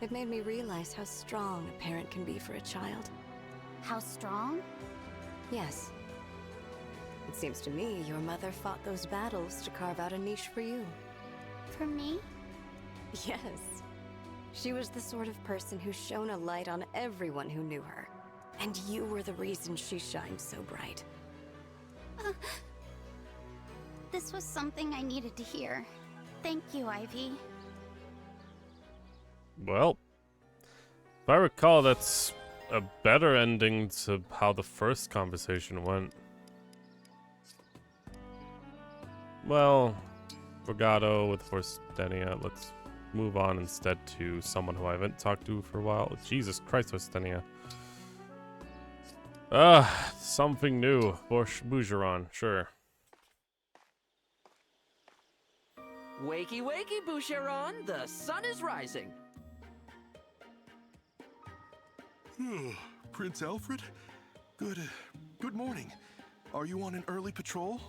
It made me realize how strong a parent can be for a child. How strong? Yes. It seems to me your mother fought those battles to carve out a niche for you. For me? Yes. She was the sort of person who shone a light on everyone who knew her. And you were the reason she shined so bright. This was something I needed to hear. Thank you, Ivy. Well, if I recall, that's a better ending to how the first conversation went. Well, Forgato with Forstenia. Let's move on instead to someone who I haven't talked to for a while. Jesus Christ, Forstenia. Something new. Bougeron, sure. Wakey, wakey, Boucheron. The sun is rising. Prince Alfred? Good morning. Are you on an early patrol?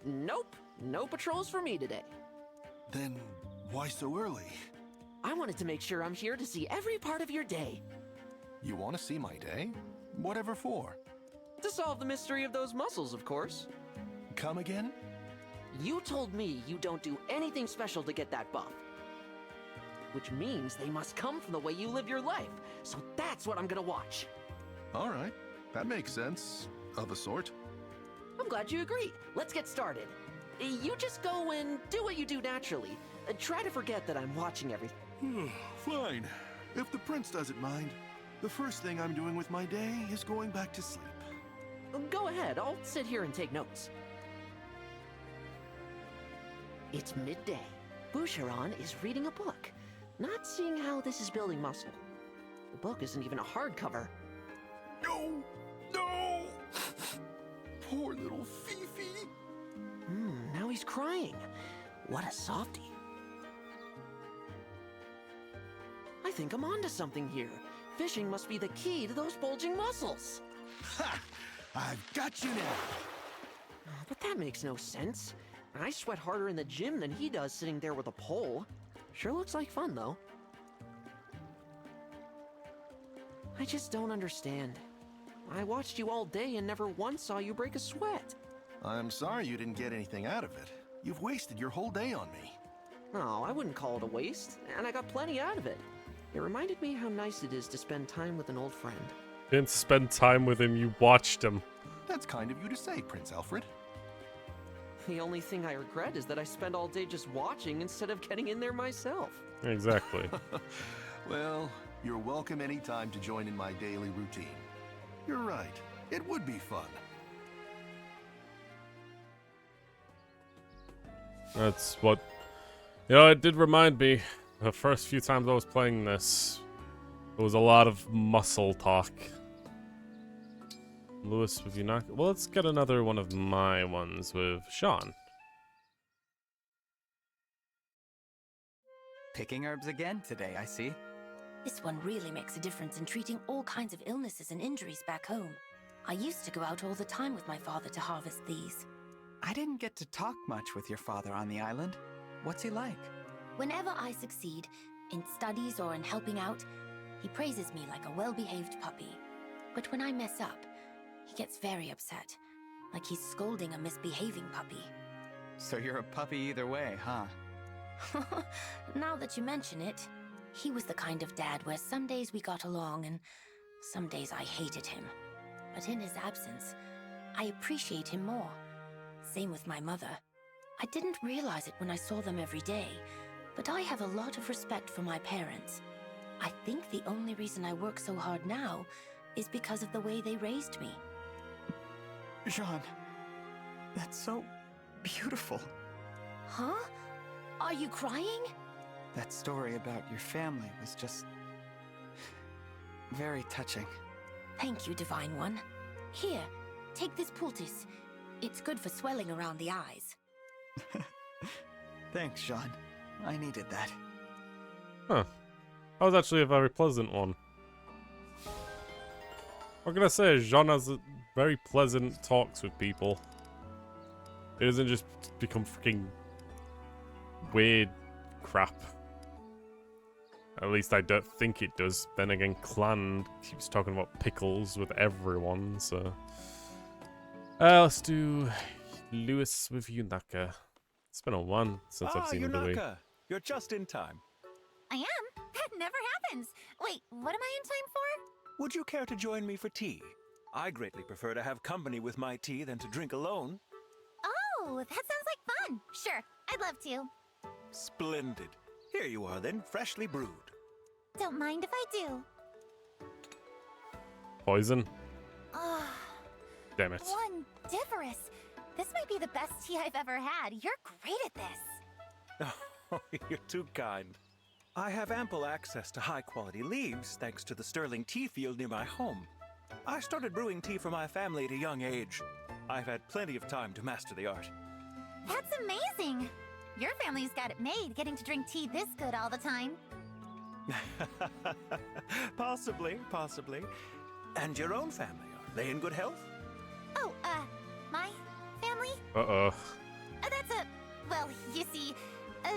Nope. No patrols for me today. Then why so early? I wanted to make sure I'm here to see every part of your day. You want to see my day? Whatever for? To solve the mystery of those muscles, of course. Come again? You told me you don't do anything special to get that buff. Which means they must come from the way you live your life. So that's what I'm gonna watch. All right. That makes sense. Of a sort. I'm glad you agree. Let's get started. You just go and do what you do naturally. Try to forget that I'm watching everything. Fine. If the prince doesn't mind, the first thing I'm doing with my day is going back to sleep. Go ahead. I'll sit here and take notes. It's midday. Boucheron is reading a book. Not seeing how this is building muscle. The book isn't even a hardcover. No! No! Poor little Fifi. Now he's crying. What a softie. I think I'm onto something here. Fishing must be the key to those bulging muscles. Ha! I've got you now. But that makes no sense. I sweat harder in the gym than he does sitting there with a pole. Sure looks like fun, though. I just don't understand. I watched you all day and never once saw you break a sweat. I'm sorry you didn't get anything out of it. You've wasted your whole day on me. No, I wouldn't call it a waste, and I got plenty out of it. It reminded me how nice it is to spend time with an old friend. You didn't spend time with him, you watched him. That's kind of you to say, Prince Alfred. The only thing I regret is that I spent all day just watching instead of getting in there myself. Exactly. Well, you're welcome anytime to join in my daily routine. You're right. It would be fun. That's what... You know, it did remind me, the first few times I was playing this, there was a lot of muscle talk. Lewis with Yunaka. Well, let's get another one of my ones with Sean. Picking herbs again today, I see. This one really makes a difference in treating all kinds of illnesses and injuries back home. I used to go out all the time with my father to harvest these. I didn't get to talk much with your father on the island. What's he like? Whenever I succeed, in studies or in helping out, he praises me like a well-behaved puppy. But when I mess up, he gets very upset, like he's scolding a misbehaving puppy. So you're a puppy either way, huh? Now that you mention it, he was the kind of dad where some days we got along and some days I hated him. But in his absence, I appreciate him more. Same with my mother. I didn't realize it when I saw them every day, but I have a lot of respect for my parents. I think the only reason I work so hard now is because of the way they raised me. Jean, that's so beautiful. Huh? Are you crying? That story about your family was just very touching. Thank you, Divine One. Here, take this poultice. It's good for swelling around the eyes. Thanks, Jean. I needed that. Huh. That was actually a very pleasant one. What can I say? Jean has very pleasant talks with people. It doesn't just become freaking weird crap. At least I don't think it does. Then again, Clan keeps talking about pickles with everyone, so... let's do Lewis with Yunaka. It's been a while since I've seen Louis. Yunaka, you're just in time. I am? That never happens. Wait, what am I in time for? Would you care to join me for tea? I greatly prefer to have company with my tea than to drink alone. Oh, that sounds like fun. Sure, I'd love to. Splendid. Here you are then, freshly brewed. Don't mind if I do. Poison? Ah, Damn it. Wondiferous. This might be the best tea I've ever had. You're great at this. Oh, you're too kind. I have ample access to high-quality leaves thanks to the sterling tea field near my home. I started brewing tea for my family at a young age. I've had plenty of time to master the art. That's amazing. Your family's got it made, getting to drink tea this good all the time. Possibly. And your own family, are they in good health? Oh, my family? Uh-oh. Well, you see,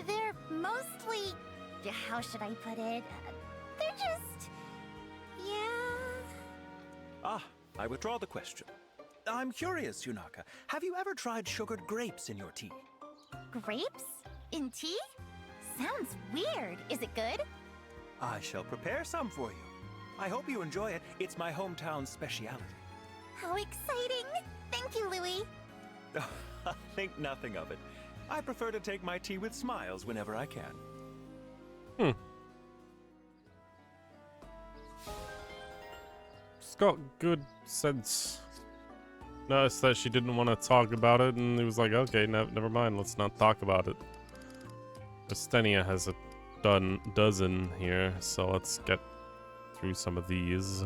they're mostly... How should I put it? They're just... Yeah... I withdraw the question. I'm curious, Yunaka. Have you ever tried sugared grapes in your tea? Grapes? In tea? Sounds weird. Is it good? I shall prepare some for you. I hope you enjoy it. It's my hometown's speciality. How exciting! Thank you, Louis. Think nothing of it. I prefer to take my tea with smiles whenever I can. It's got good sense. Noticed that she didn't want to talk about it, and he was like, okay, never mind, let's not talk about it. Estenia has a dozen here, so let's get through some of these.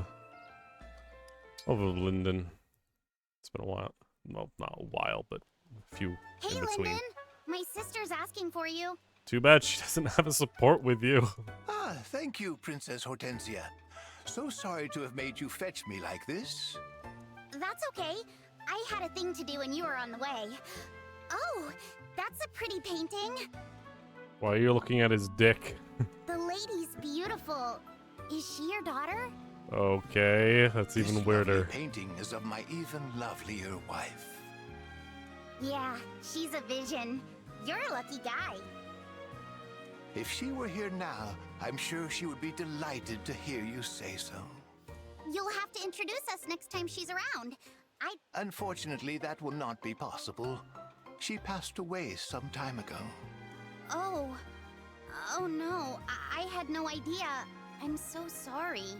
Over Linden. It's been a while. Well, not a while, but a few Hey, in between. Linden! My sister's asking for you. Too bad she doesn't have a support with you. Thank you, Princess Hortensia. So sorry to have made you fetch me like this. That's okay. I had a thing to do and you were on the way. Oh, that's a pretty painting. Why are you looking at his dick? The lady's beautiful. Is she your daughter? Okay, that's even weirder. This painting is of my even lovelier wife. Yeah, she's a vision. You're a lucky guy. If she were here now, I'm sure she would be delighted to hear you say so. You'll have to introduce us next time she's around. Unfortunately, that will not be possible. She passed away some time ago. Oh no, I had no idea. I'm so sorry.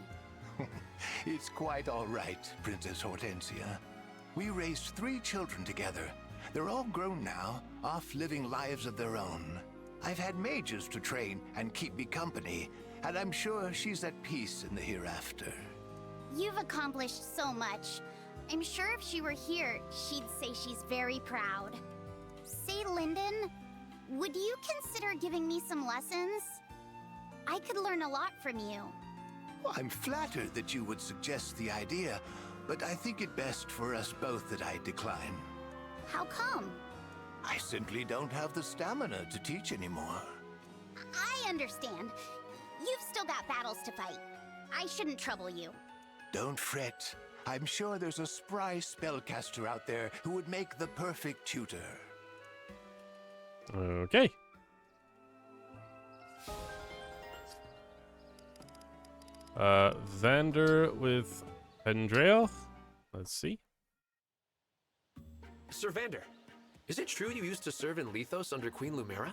It's quite all right, Princess Hortensia. We raised 3 children together. They're all grown now, off living lives of their own. I've had mages to train and keep me company, and I'm sure she's at peace in the hereafter. You've accomplished so much. I'm sure if she were here, she'd say she's very proud. Say, Linden, would you consider giving me some lessons? I could learn a lot from you. Well, I'm flattered that you would suggest the idea, but I think it best for us both that I decline. How come? I simply don't have the stamina to teach anymore. I understand. You've still got battles to fight. I shouldn't trouble you. Don't fret. I'm sure there's a spry spellcaster out there who would make the perfect tutor. Okay. Vander with Pendrea. Let's see. Sir Vander, is it true you used to serve in Lethos under Queen Lumera?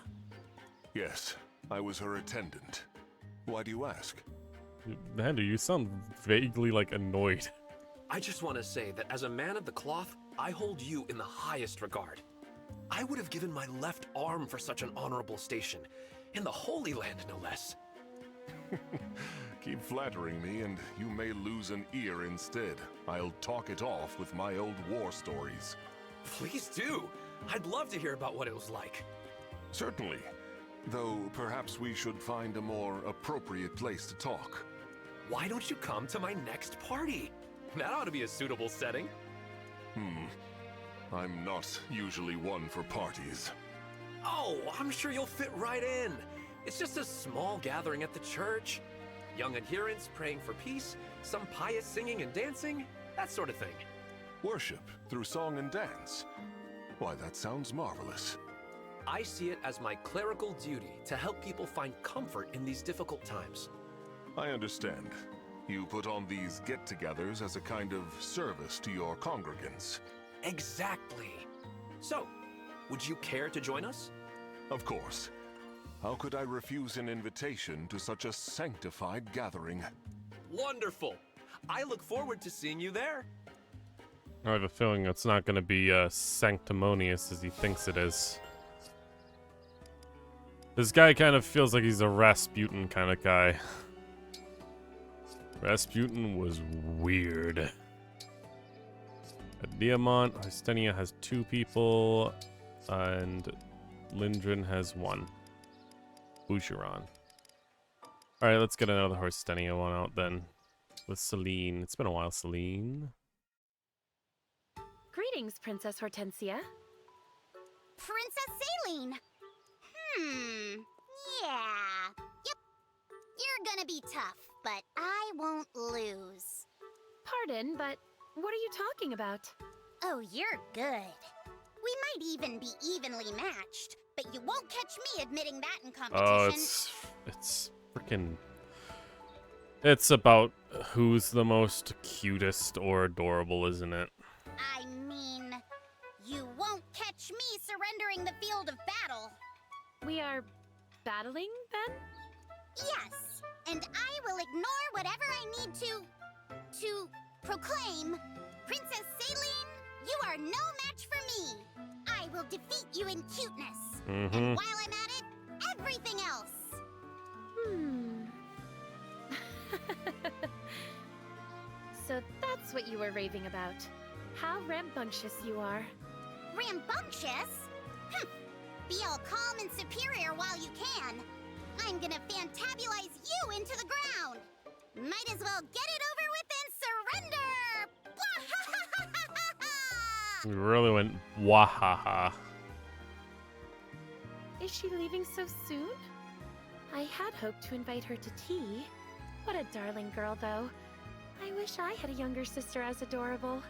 Yes, I was her attendant. Why do you ask? Vander, you sound vaguely, like, annoyed. I just want to say that as a man of the cloth, I hold you in the highest regard. I would have given my left arm for such an honorable station. In the Holy Land, no less. Keep flattering me and you may lose an ear instead. I'll talk it off with my old war stories. Please do. I'd love to hear about what it was like. Certainly. Though perhaps we should find a more appropriate place to talk. Why don't you come to my next party? That ought to be a suitable setting. I'm not usually one for parties. Oh, I'm sure you'll fit right in. It's just a small gathering at the church. Young adherents praying for peace, some pious singing and dancing, that sort of thing. Worship through song and dance. Why, that sounds marvelous. I see it as my clerical duty to help people find comfort in these difficult times. I understand. You put on these get-togethers as a kind of service to your congregants. Exactly. So, would you care to join us? Of course. How could I refuse an invitation to such a sanctified gathering? Wonderful! I look forward to seeing you there. I have a feeling it's not going to be sanctimonious as he thinks it is. This guy kind of feels like he's a Rasputin kind of guy. Rasputin was weird. At Diamant, Hystenia has 2 people, and Lindgren has 1. Boucheron. Alright, let's get another Horstenia one out then. With Celine. It's been a while, Celine. Greetings, Princess Hortensia. Princess Saline! Yeah. Yep. You're gonna be tough, but I won't lose. Pardon, but what are you talking about? Oh, you're good. We might even be evenly matched, but you won't catch me admitting that in competition. Oh, it's freaking... It's about who's the most cutest or adorable, isn't it? I mean, you won't catch me surrendering the field of battle. We are battling, then? Yes, and I will ignore whatever I need to proclaim. Princess Saline, you are no match for me. I will defeat you in cuteness. And while I'm at it, everything else. So that's what you were raving about. How rambunctious you are. Rambunctious? Be all calm and superior while you can. I'm gonna fantabulize you into the ground. Might as well get it over with and surrender! We really went wahaha. Is she leaving so soon? I had hoped to invite her to tea. What a darling girl, though. I wish I had a younger sister as adorable.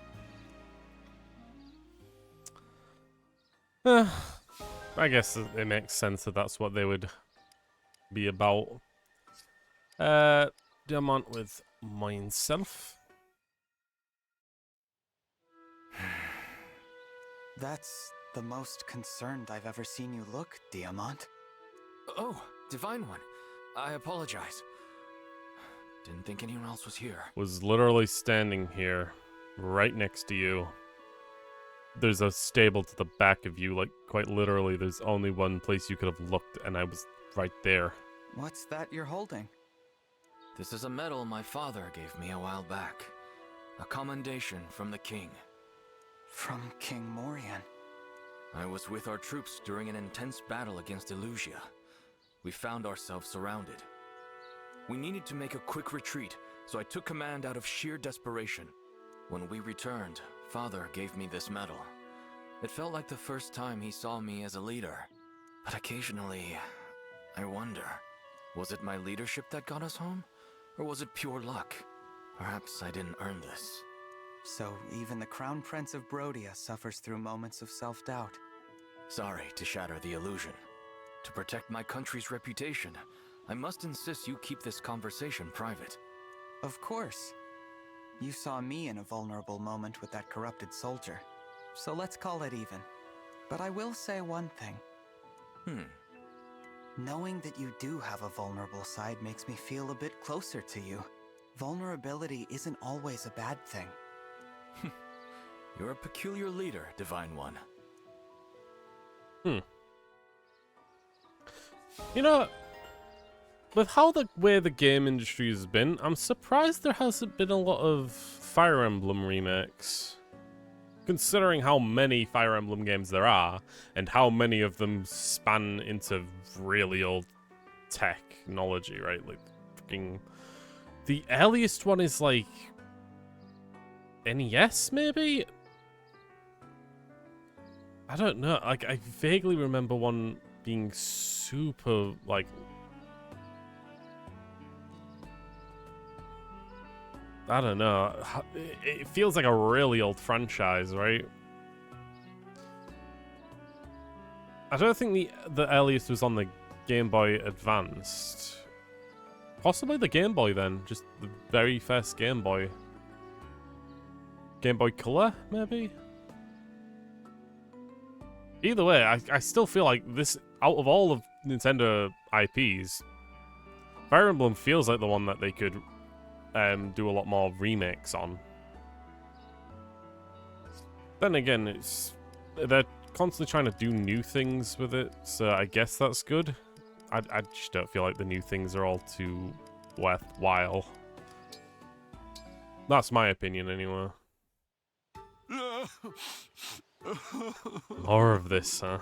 I guess it makes sense that that's what they would be about. Diamond with myself. That's the most concerned I've ever seen you look, Diamant. Oh, Divine One. I apologize. Didn't think anyone else was here. Was literally standing here, right next to you. There's a stable to the back of you, like, quite literally, there's only one place you could have looked, and I was right there. What's that you're holding? This is a medal my father gave me a while back. A commendation from the king. From King Morian? I was with our troops during an intense battle against Illusia. We found ourselves surrounded. We needed to make a quick retreat, so I took command out of sheer desperation. When we returned, Father gave me this medal. It felt like the first time he saw me as a leader. But occasionally, I wonder, was it my leadership that got us home? Or was it pure luck? Perhaps I didn't earn this. So even the Crown Prince of Brodia suffers through moments of self-doubt. Sorry to shatter the illusion. To protect my country's reputation, I must insist you keep this conversation private. Of course. You saw me in a vulnerable moment with that corrupted soldier. So let's call it even. But I will say one thing. Knowing that you do have a vulnerable side makes me feel a bit closer to you. Vulnerability isn't always a bad thing. You're a peculiar leader, Divine One. You know, with how the way the game industry has been, I'm surprised there hasn't been a lot of Fire Emblem remakes. Considering how many Fire Emblem games there are, and how many of them span into really old technology, right? Like, freaking... The earliest one is, like... NES, maybe? I don't know. Like, I vaguely remember one being super, like... I don't know. It feels like a really old franchise, right? I don't think the earliest was on the Game Boy Advanced. Possibly the Game Boy then. Just the very first Game Boy. Game Boy Color, maybe? Either way, I still feel like this, out of all of Nintendo IPs, Fire Emblem feels like the one that they could do a lot more remakes on. Then again, they're constantly trying to do new things with it, so I guess that's good. I just don't feel like the new things are all too worthwhile. That's my opinion, anyway. More of this, huh?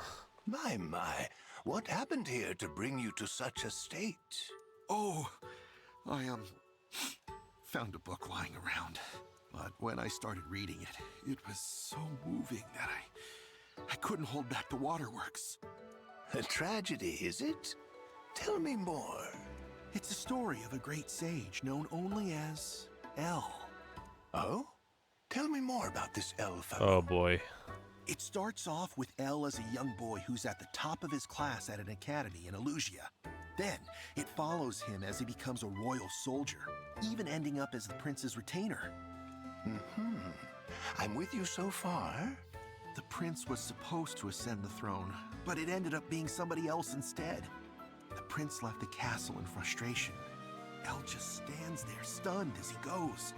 My, what happened here to bring you to such a state? Oh, I found a book lying around. But when I started reading it, it was so moving that I couldn't hold back the waterworks. A tragedy, is it? Tell me more. It's a story of a great sage known only as El. Oh? Tell me more about this El fellow. Oh boy. It starts off with El as a young boy who's at the top of his class at an academy in Illusia. Then, it follows him as he becomes a royal soldier, even ending up as the prince's retainer. I'm with you so far. The prince was supposed to ascend the throne, but it ended up being somebody else instead. The prince left the castle in frustration. El just stands there, stunned as he goes.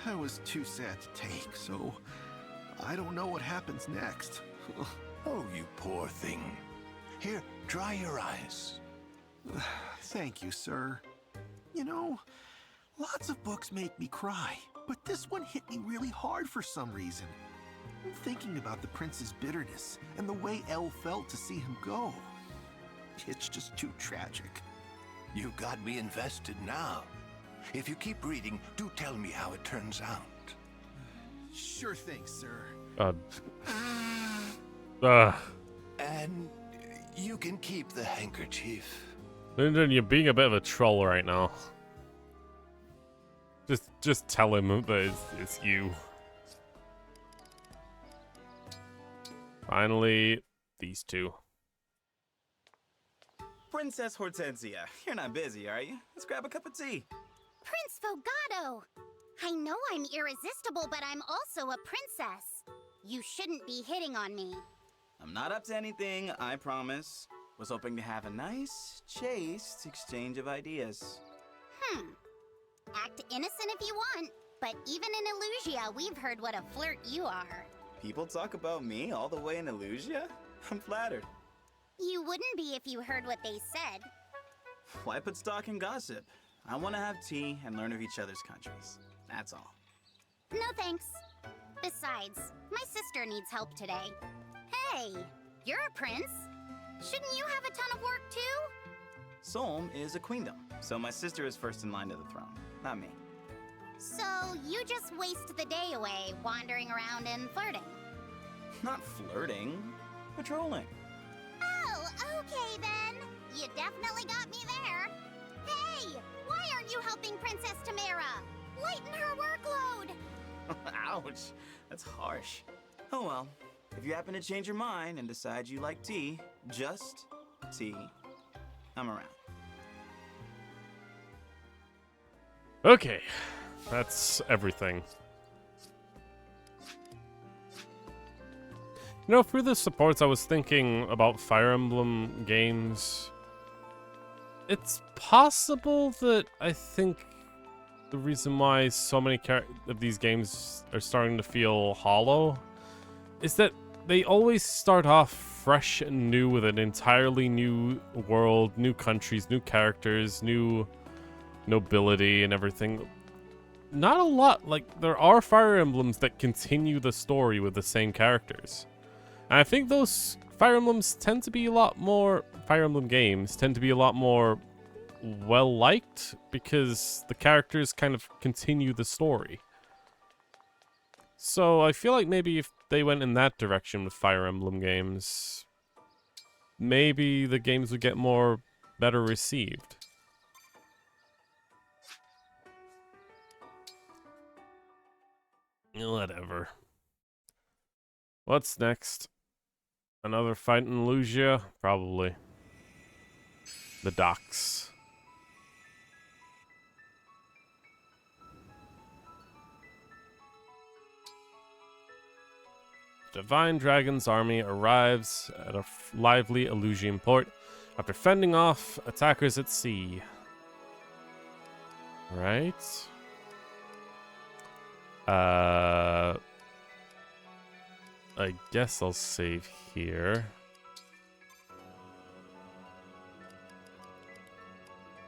I was too sad to take, so I don't know what happens next. Oh, you poor thing. Here, dry your eyes. Thank you, sir. You know, lots of books make me cry, but this one hit me really hard for some reason. I'm thinking about the prince's bitterness and the way El felt to see him go. It's just too tragic. You got me invested now. If you keep reading, do tell me how it turns out. Sure thing, sir. And you can keep the handkerchief. Lyndon, you're being a bit of a troll right now. Just tell him that it's you. Finally, these two. Princess Hortensia, you're not busy, are you? Let's grab a cup of tea. Prince Fogado! I know I'm irresistible, but I'm also a princess. You shouldn't be hitting on me. I'm not up to anything, I promise. Was hoping to have a nice, chaste exchange of ideas. Act innocent if you want, but even in Illusia, we've heard what a flirt you are. People talk about me all the way in Illusia? I'm flattered. You wouldn't be if you heard what they said. Why put stock in gossip? I want to have tea and learn of each other's countries. That's all. No thanks. Besides, my sister needs help today. Hey, you're a prince. Shouldn't you have a ton of work too? Solm is a queendom, so my sister is first in line to the throne, not me. So you just waste the day away wandering around and flirting? Not flirting, patrolling. Oh, okay then. You definitely got me there. Hey, why aren't you helping Princess Tamara? Lighten her workload. Ouch, that's harsh. Oh well, if you happen to change your mind and decide you like tea, just tea, I'm around. Okay, that's everything. You know, through the supports, I was thinking about Fire Emblem games. It's possible that I think the reason why so many of these games are starting to feel hollow is that they always start off fresh and new with an entirely new world, new countries, new characters, new nobility and everything. Not a lot, like, there are Fire Emblems that continue the story with the same characters. And I think those Fire Emblems tend to be a lot more, Fire Emblem games tend to be a lot more well-liked because the characters kind of continue the story. So I feel like maybe if they went in that direction with Fire Emblem games, maybe the games would get more better received. Whatever. What's next? Another fight in Illusia? Probably. The docks. Divine Dragon's army arrives at a lively Illusian port after fending off attackers at sea. Right? I guess I'll save here.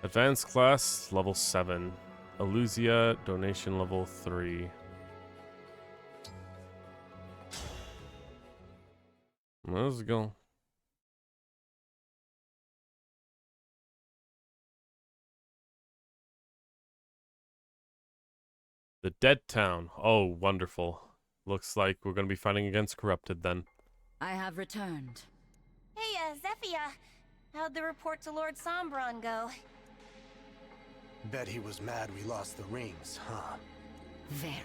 Advanced class, level 7. Illusia, donation level 3. Let's go. The Dead Town. Oh, wonderful. Looks like we're going to be fighting against Corrupted then. I have returned. Hey, Zephyia. How'd the report to Lord Sombron go? Bet he was mad we lost the rings, huh? Very.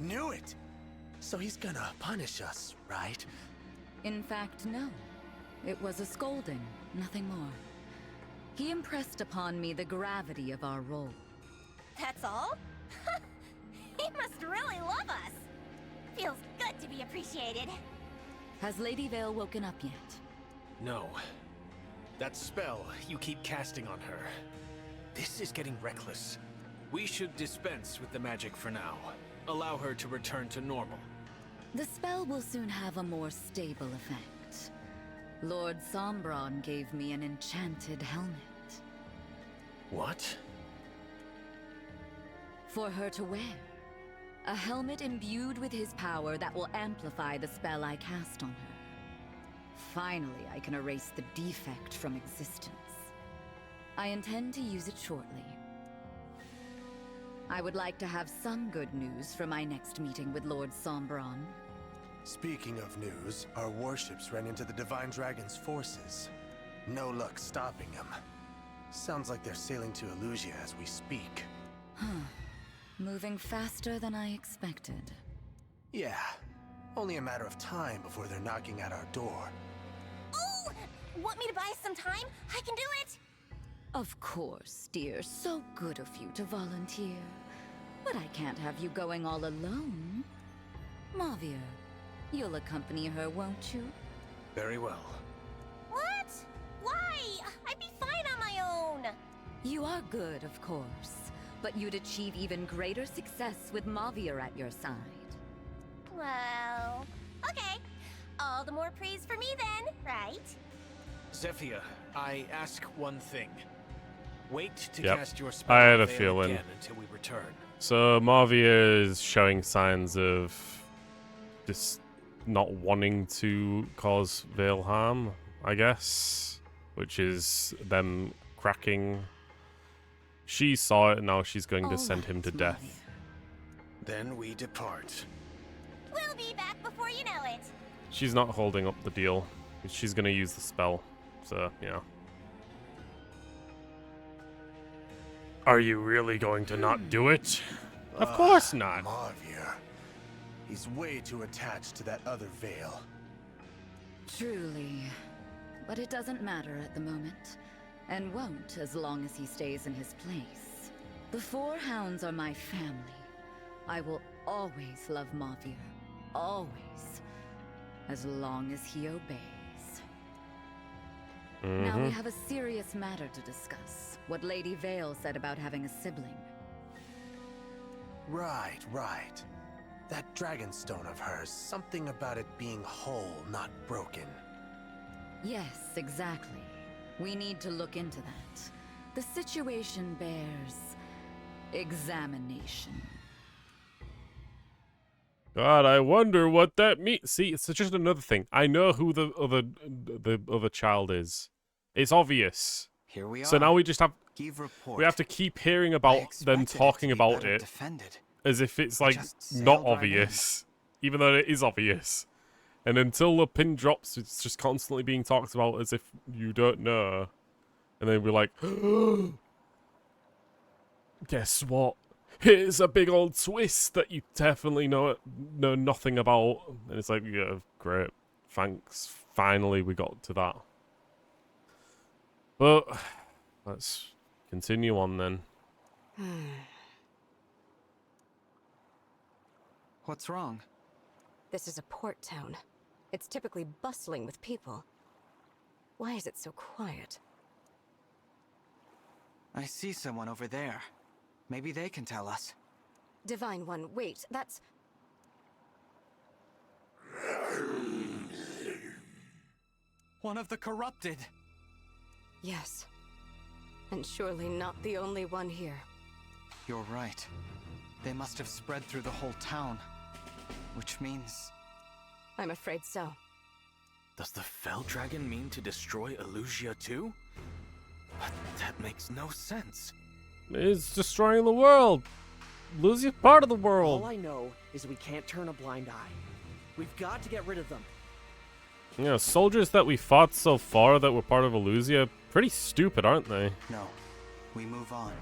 Knew it! So he's gonna punish us, right? In fact, no. It was a scolding, nothing more. He impressed upon me the gravity of our role. That's all? He must really love us. Feels good to be appreciated. Has Lady Vale woken up yet? No. That spell you keep casting on her. This is getting reckless. We should dispense with the magic for now. Allow her to return to normal. The spell will soon have a more stable effect. Lord Sombron gave me an enchanted helmet. What? For her to wear. A helmet imbued with his power that will amplify the spell I cast on her. Finally, I can erase the defect from existence. I intend to use it shortly. I would like to have some good news for my next meeting with Lord Sombron. Speaking of news, our warships ran into the Divine Dragon's forces. No luck stopping them. Sounds like they're sailing to Elusia as we speak. Huh. Moving faster than I expected. Yeah. Only a matter of time before they're knocking at our door. Oh! Want me to buy some time? I can do it! Of course, dear. So good of you to volunteer. But I can't have you going all alone. Mavir, you'll accompany her, won't you? Very well. What? Why? I'd be fine on my own. You are good, of course. But you'd achieve even greater success with Mavir at your side. Well, okay. All the more praise for me then, right? Zephyia, I ask one thing. Wait to Yep. cast your spell I had a veil feeling. again until we return. So Marvia is showing signs of just not wanting to cause Vale harm, I guess, which is them cracking. She saw it, and now she's going to send him to death. Then we depart. We'll be back before you know it. She's not holding up the deal. She's going to use the spell, so, yeah. Are you really going to not do it? Of course not. Marvir. He's way too attached to that other veil. Truly. But it doesn't matter at the moment. And won't as long as he stays in his place. The Four Hounds are my family. I will always love Mavir. Always. As long as he obeys. Now we have a serious matter to discuss. What Lady Vale said about having a sibling. Right. That dragonstone of hers, something about it being whole, not broken. Yes, exactly. We need to look into that. The situation bears examination. God, I wonder what that means. See, it's just another thing. I know who the other child is. It's obvious. Here we So are. now we just have Give report. we have to keep hearing about them talking about it defended. as if it's like Just not sailed right obvious, even though it is obvious. And until the pin drops, it's just constantly being talked about as if you don't know. And then we're like, guess what? Here's a big old twist that you definitely know nothing about. And it's like, yeah, great. Thanks. Finally, we got to that. But let's continue on then. What's wrong? This is a port town. It's typically bustling with people. Why is it so quiet? I see someone over there. Maybe they can tell us. Divine One, wait, that's... One of the corrupted! Yes. And surely not the only one here. You're right. They must have spread through the whole town. Which means... I'm afraid so. Does the Fell Dragon mean to destroy Elusia too? But that makes no sense. It's destroying the world. Losing part of the world. All I know is we can't turn a blind eye. We've got to get rid of them. You know, soldiers that we fought so far that were part of Elusia, pretty stupid, aren't they? No. We move on.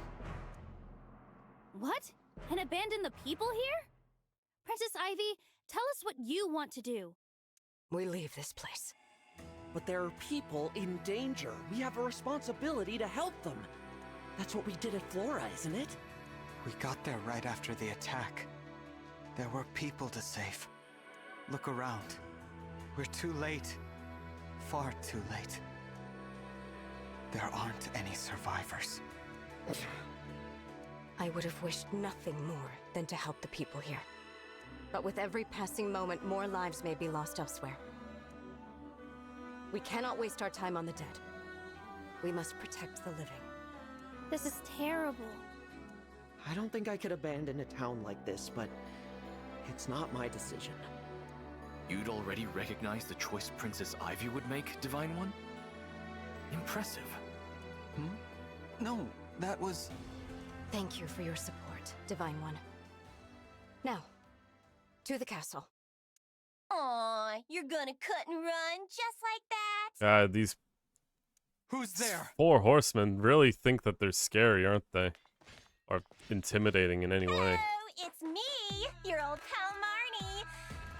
What? And abandon the people here? Princess Ivy, tell us what you want to do. We leave this place. But there are people in danger. We have a responsibility to help them. That's what we did at Flora, isn't it? We got there right after the attack. There were people to save. Look around. We're too late. Far too late. There aren't any survivors. I would have wished nothing more than to help the people here. But with every passing moment, more lives may be lost elsewhere. We cannot waste our time on the dead. We must protect the living. This is terrible. I don't think I could abandon a town like this, but it's not my decision. You'd already recognized the choice Princess Ivy would make, Divine One? Impressive. No, that was... Thank you for your support, Divine One. Now, to the castle. Aw, you're gonna cut and run just like that? These Who's there? 4 horsemen really think that they're scary, aren't they? Or intimidating in any way. Oh, it's me, your old pal Marnie.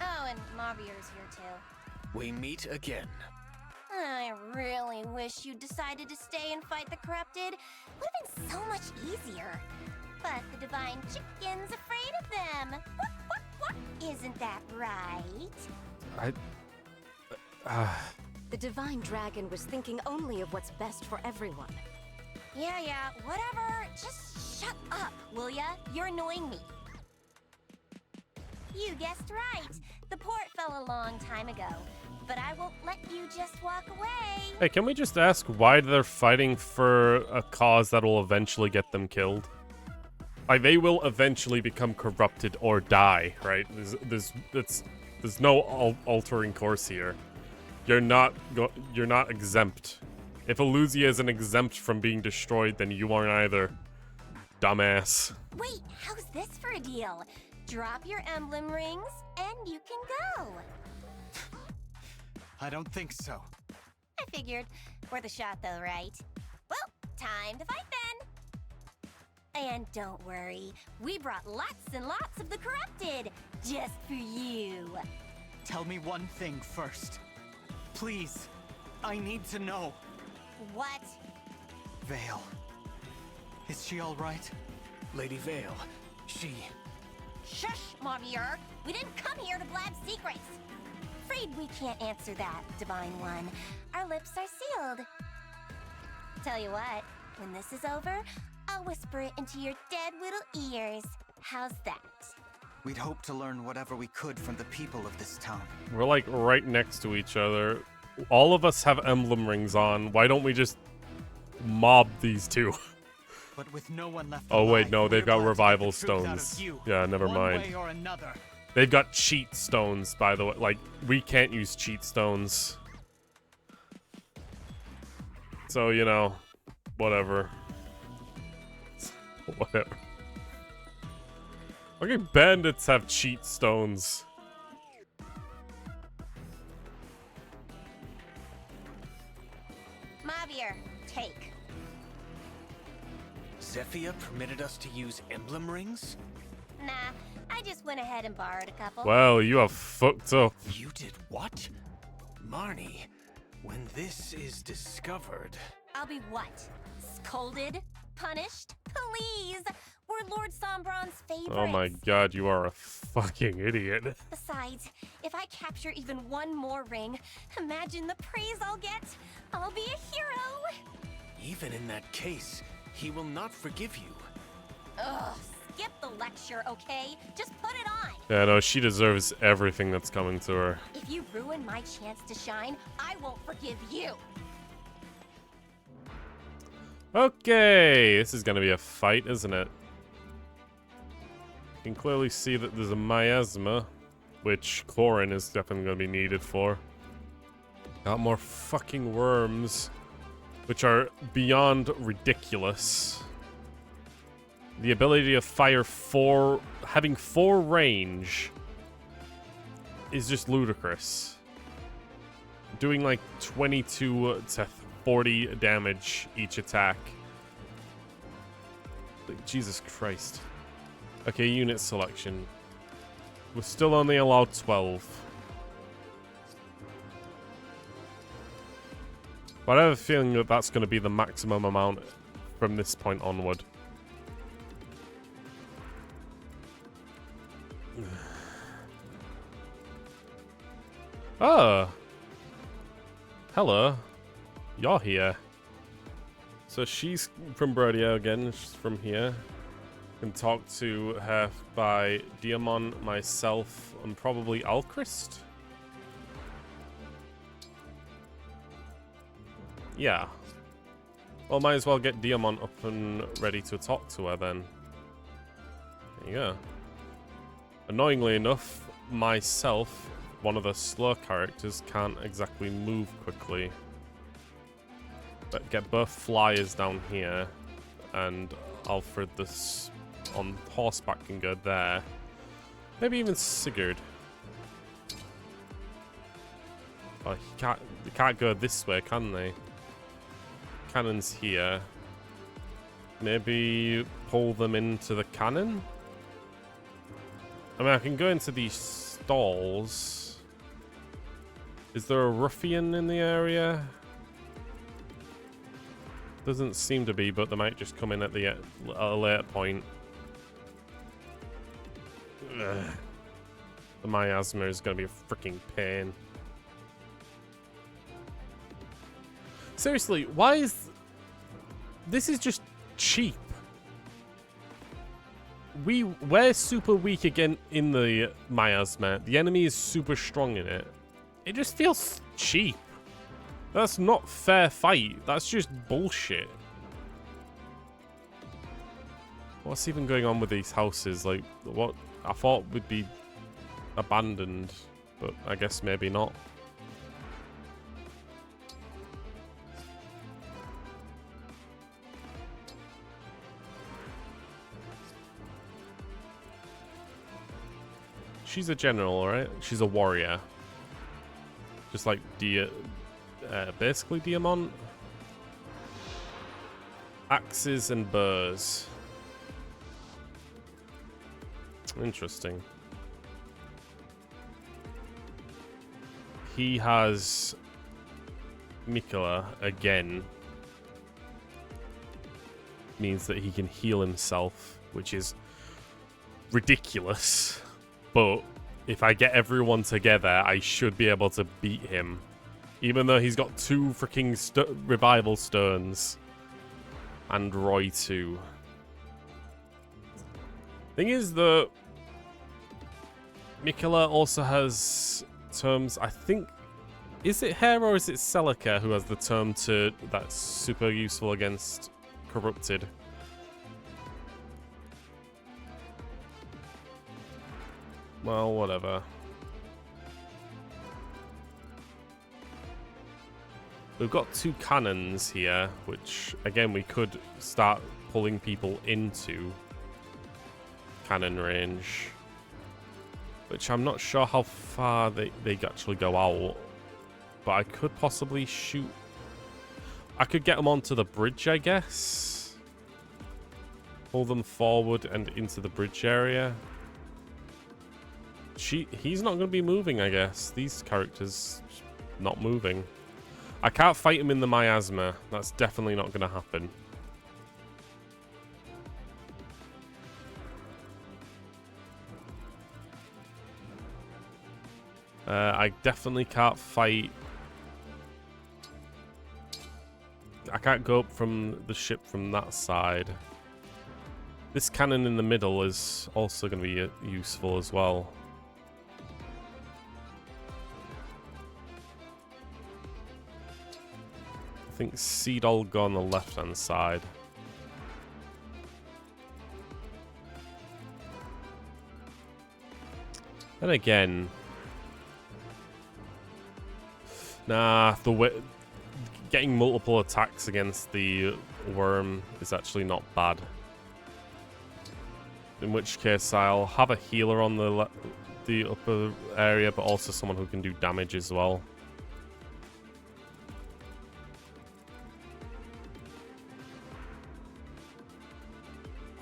Oh, and Mavier's here too. We meet again. I really wish you decided to stay and fight the corrupted. Would have been so much easier. But the divine chicken's afraid of them. What? Isn't that right? The divine dragon was thinking only of what's best for everyone. Yeah, whatever. Just shut up, will ya? You're annoying me. You guessed right. The port fell a long time ago. But I won't let you just walk away. Hey, can we just ask why they're fighting for a cause that will eventually get them killed? Like, they will eventually become corrupted or die, right? There's no altering course here. You're not exempt. If Elusia isn't exempt from being destroyed, then you aren't either. Dumbass. Wait, how's this for a deal? Drop your emblem rings, and you can go. I don't think so. I figured. Worth a shot, though, right? Well, time to fight then. And don't worry, we brought lots and lots of the corrupted, just for you. Tell me one thing first. Please. I need to know. What? Vale. Is she all right? Lady Vale, she... Shush, Mavier. We didn't come here to blab secrets. Afraid we can't answer that, Divine One. Our lips are sealed. Tell you what, when this is over, I'll whisper it into your dead little ears. How's that? We'd hoped to learn whatever we could from the people of this town. We're like right next to each other. All of us have emblem rings on. Why don't we just mob these two? But with no one left Oh wait, alive, no, they've we're got about to revival get the truth out of stones. you, Yeah, never one mind. way or another. They've got cheat stones, by the way. Like, we can't use cheat stones. So, you know, whatever. Whatever. Okay, bandits have cheat stones. Mavier, take. Zephyr permitted us to use emblem rings? Nah, I just went ahead and borrowed a couple. Well, you have fucked up. You did what? Marnie, when this is discovered... I'll be what? Scolded? Punished? Please! We're Lord Sombron's favorites. Oh my god, you are a fucking idiot. Besides, if I capture even one more ring, imagine the praise I'll get. I'll be a hero. Even in that case, he will not forgive you. Ugh, skip the lecture, okay? Just put it on. Yeah, no, she deserves everything that's coming to her. If you ruin my chance to shine, I won't forgive you. Okay, this is gonna be a fight, isn't it? You can clearly see that there's a miasma. which chlorine is definitely going to be needed for. Got more fucking worms, which are beyond ridiculous. The ability to fire having 4 range is just ludicrous. Doing like 22 to 40 damage each attack. Like, Jesus Christ. Okay, unit selection. We're still only allowed 12. But I have a feeling that that's going to be the maximum amount from this point onward. Oh. Hello. You're here. So she's from Brodia again. She's from here. Can talk to her by Diamond, myself, and probably Alchrist. Yeah. Well, might as well get Diamond up and ready to talk to her then. There you go. Annoyingly enough, myself, one of the slow characters, can't exactly move quickly. But get both flyers down here, and Alfred this on horseback can go there. Maybe even Sigurd. Oh, they can't go this way, can they? Cannon's here. Maybe pull them into the cannon? I mean, I can go into these stalls. Is there a ruffian in the area? Doesn't seem to be, but they might just come in at a later point. Ugh. The miasma is going to be a freaking pain. Seriously, why is... This is just cheap. We're super weak again in the miasma. The enemy is super strong in it. It just feels cheap. That's not fair fight. That's just bullshit. What's even going on with these houses? Like, what I thought would be abandoned, but I guess maybe not. She's a general, right? She's a warrior. Just like basically Diamond. Axes and burrs. Interesting. He has Mikola again. Means that he can heal himself, which is ridiculous. But if I get everyone together, I should be able to beat him. Even though he's got 2 freaking revival stones. And Roy too. Thing is, the Mikola also has terms, I think... Is it Hera or is it Celica who has the term that's super useful against Corrupted? Well, whatever. We've got 2 cannons here, which, again, we could start pulling people into cannon range. Which I'm not sure how far they actually go out. But I could possibly shoot... I could get them onto the bridge, I guess. Pull them forward and into the bridge area. He's not going to be moving, I guess. These characters not moving. I can't fight him in the miasma. That's definitely not going to happen. I definitely can't fight... I can't go up from the ship from that side. This cannon in the middle is also going to be useful as well. I think Seed'll go on the left-hand side. Then again, nah, getting multiple attacks against the worm is actually not bad. In which case, I'll have a healer on the upper area, but also someone who can do damage as well.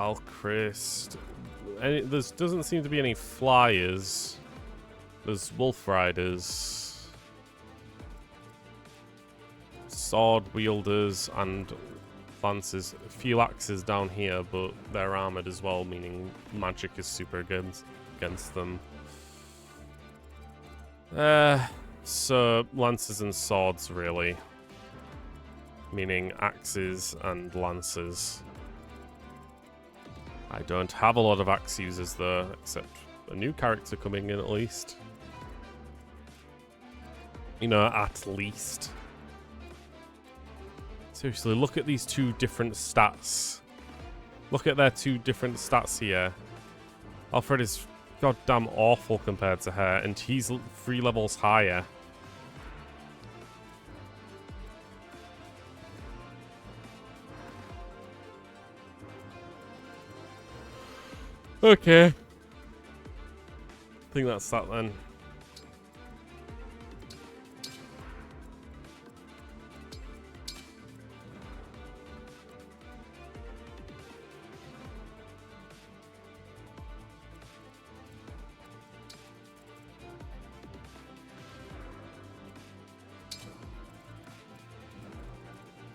Alchrist. There doesn't seem to be any flyers. There's wolf riders, sword wielders, and lances. A few axes down here, but they're armored as well, meaning magic is super against them. So lances and swords, really, meaning axes and lances. I don't have a lot of axe users though, except a new character coming in at least. You know, at least. Seriously, look at these two different stats. Look at their two different stats here. Alfred is goddamn awful compared to her, and he's 3 levels higher. Okay. I think that's that then.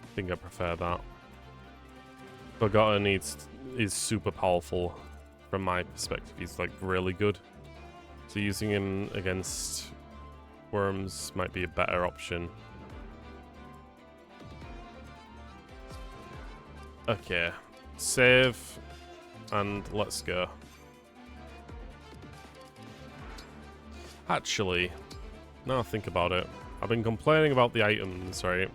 I think I prefer that. Forgotten is super powerful. From my perspective, he's like really good. So using him against worms might be a better option. Okay, save and let's go. Actually, now I think about it, I've been complaining about the items, right?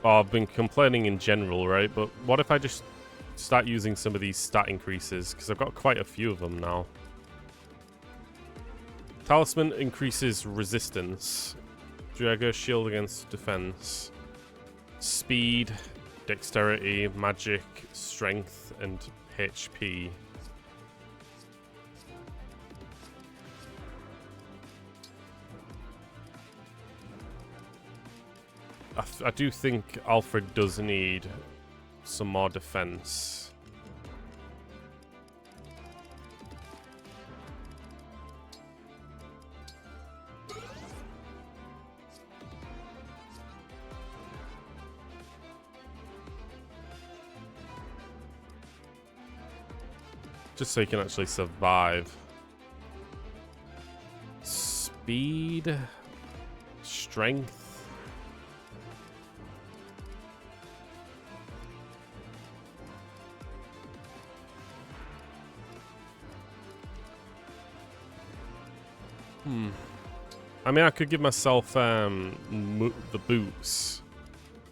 Oh, I've been complaining in general, right? But what if I just start using some of these stat increases? Because I've got quite a few of them now. Talisman increases resistance. Drago shield against defense. Speed, dexterity, magic, strength, and HP. I do think Alfred does need some more defense. Just so he can actually survive. Speed, strength. I mean, I could give myself the boots.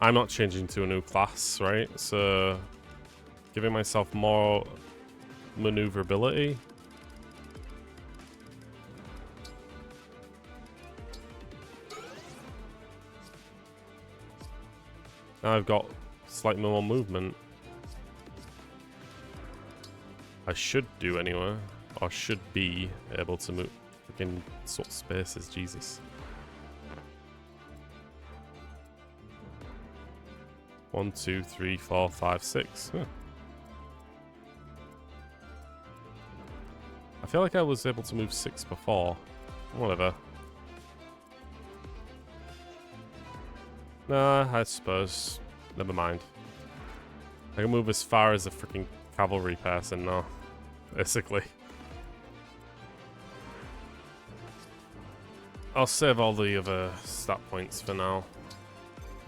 I'm not changing to a new class, right? So, giving myself more maneuverability. Now I've got slightly more movement. I should do anyway, or should be able to move. Freaking sort of spaces, Jesus. 1, 2, 3, 4, 5, 6. Huh. I feel like I was able to move 6 before. Whatever. Nah, I suppose. Never mind. I can move as far as a freaking cavalry person now. Basically. I'll save all the other stat points for now.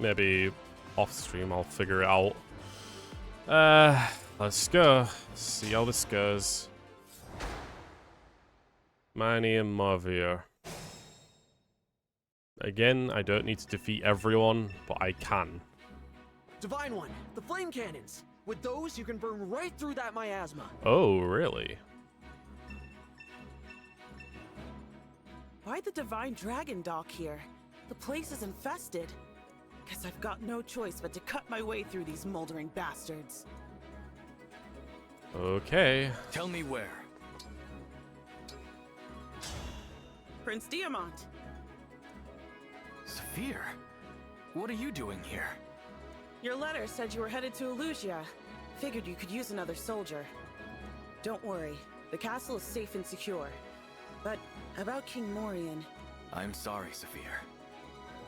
Maybe off stream I'll figure it out. Let's go. See how this goes. Mani and Marvier. Again, I don't need to defeat everyone, but I can. Divine One, the flame cannons. With those, you can burn right through that miasma. Oh, really? Why'd the Divine Dragon dock here? The place is infested. Guess I've got no choice but to cut my way through these moldering bastards. Okay. Tell me where. Prince Diamant. Saphir, what are you doing here? Your letter said you were headed to Elusia. Figured you could use another soldier. Don't worry, the castle is safe and secure. But about King Morian... I'm sorry, Saphir.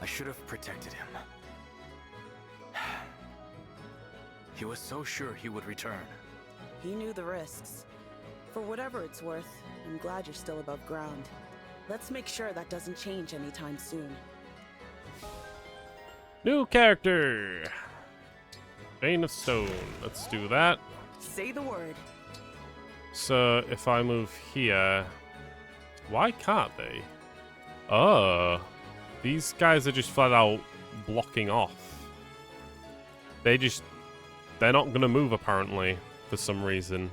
I should have protected him. He was so sure he would return. He knew the risks. For whatever it's worth, I'm glad you're still above ground. Let's make sure that doesn't change anytime soon. New character! Vein of Stone. Let's do that. Say the word. So, if I move here... Why can't they? Oh. These guys are just flat out blocking off. They're not gonna move, apparently, for some reason.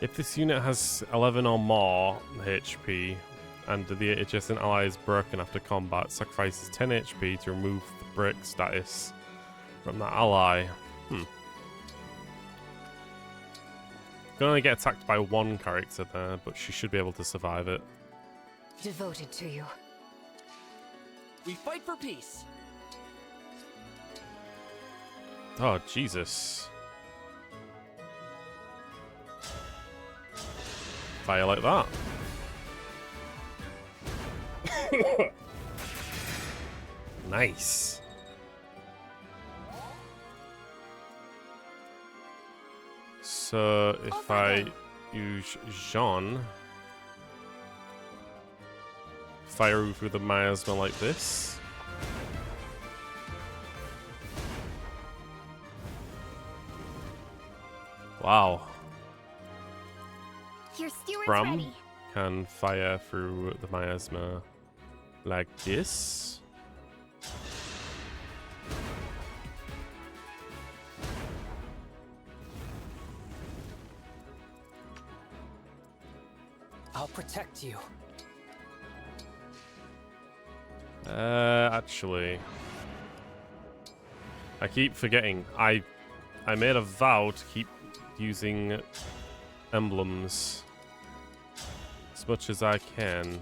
If this unit has 11 or more HP, and the adjacent ally is broken after combat, sacrifices 10 HP to remove the break status from that ally. Can only get attacked by one character there, but she should be able to survive it. Devoted to you. We fight for peace. Oh, Jesus. Fire like that. Nice. So if I use Jean, fire through the miasma like this. Wow. Your steward's Bram ready. can fire through the miasma like this. I'll protect you. Actually, I keep forgetting. I made a vow to keep using emblems as much as I can.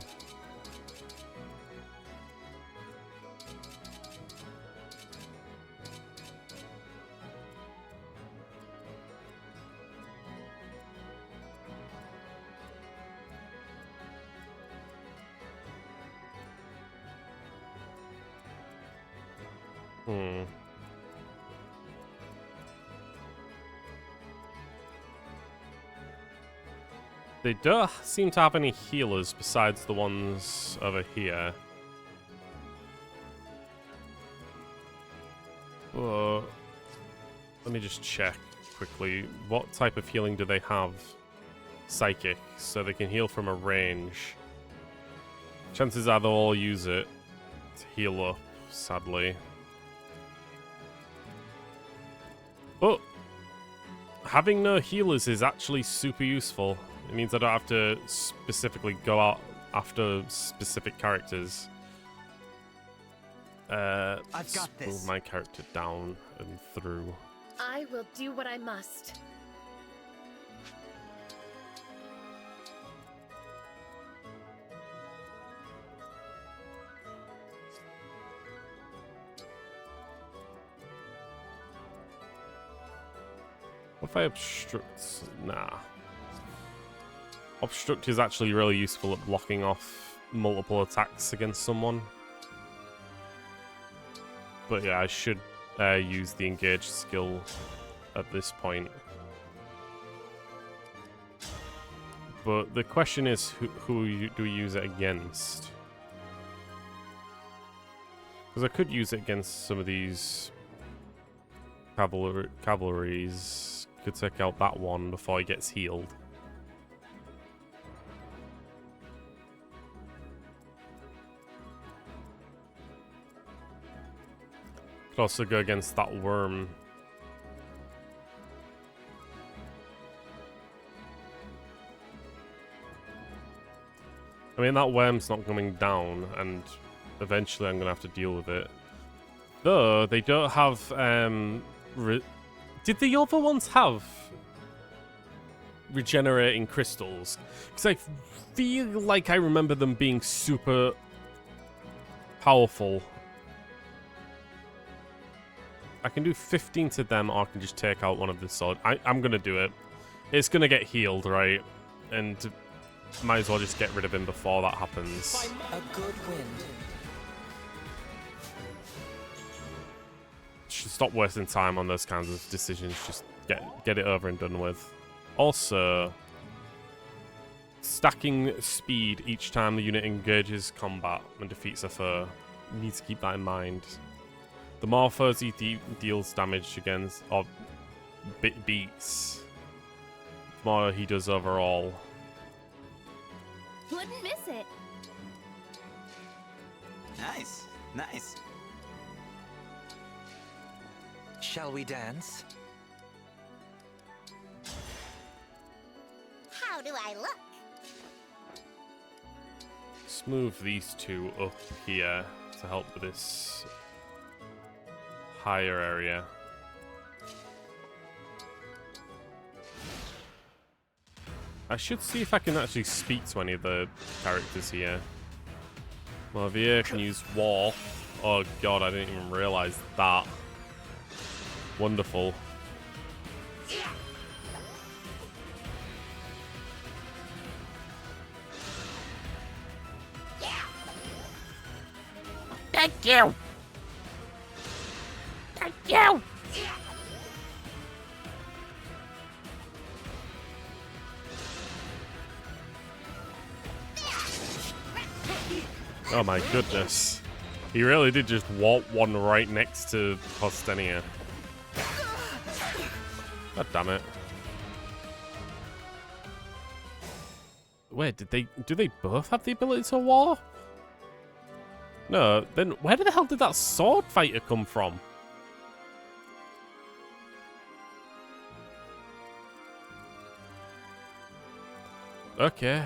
They don't seem to have any healers besides the ones over here. Let me just check quickly. What type of healing do they have? Psychic, so they can heal from a range. Chances are they'll all use it to heal up, sadly. But having no healers is actually super useful. It means I don't have to specifically go out after specific characters. I've got this. Move my character down and through. I will do what I must. What if I obstruct? Nah. Obstruct is actually really useful at blocking off multiple attacks against someone. But yeah, I should use the engage skill at this point. But the question is, who do we use it against? Because I could use it against some of these cavalries. Could take out that one before he gets healed. Could also go against that worm. I mean, that worm's not coming down, and eventually I'm going to have to deal with it. Though, they don't have... Did the other ones have regenerating crystals? Because I feel like I remember them being super powerful. I can do 15 to them, or I can just take out one of the sword. I'm going to do it. It's going to get healed, right? And might as well just get rid of him before that happens. A good wind. Should stop wasting time on those kinds of decisions. Just get it over and done with. Also, stacking speed each time the unit engages combat and defeats a foe. You need to keep that in mind. The more foes he deals damage against, or beats, the more he does overall. Wouldn't miss it. Nice, nice. Shall we dance? How do I look? Let's move these two up here to help with this higher area. I should see if I can actually speak to any of the characters here. Marvier can use War. Oh god, I didn't even realize that. Wonderful. Thank you. Thank you. Oh my goodness. He really did just walk one right next to Postenia. God damn it. Wait, do they both have the ability to war? No, then where the hell did that sword fighter come from? Okay.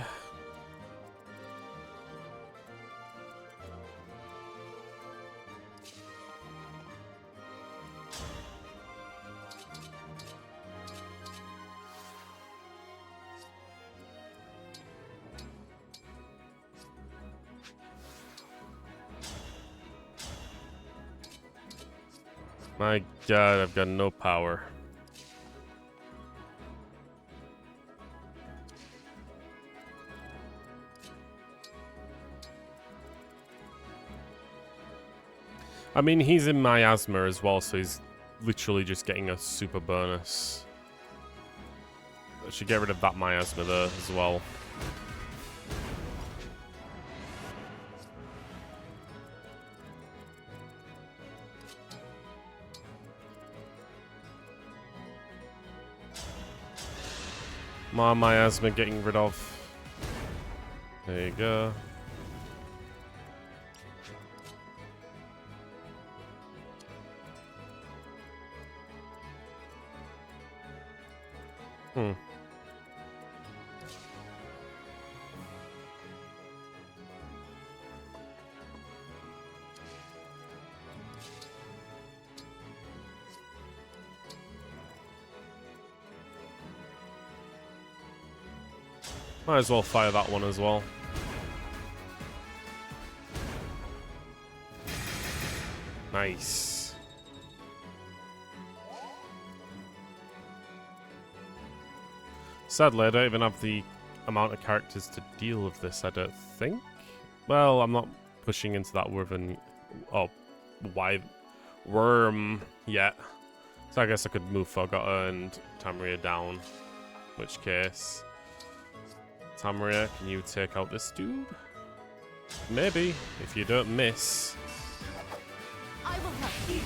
My god, I've got no power. I mean, he's in miasma as well, so he's literally just getting a super bonus. I should get rid of that miasma there as well. More miasma getting rid of. There you go. Might as well fire that one as well. Nice. Sadly, I don't even have the amount of characters to deal with this, I don't think. Well, I'm not pushing into that worm yet. So I guess I could move Fogata and Tamria down. In which case... Tamria, can you take out this dude? Maybe, if you don't miss. I will help you.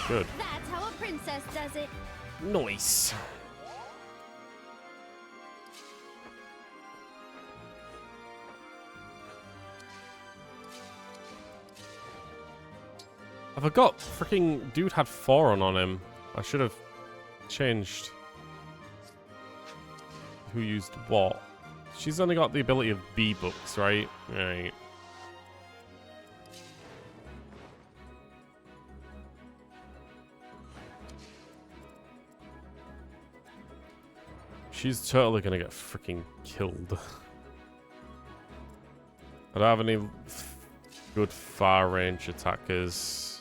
Good. That's how a princess does it. Nice. I forgot freaking dude had 4 on him. I should have changed who used what. She's only got the ability of B books, right? Right. She's totally gonna get freaking killed. I don't have any good far range attackers.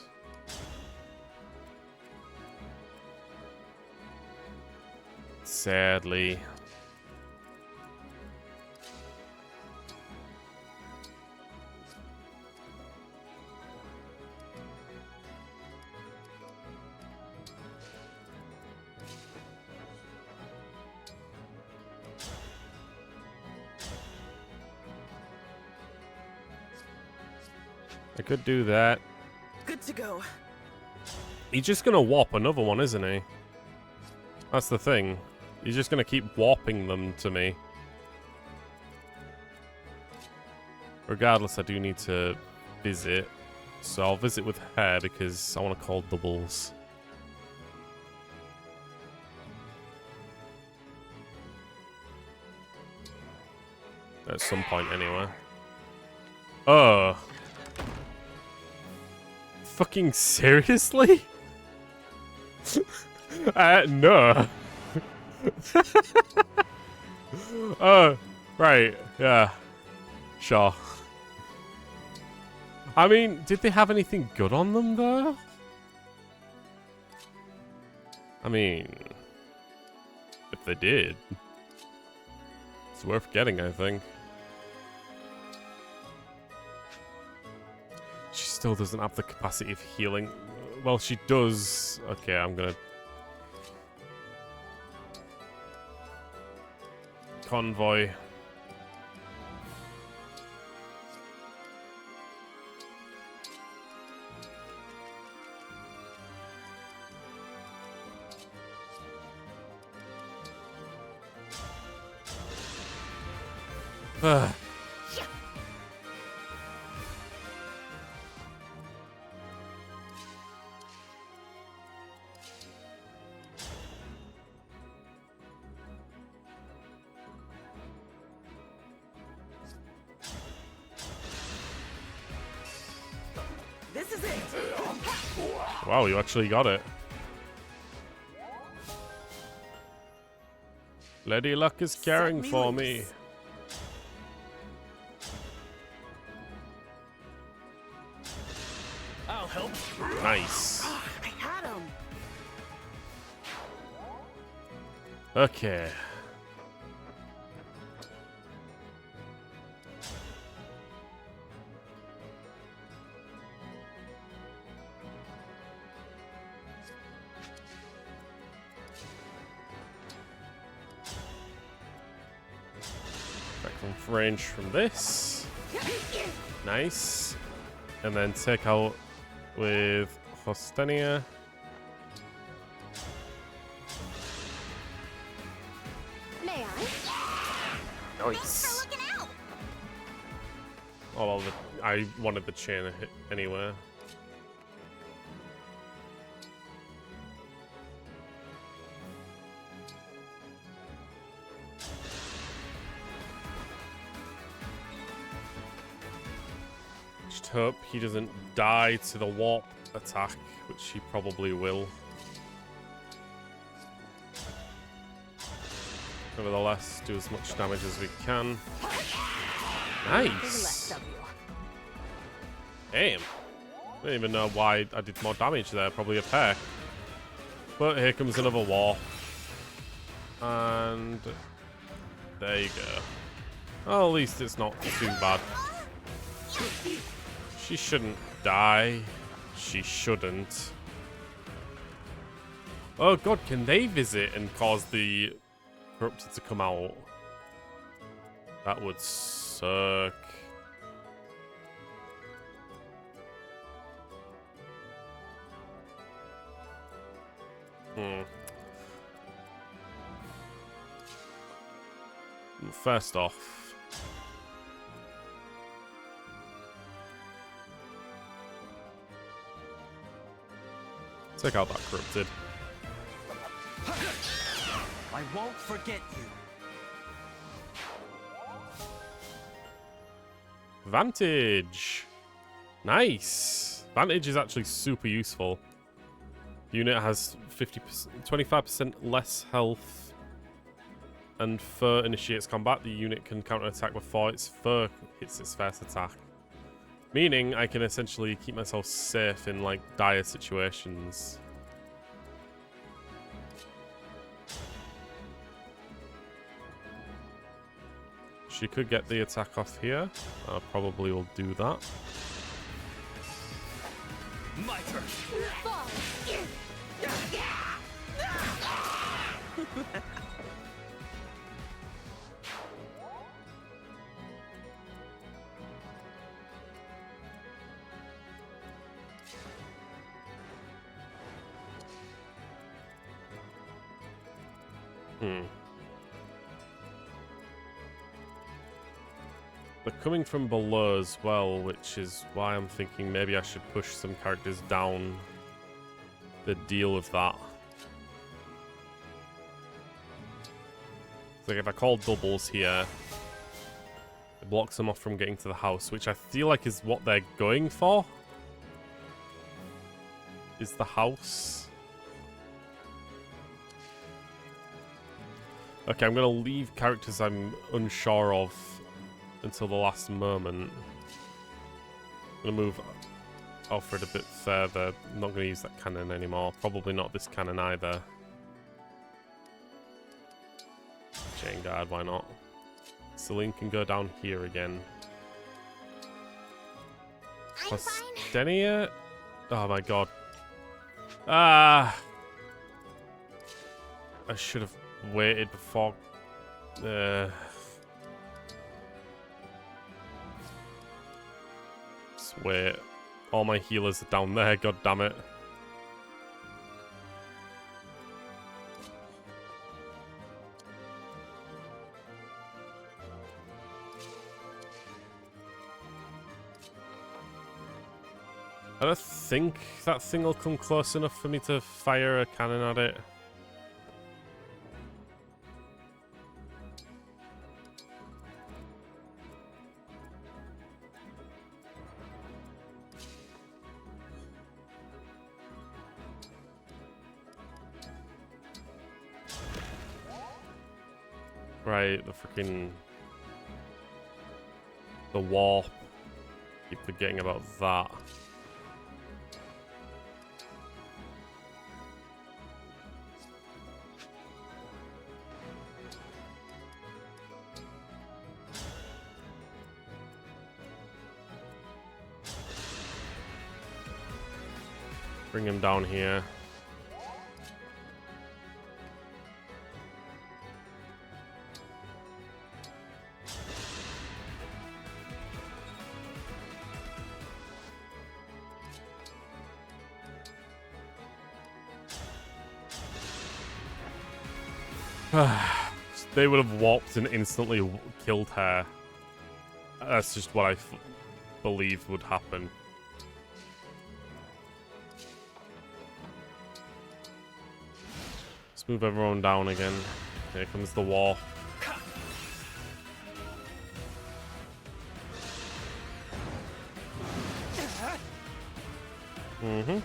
Sadly. I could do that. Good to go. He's just gonna warp another one, isn't he? That's the thing. He's just gonna keep warping them to me. Regardless, I do need to visit. So I'll visit with her because I want to call doubles. At some point, anyway. Oh. Fucking seriously? No. Oh, right, yeah. Sure. I mean, did they have anything good on them, though? I mean, if they did, it's worth getting, I think. She still doesn't have the capacity of healing. Well, she does. Okay, I'm gonna... Convoy. Ugh. This is it. Wow, you actually got it. Lady Luck is caring for me. I'll help. Nice. I had him. Okay. Range from this. Nice. And then take out with Hostenia. May I? Nice. Oh, well, I wanted the chain to hit anywhere. Hope he doesn't die to the warp attack, which he probably will. Nevertheless, do as much damage as we can. Nice! Damn. I don't even know why I did more damage there, probably a peck. But here comes another warp. And there you go. Oh, at least it's not too bad. She shouldn't die. She shouldn't. Oh god, can they visit and cause the corrupted to come out? That would suck. First off, take out that corrupted. I won't forget you. Vantage. Nice. Vantage is actually super useful. Unit has 25% less health, and Fur initiates combat. The unit can counterattack before its Fur hits its first attack. Meaning I can essentially keep myself safe in like dire situations. She could get the attack off here. I probably will do that. My turn. They're coming from below as well, which is why I'm thinking maybe I should push some characters down to deal with that. Like if I call doubles here, it blocks them off from getting to the house, which I feel like is what they're going for. Is the house. Okay, I'm going to leave characters I'm unsure of until the last moment. I'm going to move Alfred a bit further. I'm not going to use that cannon anymore. Probably not this cannon either. Chain guard, why not? Celine can go down here again. Postenia? Oh my god. Ah! I should have waited before... Just wait. All my healers are down there, god damn it. I don't think that thing will come close enough for me to fire a cannon at it. Right, the freaking... the warp. Keep forgetting about that. Bring him down here. They would have warped and instantly killed her. That's just what I believed would happen. Let's move everyone down again. Here comes the warp. Mm-hmm.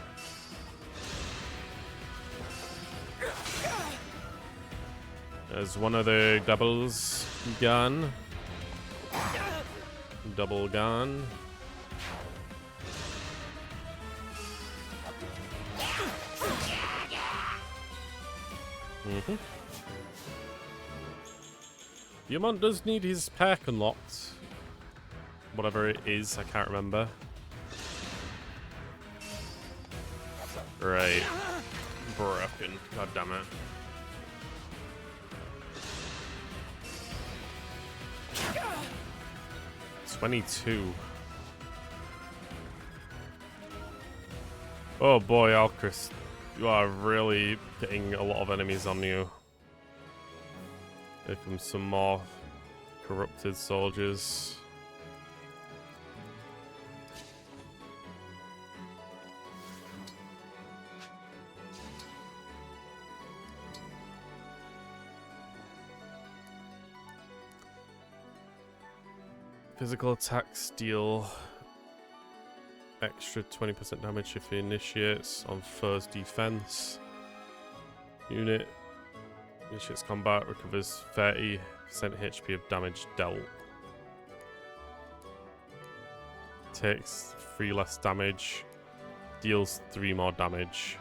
There's one of the doubles gone. Double gone. Mm-hmm. Diamond does need his pack unlocked. Whatever it is, I can't remember. Right. Broken. God damn it. $22. Oh boy, Alcris, you are really getting a lot of enemies on you. Here comes some more corrupted soldiers. Physical attacks deal extra 20% damage if he initiates on foe's defense. Unit initiates combat, recovers 30% HP of damage dealt. Takes 3 less damage, deals 3 more damage.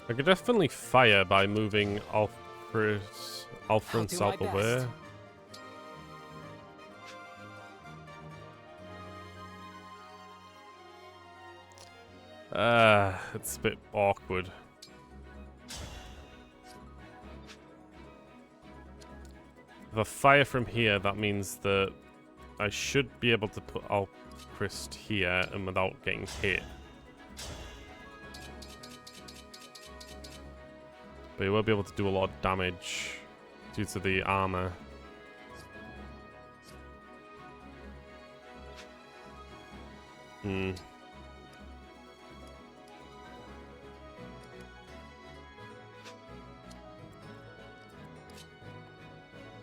I could definitely fire by moving Alpha and South away. It's a bit awkward. If I fire from here, that means that I should be able to put Alchrist here and without getting hit. But he will be able to do a lot of damage due to the armor.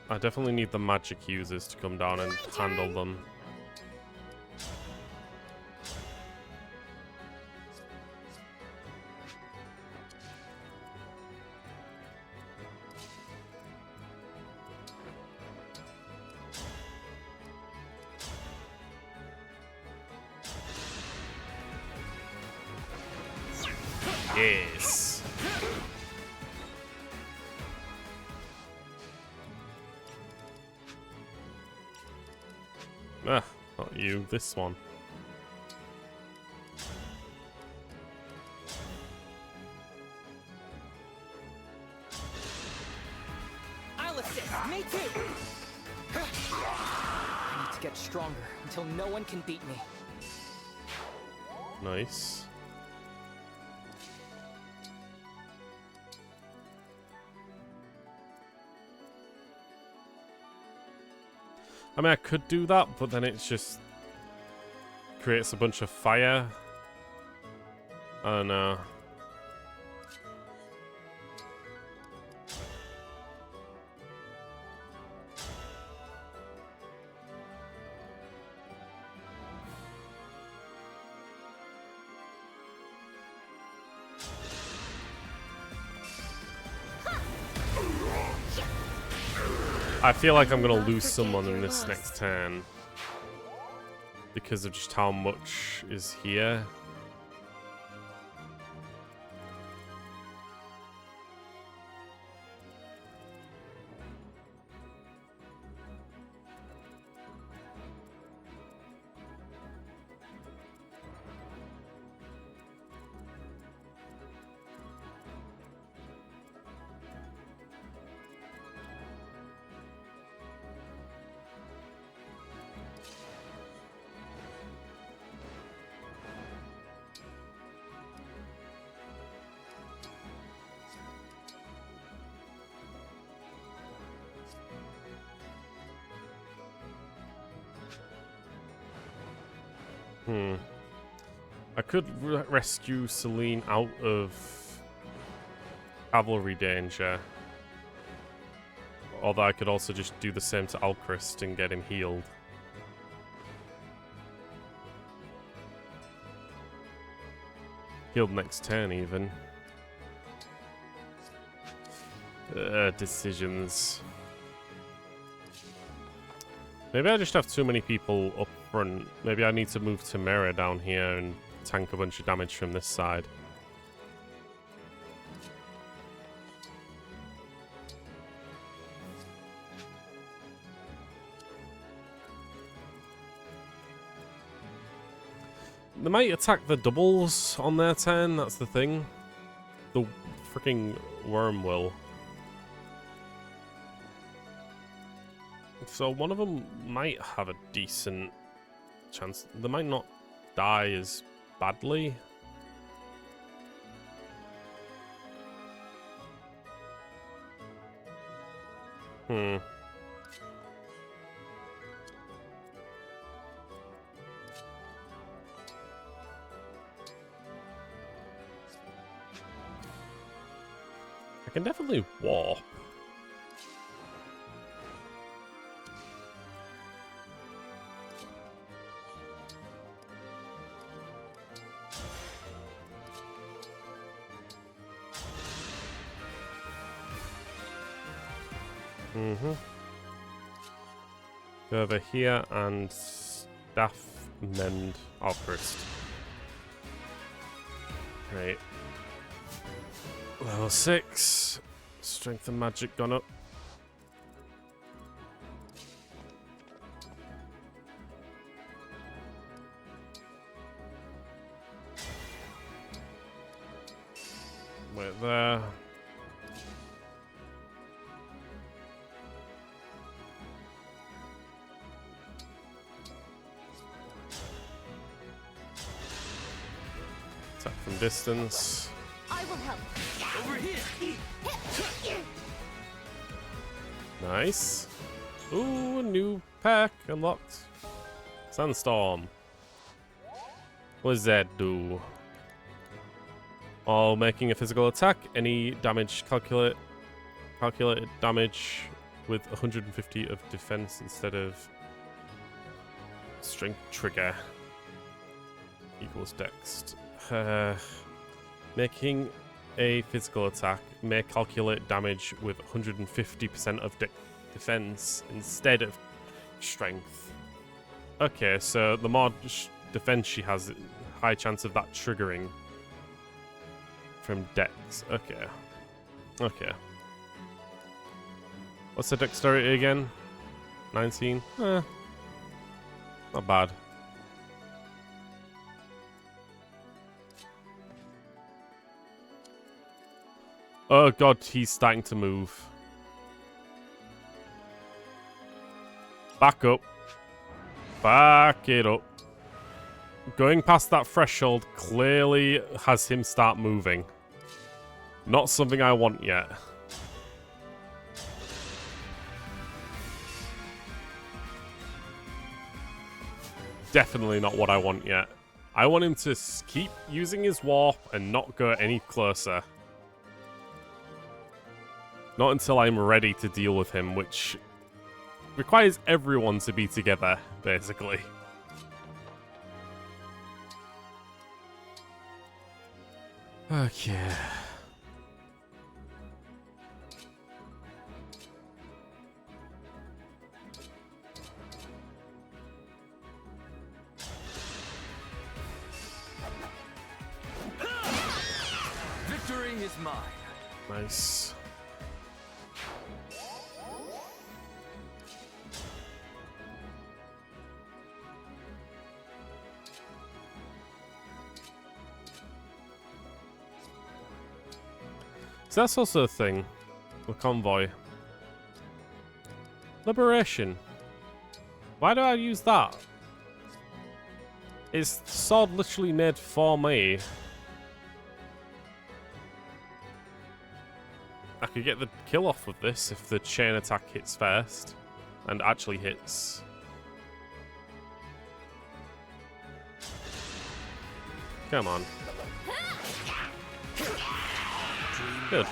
I definitely need the magic users to come down and handle them. Yes. Ah, not you, this one. I'll assist. Me too. I need to get stronger until no one can beat me. Nice. I mean, I could do that, but then it's just creates a bunch of fire. I don't know. I feel like I'm gonna lose someone in this next turn because of just how much is here. I could rescue Celine out of cavalry danger. Although I could also just do the same to Alchrist and get him healed. Healed next turn, even. Decisions. Maybe I just have too many people up front. Maybe I need to move Tamara down here and tank a bunch of damage from this side. They might attack the doubles on their turn, that's the thing. The freaking worm will. So one of them might have a decent chance. They might not die as badly. Hmm. I can definitely warp. Go over here and staff mend our first. Right. Level 6. Strength and magic gone up. Wait there. Attack from distance. I will help. Over here. Nice. Ooh, a new pack unlocked. Sandstorm. What does that do? While making a physical attack, any damage calculated damage with 150 of defense instead of strength trigger equals dex. Making a physical attack may calculate damage with 150% of defense instead of strength. Okay, so the more defense she has, high chance of that triggering from dex. Okay. Okay. What's the dexterity again? 19? Not bad. Oh god, he's starting to move. Back up. Back it up. Going past that threshold clearly has him start moving. Not something I want yet. Definitely not what I want yet. I want him to keep using his warp and not go any closer. Not until I'm ready to deal with him, which requires everyone to be together, basically. Okay. Victory is mine. Nice. So that's also a thing. The convoy. Liberation. Why do I use that? Is the sword literally made for me? I could get the kill off with this if the chain attack hits first. And actually hits. Come on. Good.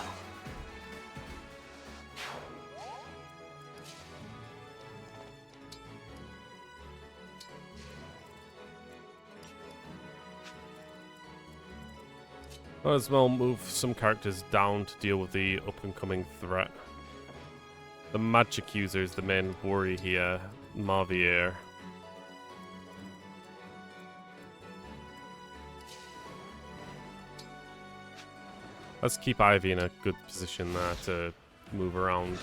Might as well move some characters down to deal with the up-and-coming threat. The magic user is the main worry here, Marvier. Let's keep Ivy in a good position there to move around.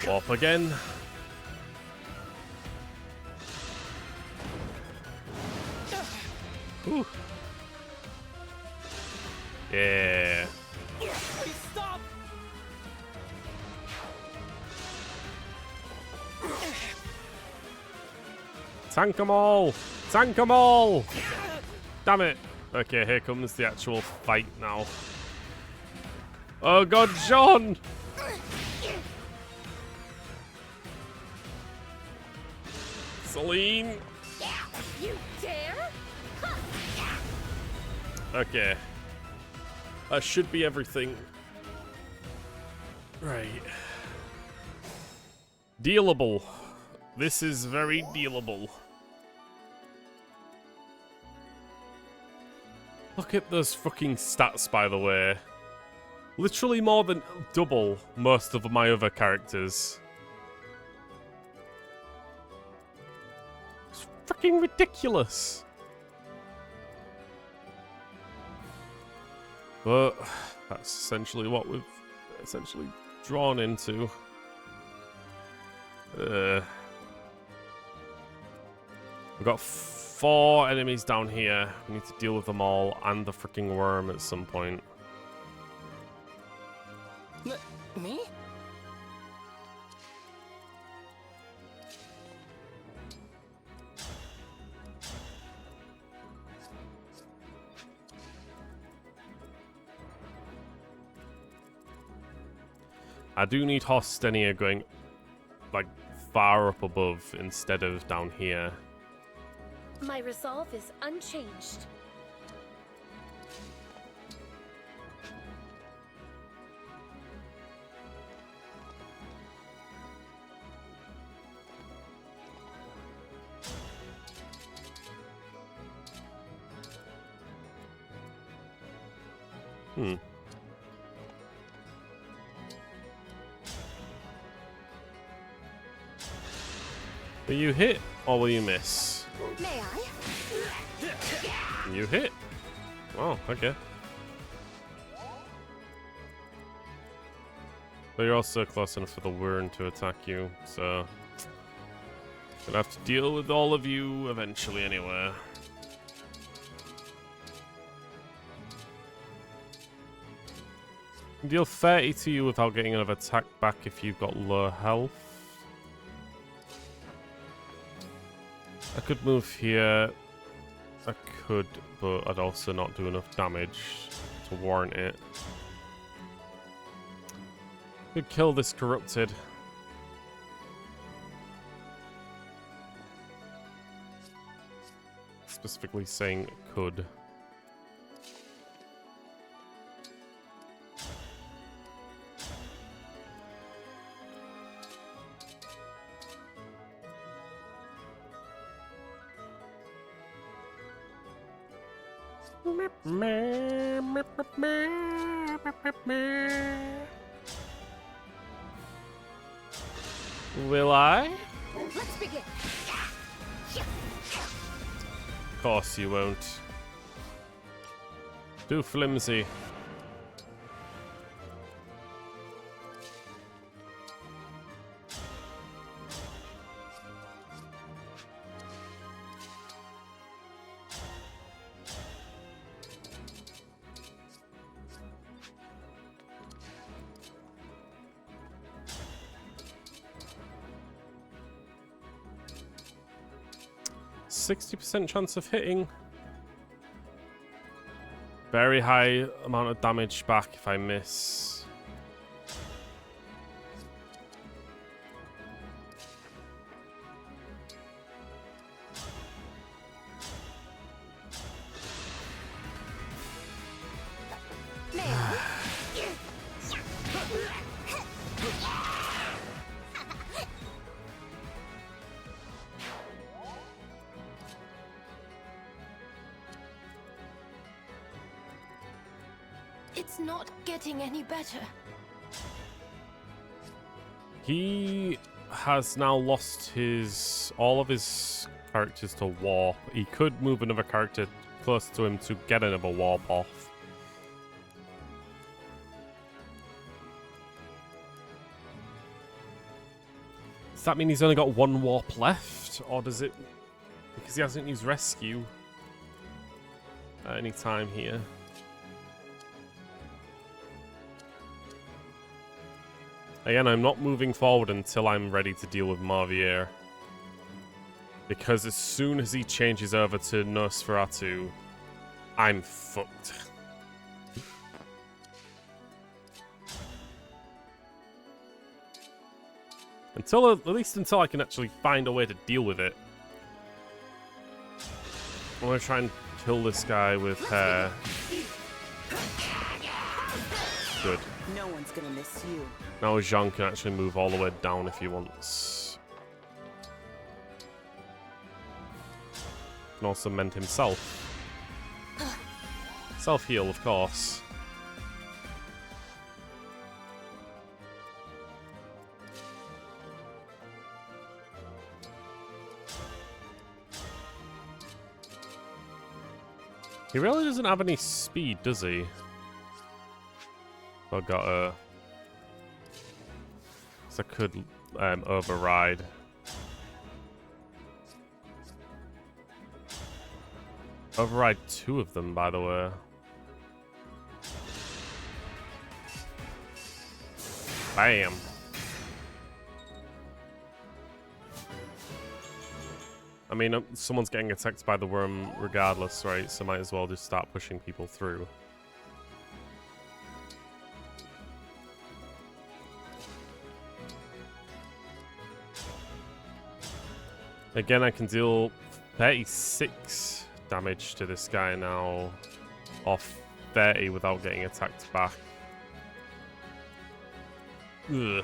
Warp again. Whew. Yeah. Stop! Tank them all! Tank 'em all! Damn it. Okay, here comes the actual fight now. Oh god, John! Celine! You dare? Okay. That should be everything. Right. Dealable. This is very dealable. Look at those fucking stats, by the way. Literally more than double most of my other characters. It's freaking ridiculous. But that's essentially what we've essentially drawn into. We've got 4 enemies down here. We need to deal with them all and the freaking worm at some point. Me? I do need Hostenia going, like, far up above instead of down here. My resolve is unchanged. Will you hit or will you miss? May I? You hit. Oh, okay. But you're also close enough for the worm to attack you, so gonna have to deal with all of you eventually anyway. Deal 30 to you without getting another attack back if you've got low health. I could move here. I could, but I'd also not do enough damage to warrant it. Could kill this corrupted. Specifically saying could. Will I? Let's begin. Of course you won't. Too flimsy. %60 chance of hitting. Very high amount of damage back if I miss. It's not getting any better. He has now lost all of his characters to warp. He could move another character close to him to get another warp off. Does that mean he's only got 1 warp left? Or does it... Because he hasn't used rescue at any time here. Again, I'm not moving forward until I'm ready to deal with Marvier. Because as soon as he changes over to Nosferatu, I'm fucked. At least until I can actually find a way to deal with it. I'm gonna try and kill this guy with hair. Good. No one's gonna miss you. Now Jean can actually move all the way down if he wants. Can also mend himself. Self-heal, of course. He really doesn't have any speed, does he? I've got a... So I could override. Override 2 of them, by the way. Bam. I mean, someone's getting attacked by the worm regardless, right? So might as well just start pushing people through. Again, I can deal 36 damage to this guy now, off 30 without getting attacked back. Ugh.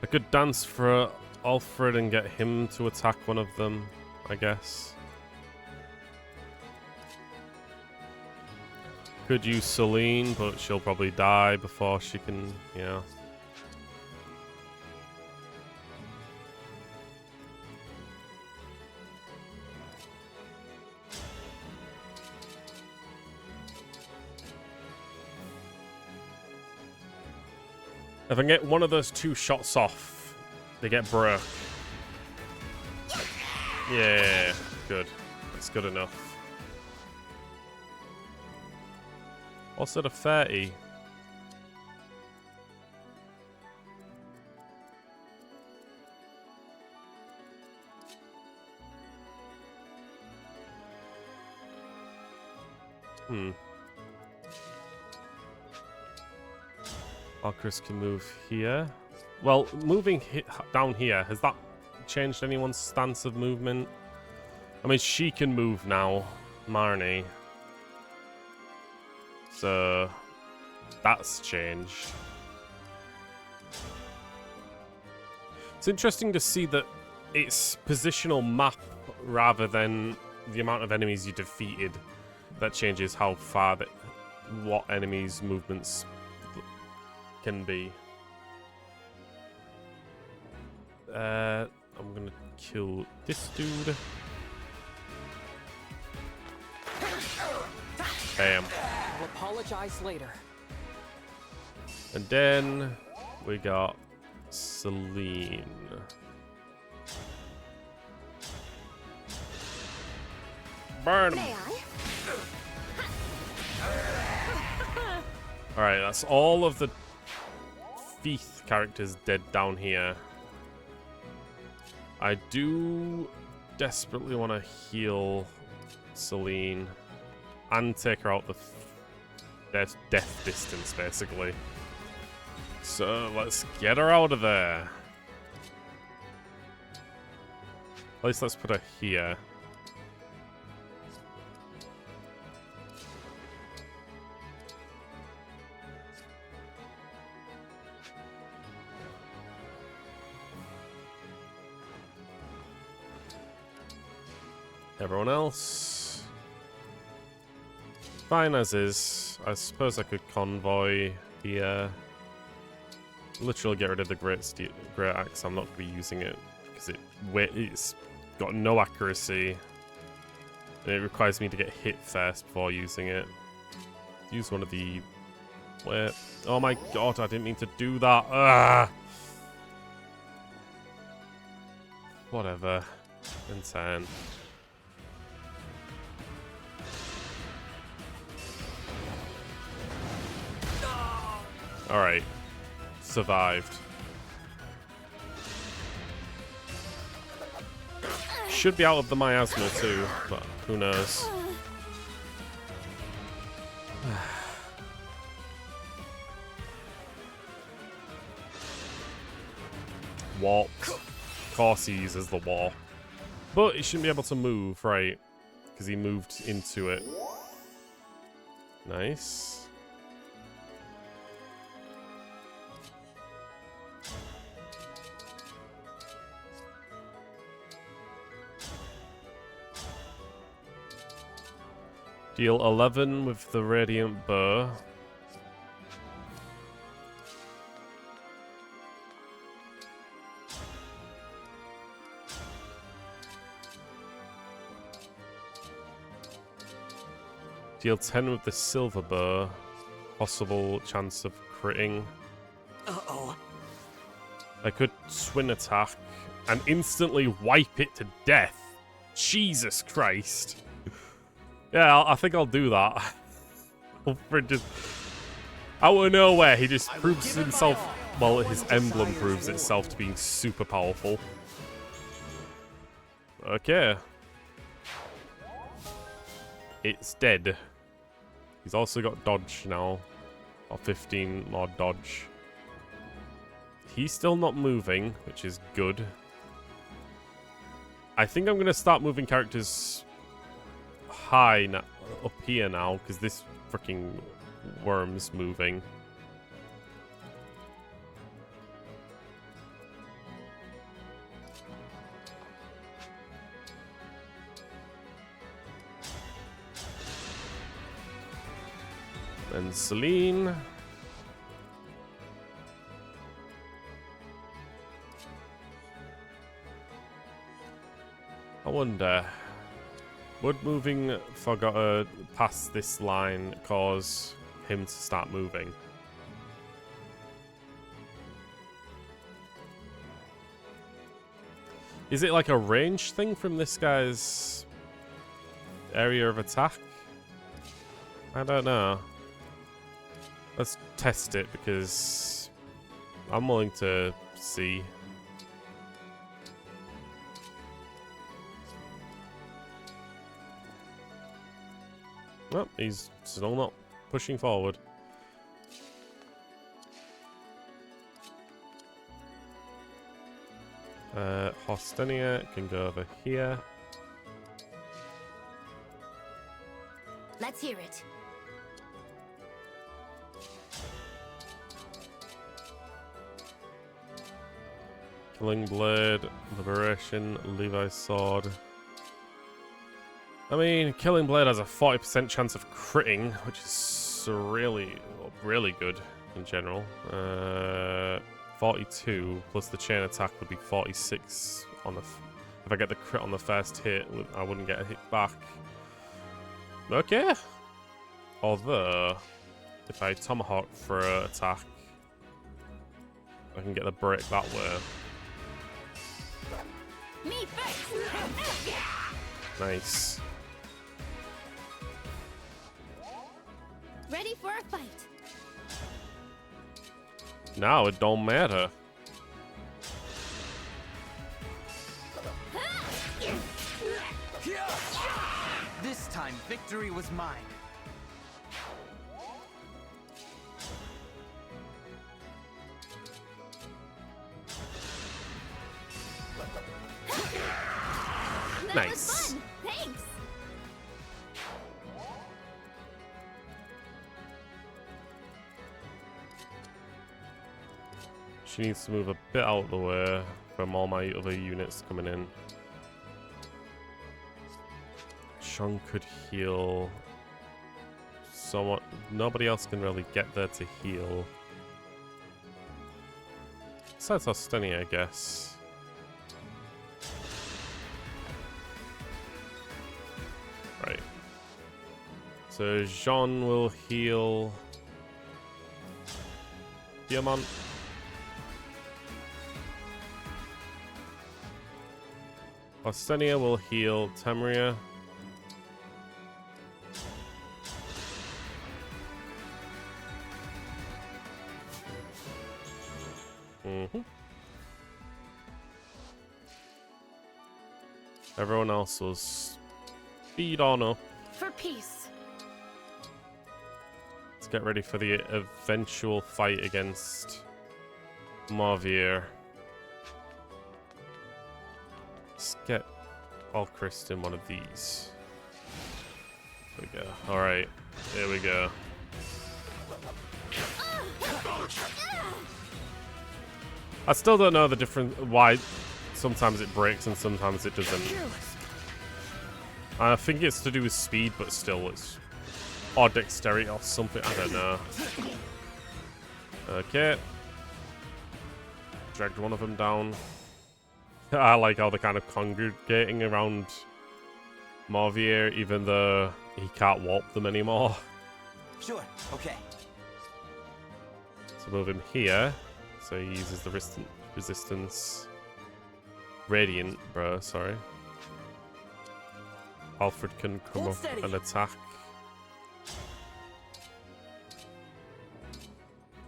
I could dance for Alfred and get him to attack one of them, I guess. Could use Celine, but she'll probably die before she can, yeah. If I can get one of those 2 shots off, they get broke. Yeah, good. That's good enough. What's at a 30? Chris can move here. Well, moving down here, has that changed anyone's stance of movement? I mean, she can move now, Marnie. So, that's changed. It's interesting to see that it's positional map rather than the amount of enemies you defeated that changes how far what enemies' movements can be. I'm gonna kill this dude. Bam. I'll apologize later. And then we got Celine. Burn him. Alright, that's all of the Thief characters dead down here. I do desperately want to heal Celine and take her out the death distance, basically. So let's get her out of there. At least let's put her here. Everyone else fine as is. I suppose I could convoy here. Literally get rid of the great axe. I'm not going to be using it because it's got no accuracy and it requires me to get hit first before using it. Use one of the... Wait. Oh my god, I didn't mean to do that. Ah! Whatever. Insane. Alright. Survived. should be out of the miasma too, but who knows. Warped. Of course he uses the wall. But he shouldn't be able to move, right? Because he moved into it. Nice. Deal 11 with the Radiant Bow. Deal 10 with the Silver Bow. Possible chance of critting. Uh-oh. I could twin attack and instantly wipe it to death. Jesus Christ. Yeah, I think I'll do that. Just out of nowhere, he just proves himself. Well, his emblem proves itself to being super powerful. Okay. It's dead. He's also got dodge now. Or 15 more dodge. He's still not moving, which is good. I think I'm going to start moving characters high now, up here now, because this freaking worm's moving. And Celine. I wonder, would moving Forgotten past this line cause him to start moving? Is it like a range thing from this guy's area of attack? I don't know. Let's test it because I'm willing to see. Well, he's still not pushing forward. Hostenia can go over here. Let's hear it. Killing Blade, Liberation, Levi's Sword. I mean, Killing Blade has a 40% chance of critting, which is really, really good in general. 42 plus the chain attack would be 46 on the. If I get the crit on the first hit, I wouldn't get a hit back. Okay. Although, if I tomahawk for an attack, I can get the break that way. Me first. Nice. Ready for a fight. Now it don't matter. This time, victory was mine. Nice. Thanks. She needs to move a bit out of the way from all my other units coming in. Sean could heal. Somewhat. Nobody else can really get there to heal. Besides Ostenia, I guess. Right. So Jean will heal Diamant. Ostenia will heal Tamria. Everyone else will speed on up. For peace. Let's get ready for the eventual fight against Marvier. Let's get Alchrist in one of these. There we go. Alright, here we go. I still don't know the difference, why sometimes it breaks and sometimes it doesn't. I think it's to do with speed, but still it's... or dexterity or something, I don't know. Okay. Dragged one of them down. I like how they're kind of congregating around Marvier, even though he can't warp them anymore. Sure, okay. So move him here, so he uses the resistance. Radiant, bro, sorry. Alfred can come up and attack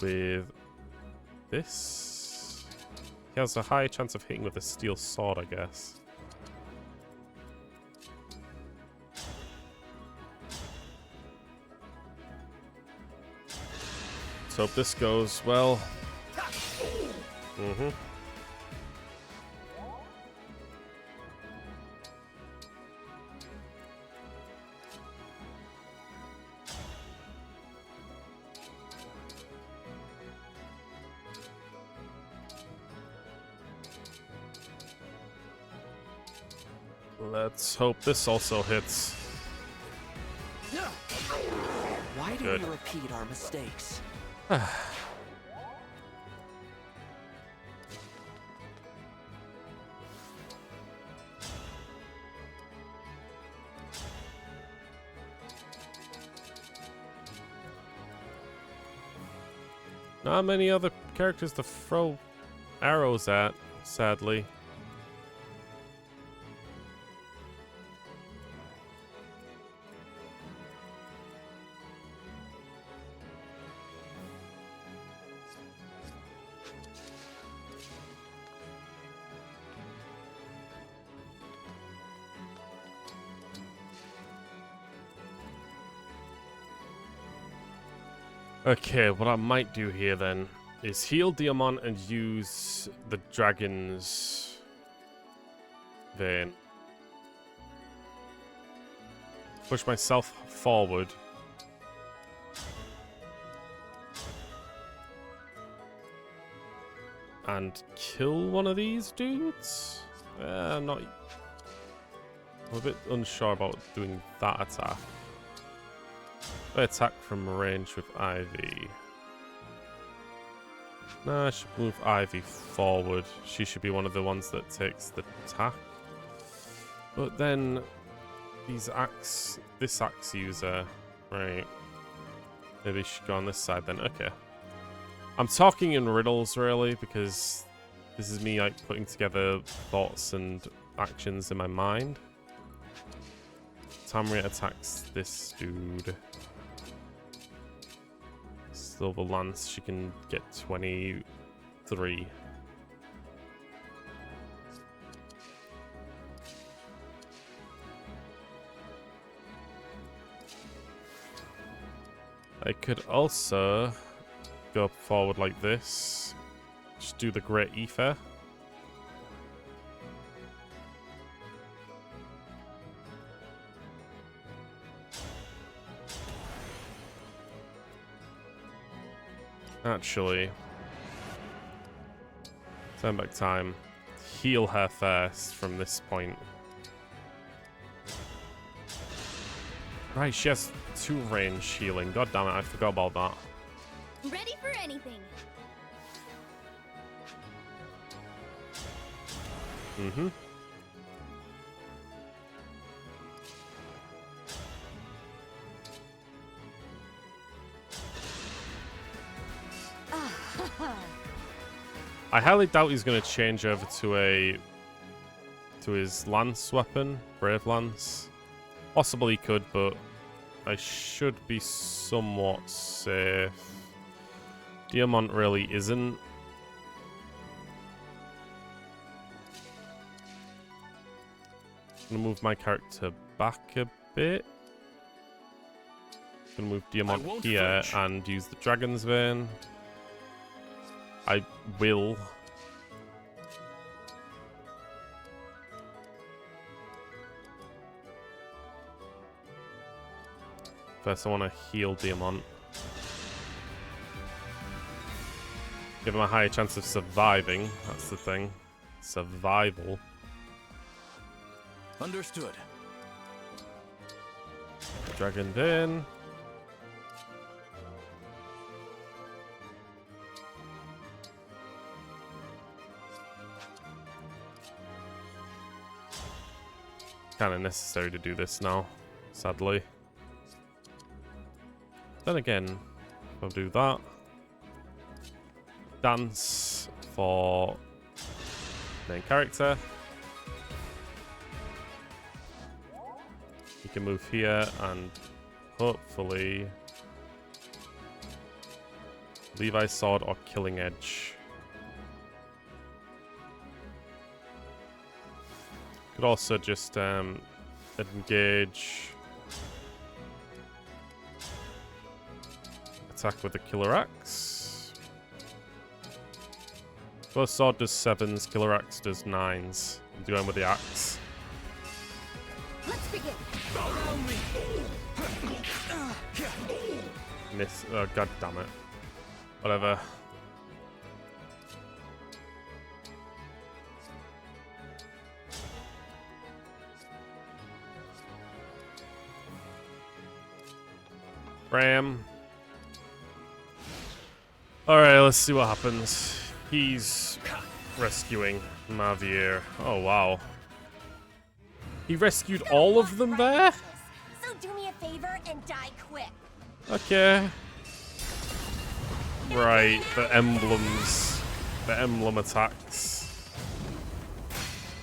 with this. He has a high chance of hitting with a steel sword, I guess. Let's hope this goes well. Mm-hmm. Let's hope this also hits. Why do Good. we repeat our mistakes? Not many other characters to throw arrows at, sadly. Okay, what I might do here then is heal Diamant and use the dragon's vein. Push myself forward. And kill one of these dudes? I'm a bit unsure about doing that attack. I attack from range with Ivy. No, I should move Ivy forward. She should be one of the ones that takes the attack. But then this axe user, right? Maybe she should go on this side then. Okay. I'm talking in riddles really because this is me like putting together thoughts and actions in my mind. Tamriel attacks this dude. Silver Lance, she can get 23. I could also go forward like this. Just do the Great Ether. Actually, turn back time. Heal her first from this point. Right, she has 2 range healing. God damn it, I forgot about that. Ready for anything. Mm-hmm. I highly doubt he's going to change over to his lance weapon, Brave Lance. Possibly he could, but I should be somewhat safe. Diamant really isn't. gonna move my character back a bit. Gonna move Diamant here and use the Dragon's Vein. I will. First, I want to heal Diamant. Give him a higher chance of surviving. That's the thing. Survival. Understood. Dragon Vein. Kind of necessary to do this now, sadly. Then again, I'll do that. Dance for main character. You can move here and hopefully Levi's Sword or Killing Edge. Could also just engage. Attack with the Killer Axe. Both sword does 7s, Killer Axe does 9s. I'm doing with the axe. Let's begin. Miss. Oh, god damn it. Whatever. Ram. Alright, let's see what happens. He's rescuing Mavier. Oh, wow. He rescued all of them there? So do me a favor and die quick. Okay. Right, the emblems. The emblem attacks.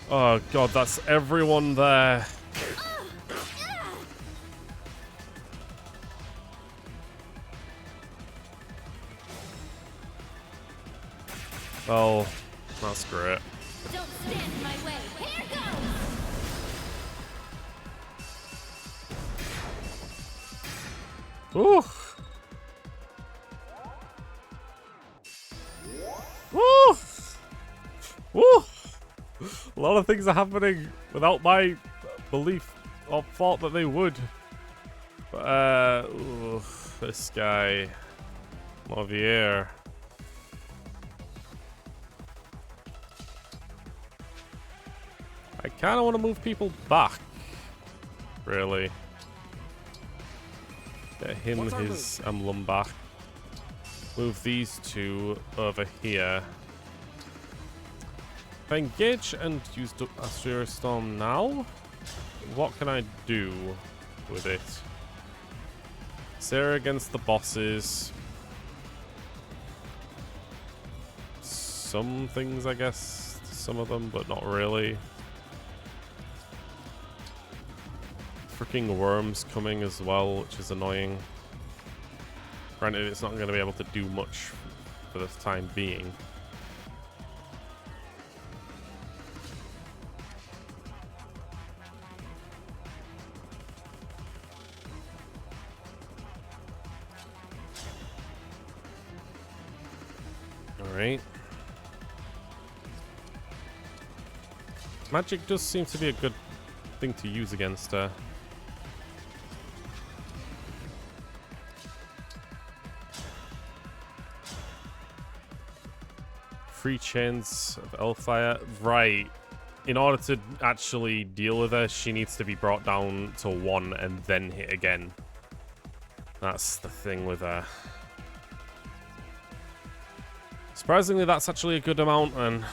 Oh god, that's everyone there. Well, that's great. Don't stand in my way. Here goes. Ooh. Woo! Woo! A lot of things are happening without my belief or thought that they would. But, ooh, this guy, Mavier. I kind of want to move people back, really. Get him his emblem back. Move these two over here. If I engage and use Astria Storm now, what can I do with it? Sarah against the bosses. Some things, I guess. Some of them, but not really. Freaking worms coming as well, which is annoying. Granted, it's not going to be able to do much for the time being. Alright. Magic does seem to be a good thing to use against her. Free chains of Elfire. Right. In order to actually deal with her, she needs to be brought down to 1 and then hit again. That's the thing with her. Surprisingly, that's actually a good amount, and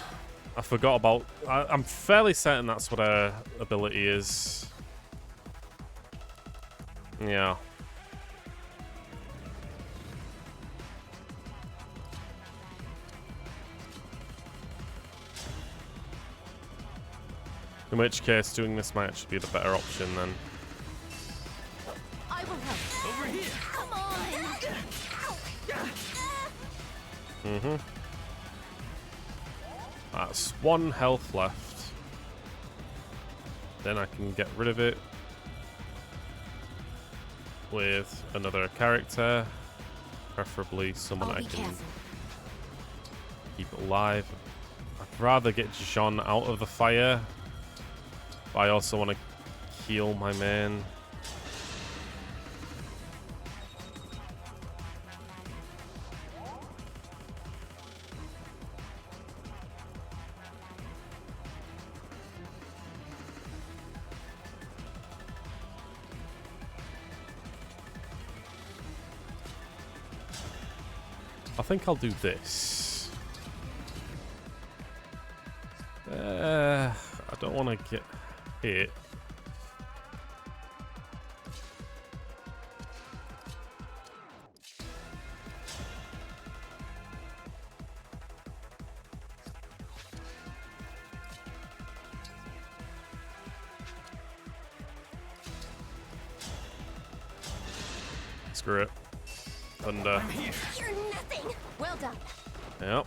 I forgot about... I'm fairly certain that's what her ability is. Yeah. In which case, doing this might actually be the better option then. I will help. Over here. Come on. Mm-hmm. That's 1 health left. Then I can get rid of it with another character, preferably someone I can keep alive. I'd rather get Jean out of the fire, but I also want to heal my man. I think I'll do this. I don't want to get hit. Screw it. Thunder. You're nothing. Well done. Yep.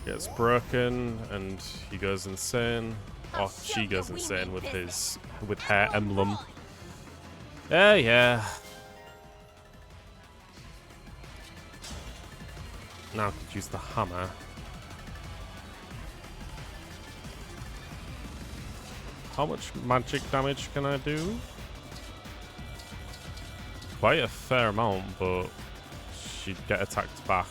Gets broken and he goes insane. Or she goes insane with her emblem. Yeah. Now I could use the hammer. How much magic damage can I do? Quite a fair amount, but she'd get attacked back.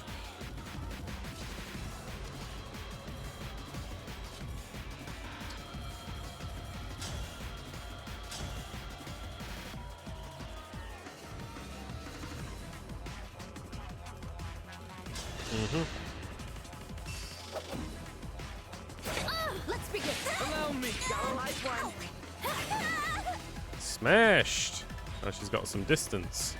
Let's begin. Allow me. Got a life one. Smashed! Now she's got some distance.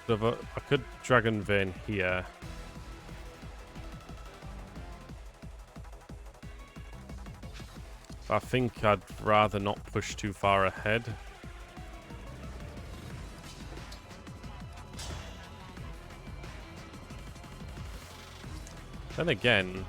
I could Dragon Vein here. I think I'd rather not push too far ahead. Then again,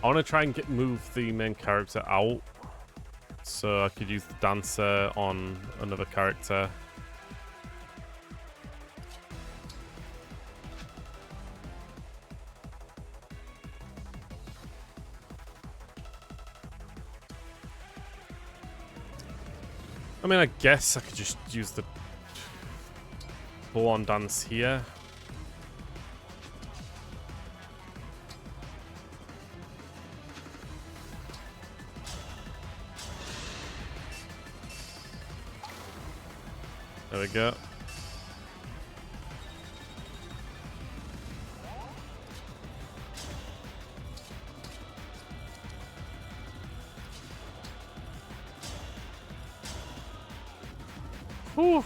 I want to try and move the main character out, so I could use the dancer on another character. I mean, I guess I could just use the full-on dance here. There we go. Whew.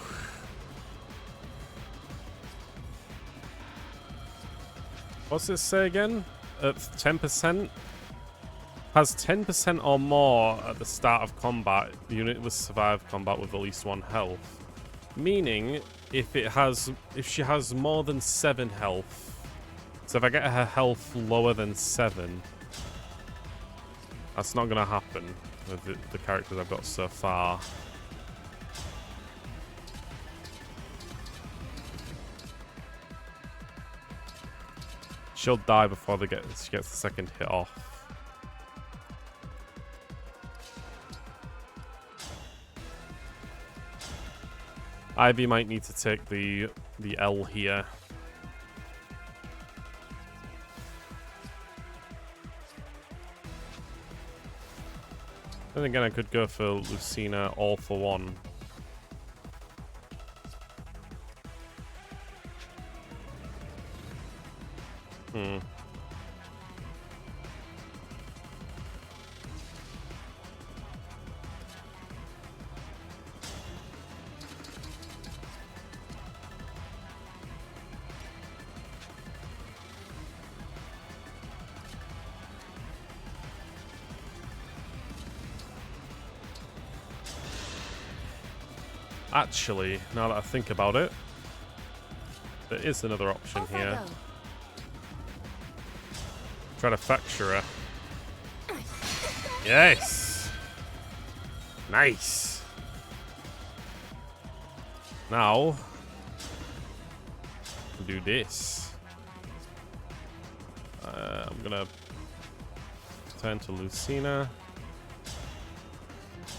What's it say again? 10%? Has 10% or more at the start of combat. The unit will survive combat with at least 1 health. Meaning, if she has more than 7 health. So if I get her health lower than 7, that's not gonna happen with the characters I've got so far. She'll die before she gets the second hit off. Ivy might need to take the L here. Then again, I could go for Lucina all for one. Actually, now that I think about it, there is another option here. Try to fracture her. Yes! Nice! Now, do this. I'm gonna turn to Lucina.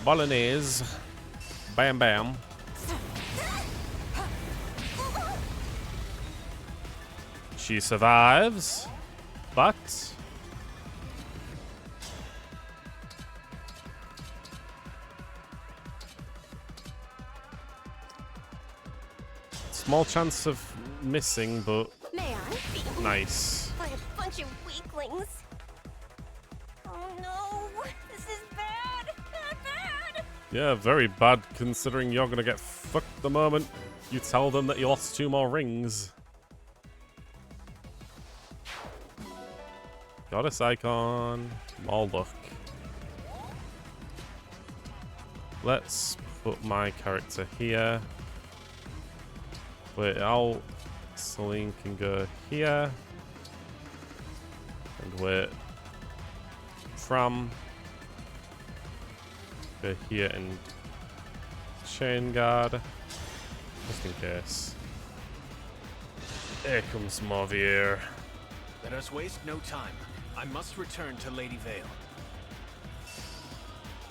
Bolognese. Bam bam. She survives, but small chance of missing, but May I? Nice. By a bunch of weaklings. Oh no, this is bad, bad. Yeah, very bad considering you're gonna get fucked the moment you tell them that you lost 2 more rings. Goddess icon. More luck. Let's put my character here. Wait out. Celine can go here. And wait. From. Go here and chain guard. Just in case. Here comes Mavier. Let us waste no time. I must return to Lady Vale.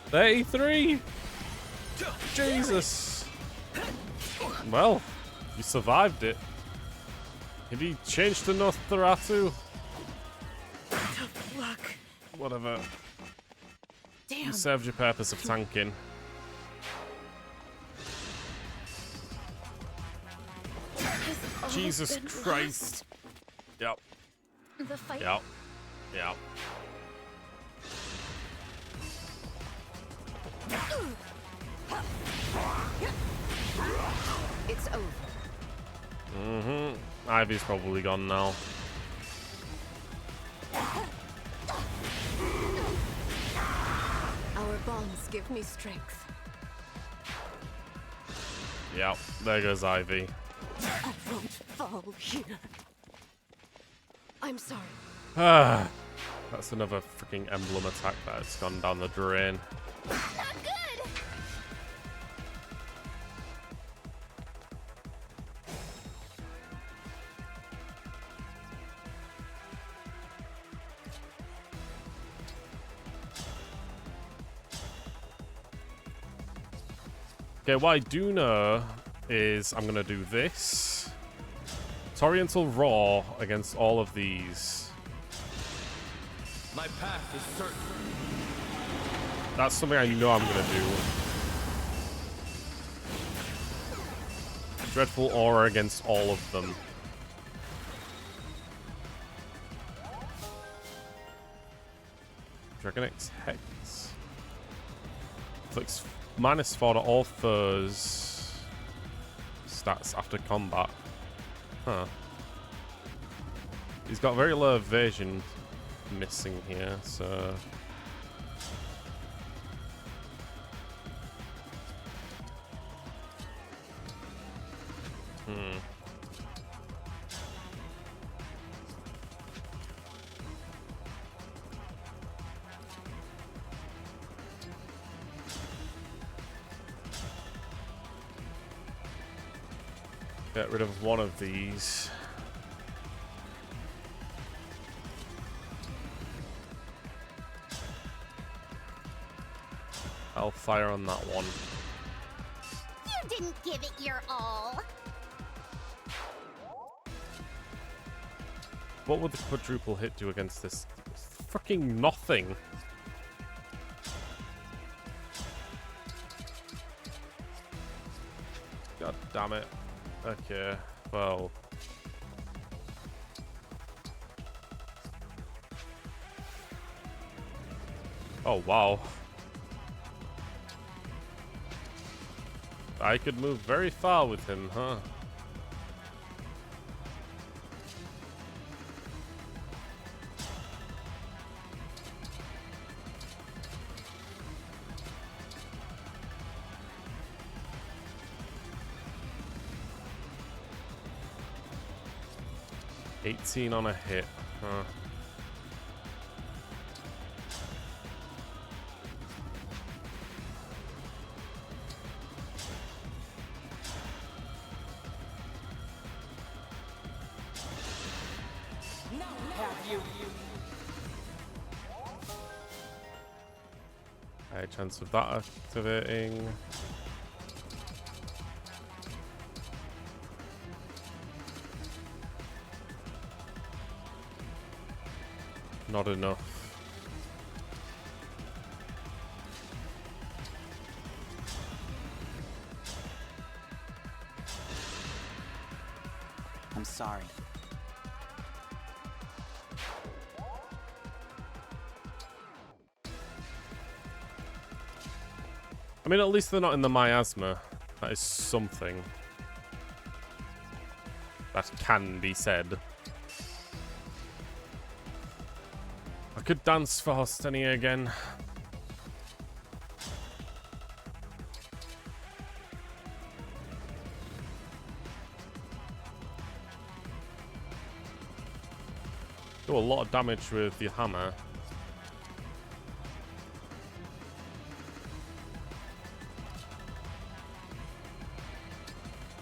33! Jesus! Well, you survived it. Have you changed to Nosferatu? Tough luck. Whatever. Damn. You served your purpose of tanking. Jesus Christ. Yep. The fight. Yep. Yep. It's over. Mm-hmm. Ivy's probably gone now. Our bonds give me strength. Yep. There goes Ivy. I won't fall here. I'm sorry. Ah. That's another freaking emblem attack that's gone down the drain. Not good. Okay, what I do know is I'm going to do this. Toriental Roar against all of these. My path is certain. That's something I know I'm going to do. Dreadful Aura against all of them. Dragon X Hex. Inflicts -4 to all foes stats after combat. Huh. He's got very low evasion missing here, so... Get rid of one of these. I'll fire on that one. You didn't give it your all. What would the quadruple hit do against this? Fucking nothing. God damn it. Okay, well. Oh, wow. I could move very far with him, huh? $18 on a hit, huh? High chance of that activating. Not enough. I'm sorry. I mean, at least they're not in the miasma. That is something that can be said. I could dance for Hostenia again. Do a lot of damage with the hammer.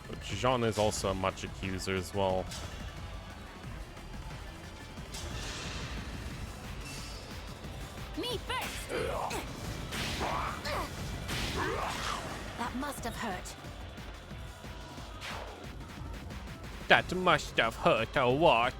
But Jean is also a magic user as well. Me first! That must have hurt. That must have hurt a lot.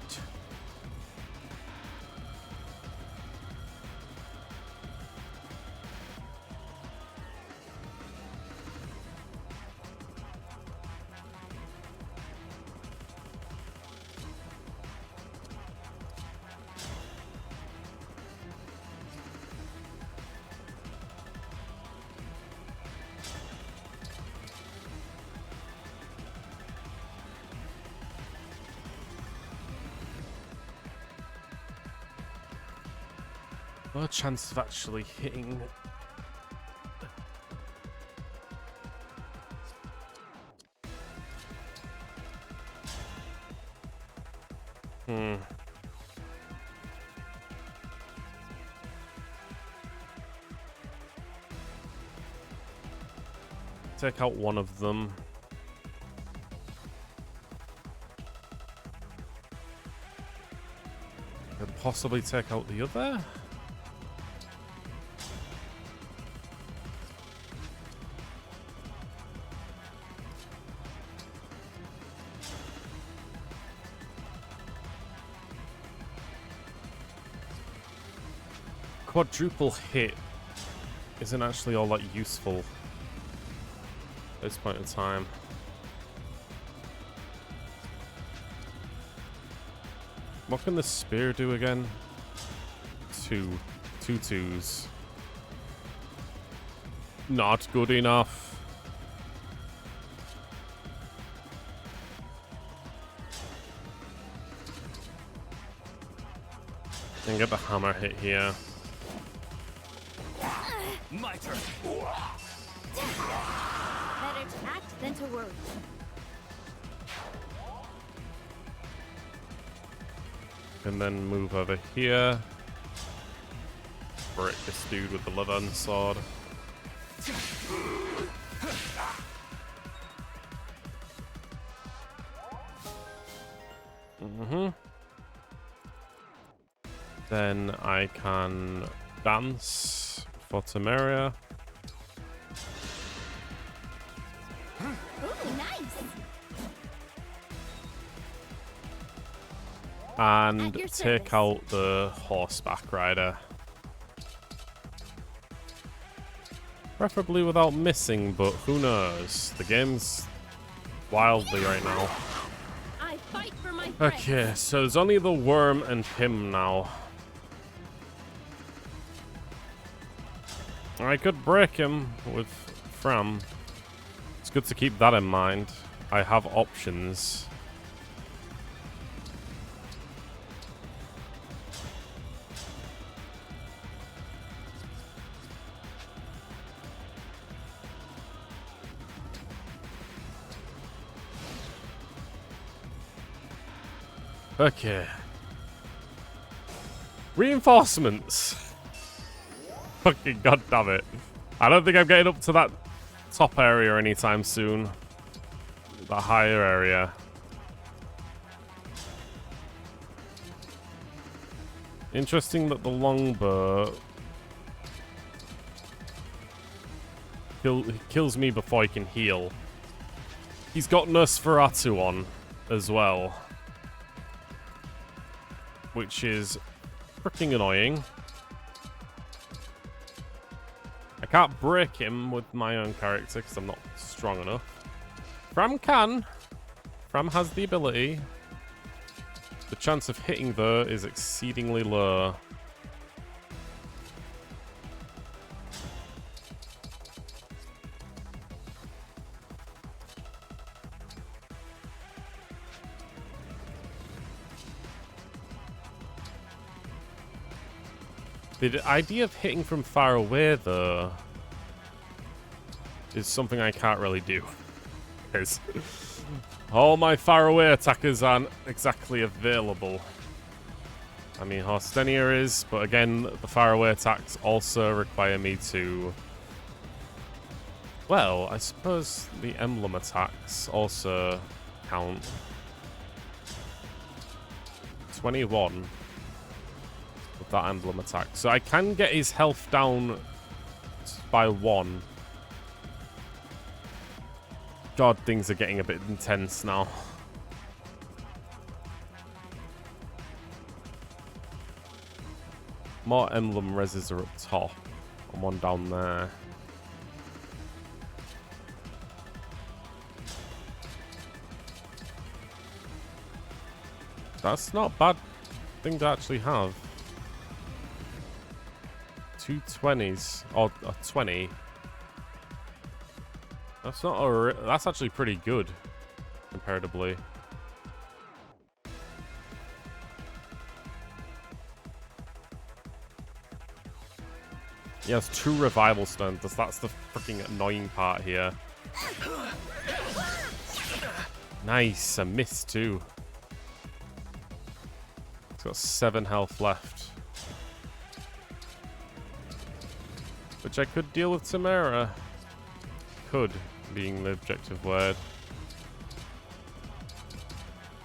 No chance of actually hitting. Take out one of them. Could possibly take out the other. Quadruple hit isn't actually all that useful at this point in time. What can the spear do again? Two twos. Not good enough. And get the hammer hit here. My turn. Better to act than to worry. And then move over here. Break this dude with the Levin sword. Then I can dance for Temeria. Ooh, nice. And At your take service. out the horseback rider. Preferably without missing, but who knows? The game's wildly right now. I fight for my friends. Okay, so there's only the worm and him now. I could break him with Fram. It's good to keep that in mind. I have options. Okay. Reinforcements. Fucking goddamn it. I don't think I'm getting up to that top area anytime soon. The higher area. Interesting that the longbow kills me before he can heal. He's got Nosferatu on as well, which is freaking annoying. I can't break him with my own character because I'm not strong enough. Fram can. Fram has the ability. The chance of hitting though is exceedingly low. The idea of hitting from far away, though, is something I can't really do. Because all my far away attackers aren't exactly available. I mean, Horstenia is, but again, the far away attacks also require me to... Well, I suppose the Emblem attacks also count. 21. With that Emblem attack. So I can get his health down by 1. God, things are getting a bit intense now. More Emblem reses are up top. And one down there. That's not a bad thing to actually have. 2 20s or a 20. That's not a. That's actually pretty good, comparatively. He has 2 revival stones. That's the freaking annoying part here. Nice, a miss too. He's got 7 health left. Which I could deal with Tamara. Could, being the objective word.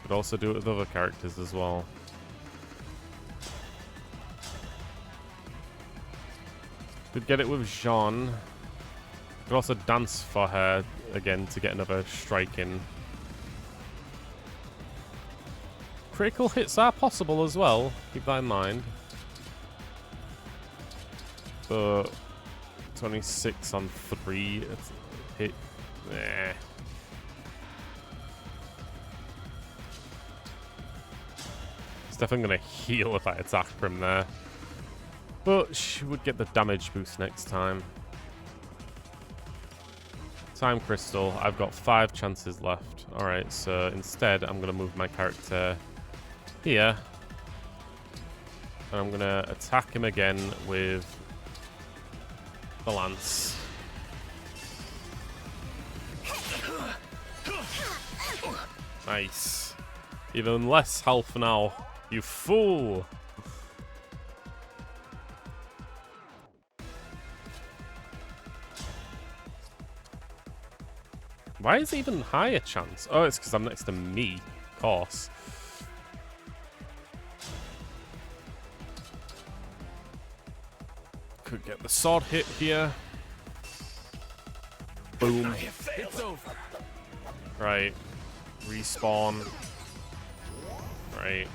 Could also do it with other characters as well. Could get it with Jean. Could also dance for her again to get another strike in. Critical hits are possible as well. Keep that in mind. But 26 on 3. It's hit. Nah. It's definitely going to heal if I attack from there. But she would get the damage boost next time. Time Crystal. I've got 5 chances left. Alright, so instead I'm going to move my character here. And I'm gonna attack him again with the lance. Nice. Even less health now. You fool! Why is it even higher chance? Oh, it's because I'm next to me, of course. Could get the sword hit here. Boom. It's over. Right. Respawn. Right.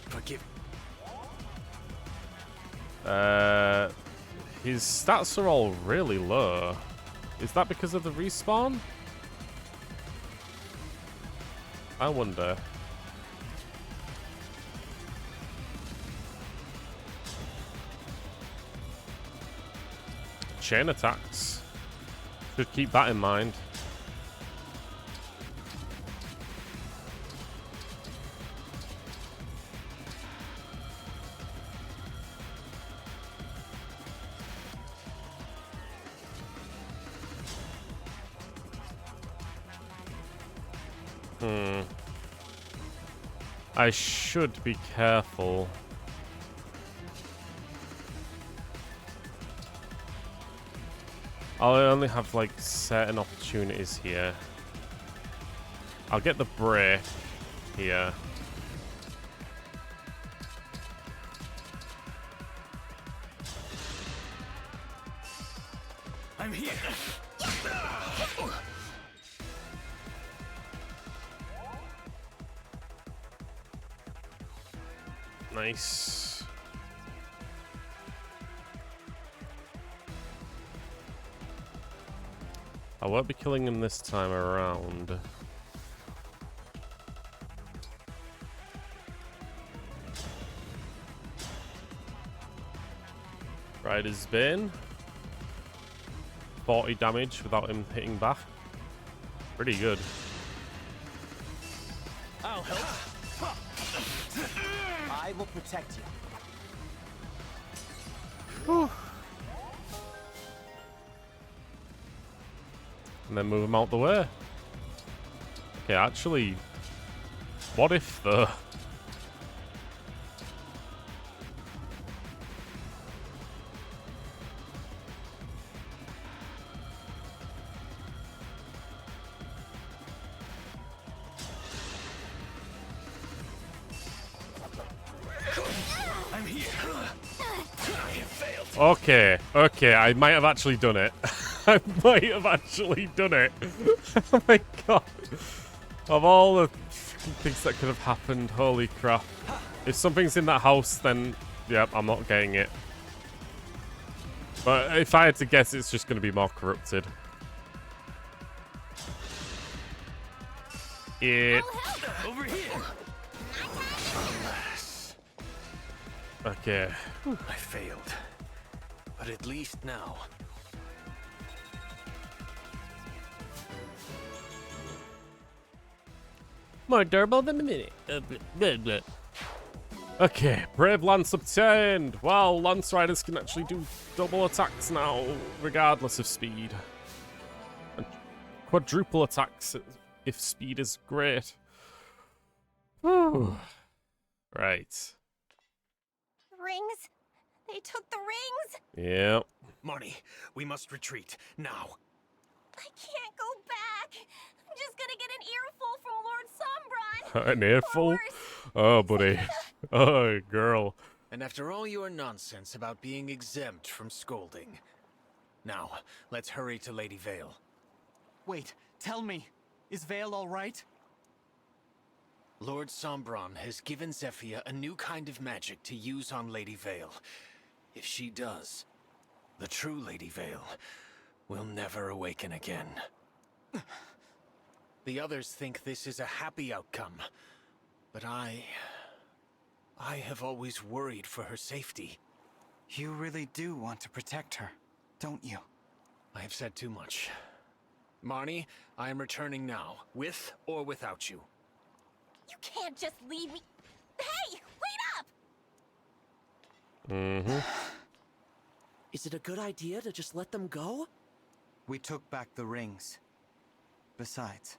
Forgive. His stats are all really low. Is that because of the respawn? I wonder. Chain attacks. Should keep that in mind. I should be careful. I'll only have like certain opportunities here. I'll get the break here. I'm here. Nice. I won't be killing him this time around. Rider's Bane. 40 damage without him hitting back. Pretty good. I'll help. I will protect you. Whew. And then move him out the way. Okay, actually, what if though? I'm here. I have failed. Okay, I might have actually done it. I might have actually done it. Oh my god. Of all the things that could have happened, holy crap. If something's in that house, then, yep, I'm not getting it. But if I had to guess, it's just going to be more corrupted. Yeah. Over here. Okay. I failed. But at least now. More durable than a minute. Okay, Brave Lance obtained. Wow, Lance Riders can actually do double attacks now, regardless of speed. And quadruple attacks if speed is great. Whew. Right. Rings? They took the rings? Yep. Marnie, we must retreat now. I can't go back. I'm just gonna get an earful from Lord Sombron. An earful? Oh, buddy. Oh, girl. And after all your nonsense about being exempt from scolding. Now, let's hurry to Lady Vale. Wait, tell me, is Vale all right? Lord Sombron has given Zephyr a new kind of magic to use on Lady Vale. If she does, the true Lady Vale will never awaken again. The others think this is a happy outcome, but I have always worried for her safety. You really do want to protect her, don't you? I have said too much. Marnie, I am returning now, with or without you. You can't just leave me. Hey, wait up! Mm-hmm. Is it a good idea to just let them go? We took back the rings. Besides,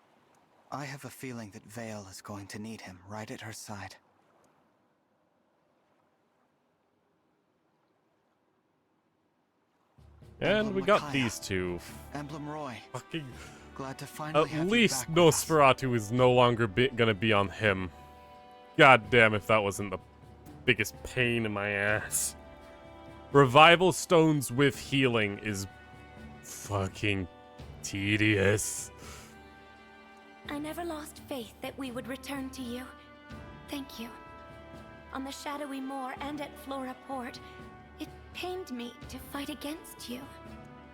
I have a feeling that Vale is going to need him right at her side. And we got these two. Emblem Roy. Fucking. Glad to finally have At you least back with us. Nosferatu is no longer gonna be on him. God damn if that wasn't the biggest pain in my ass. Revival stones with healing is fucking tedious. I never lost faith that we would return to you. Thank you. On the Shadowy Moor and at Flora Port, it pained me to fight against you.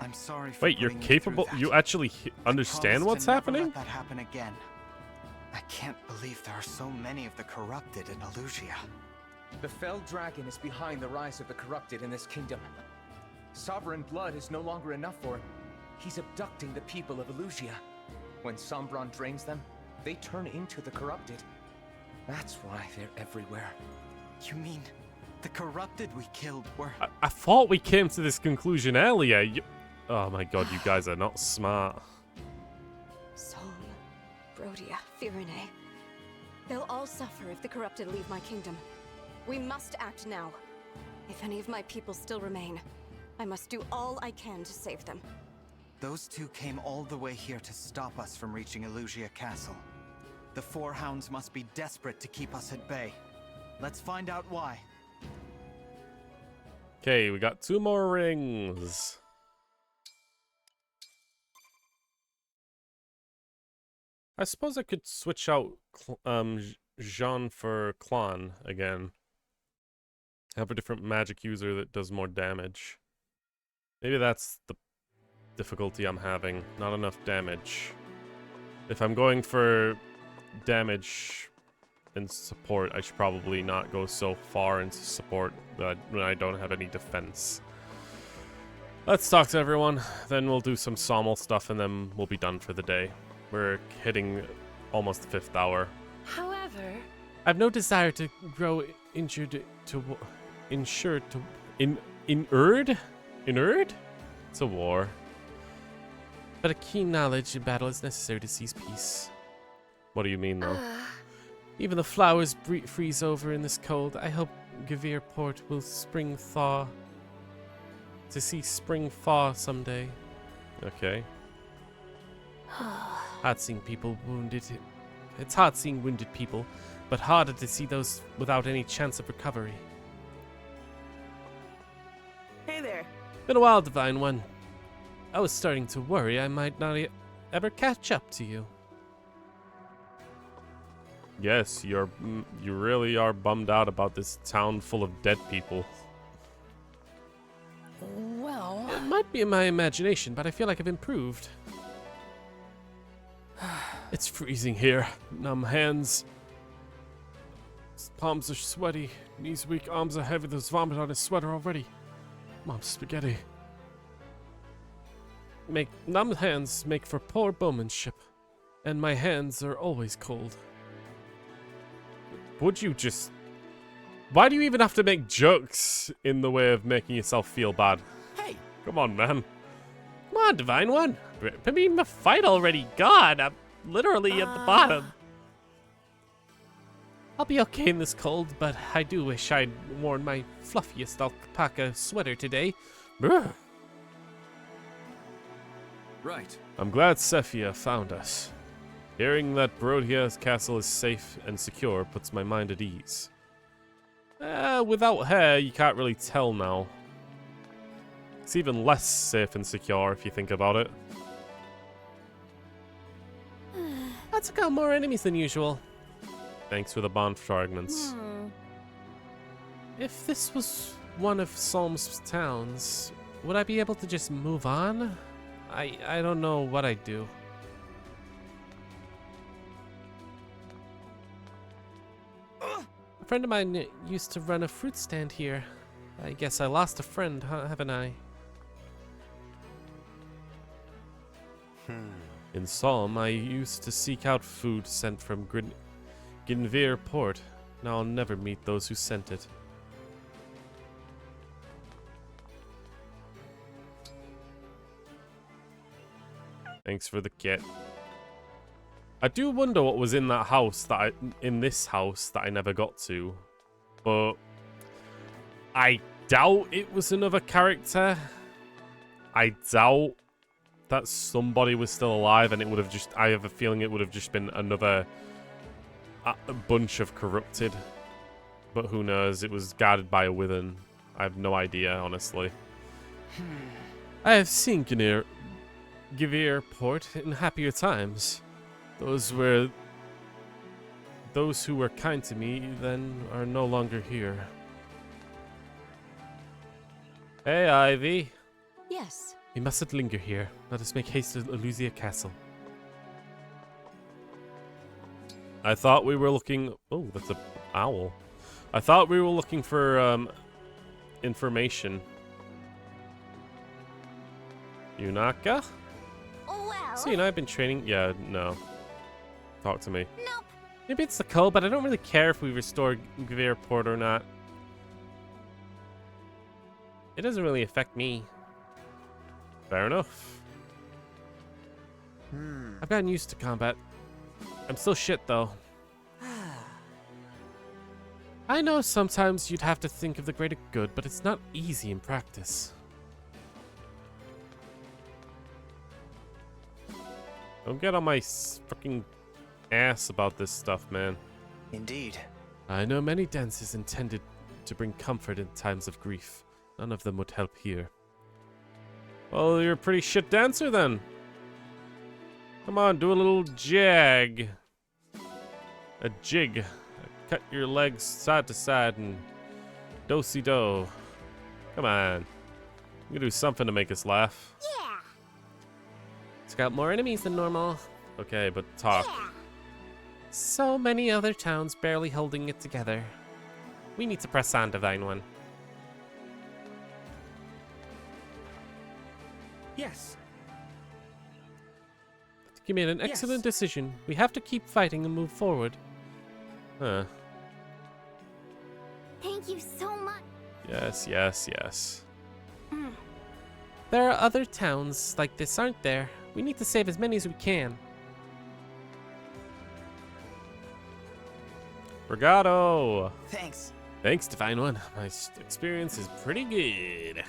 I'm sorry for Wait, you're putting you through capable? that. You actually understand Promise what's to never happening? Let that happen again. I can't believe there are so many of the corrupted in Elusia. The felled dragon is behind the rise of the corrupted in this kingdom. Sovereign blood is no longer enough for him. He's abducting the people of Elusia. When Sombron drains them, they turn into the corrupted. That's why they're everywhere. You mean the corrupted we killed were... I thought we came to this conclusion earlier. Oh my god, you guys are not smart. Psalm, Brodia, Firine. They'll all suffer if the corrupted leave my kingdom. We must act now. If any of my people still remain, I must do all I can to save them. Those two came all the way here to stop us from reaching Elusia Castle. The Four Hounds must be desperate to keep us at bay. Let's find out why. Okay, we got 2 more rings. I suppose I could switch out Jean for Clan again. Have a different magic user that does more damage. Maybe that's the difficulty I'm having. Not enough damage. If I'm going for damage and support, I should probably not go so far into support when I don't have any defense. Let's talk to everyone, then we'll do some Sommel stuff, and then we'll be done for the day. We're hitting almost the 5th hour. However, I've no desire to grow injured to inured? It's a war. But a keen knowledge in battle is necessary to seize peace. What do you mean, though? Even the flowers freeze over in this cold. I hope Gavir Port will spring thaw. To see spring thaw someday. Okay. Hard seeing people wounded. It's hard seeing wounded people, but harder to see those without any chance of recovery. Hey there. Been a while, Divine One. I was starting to worry I might not ever catch up to you. Yes, you really are bummed out about this town full of dead people. Well... It might be in my imagination, but I feel like I've improved. It's freezing here. Numb hands. Palms are sweaty. Knees weak, arms are heavy. There's vomit on his sweater already. Mom's spaghetti. Numb hands make for poor bowmanship. And my hands are always cold. Would you just... Why do you even have to make jokes in the way of making yourself feel bad? Hey! Come on, man. Come on, Divine One. I mean, the fight already. God, I'm literally at the bottom. I'll be okay in this cold, but I do wish I'd worn my fluffiest alpaca sweater today. Brr. Right. I'm glad Sephia found us. Hearing that Brodia's castle is safe and secure puts my mind at ease. Without her, you can't really tell now. It's even less safe and secure if you think about it. I took out more enemies than usual. Thanks for the bond fragments. If this was one of Solm's towns, would I be able to just move on? I don't know what I'd do. A friend of mine used to run a fruit stand here. I guess I lost a friend, haven't I? In Solm, I used to seek out food sent from Ginvir Port. Now I'll never meet those who sent it. Thanks for the kit. I do wonder what was in that house in this house that I never got to, but I doubt it was another character. I doubt that somebody was still alive, and it would have just. I have a feeling it would have just been another a bunch of corrupted. But who knows? It was guarded by a withen. I have no idea, honestly. I have seen Givir Port in happier times. Those who were kind to me then are no longer here. Hey, Ivy. Yes. We mustn't linger here. Let us make haste to Elusia Castle. I thought we were looking... Oh, that's an owl. I thought we were looking for information. Yunaka? Well... See, and I've been training... Yeah, no. Talk to me. Nope. Maybe it's the code, but I don't really care if we restore Givir Port or not. It doesn't really affect me. Fair enough. I've gotten used to combat. I'm still shit, though. I know sometimes you'd have to think of the greater good, but it's not easy in practice. Don't get on my fucking ass about this stuff, man. Indeed. I know many dances intended to bring comfort in times of grief. None of them would help here. Well, you're a pretty shit dancer then. Come on, do a little jag. A jig. Cut your legs side to side and do-si-do. Come on. You can do something to make us laugh. Yeah. It's got more enemies than normal. Okay, but talk. Yeah. So many other towns barely holding it together. We need to press on, Divine One. Yes. You made an excellent decision. We have to keep fighting and move forward. Huh. Thank you so much. Yes, yes, yes. There are other towns like this, aren't there? We need to save as many as we can. Brigado! Thanks. Thanks, Divine One. My experience is pretty good.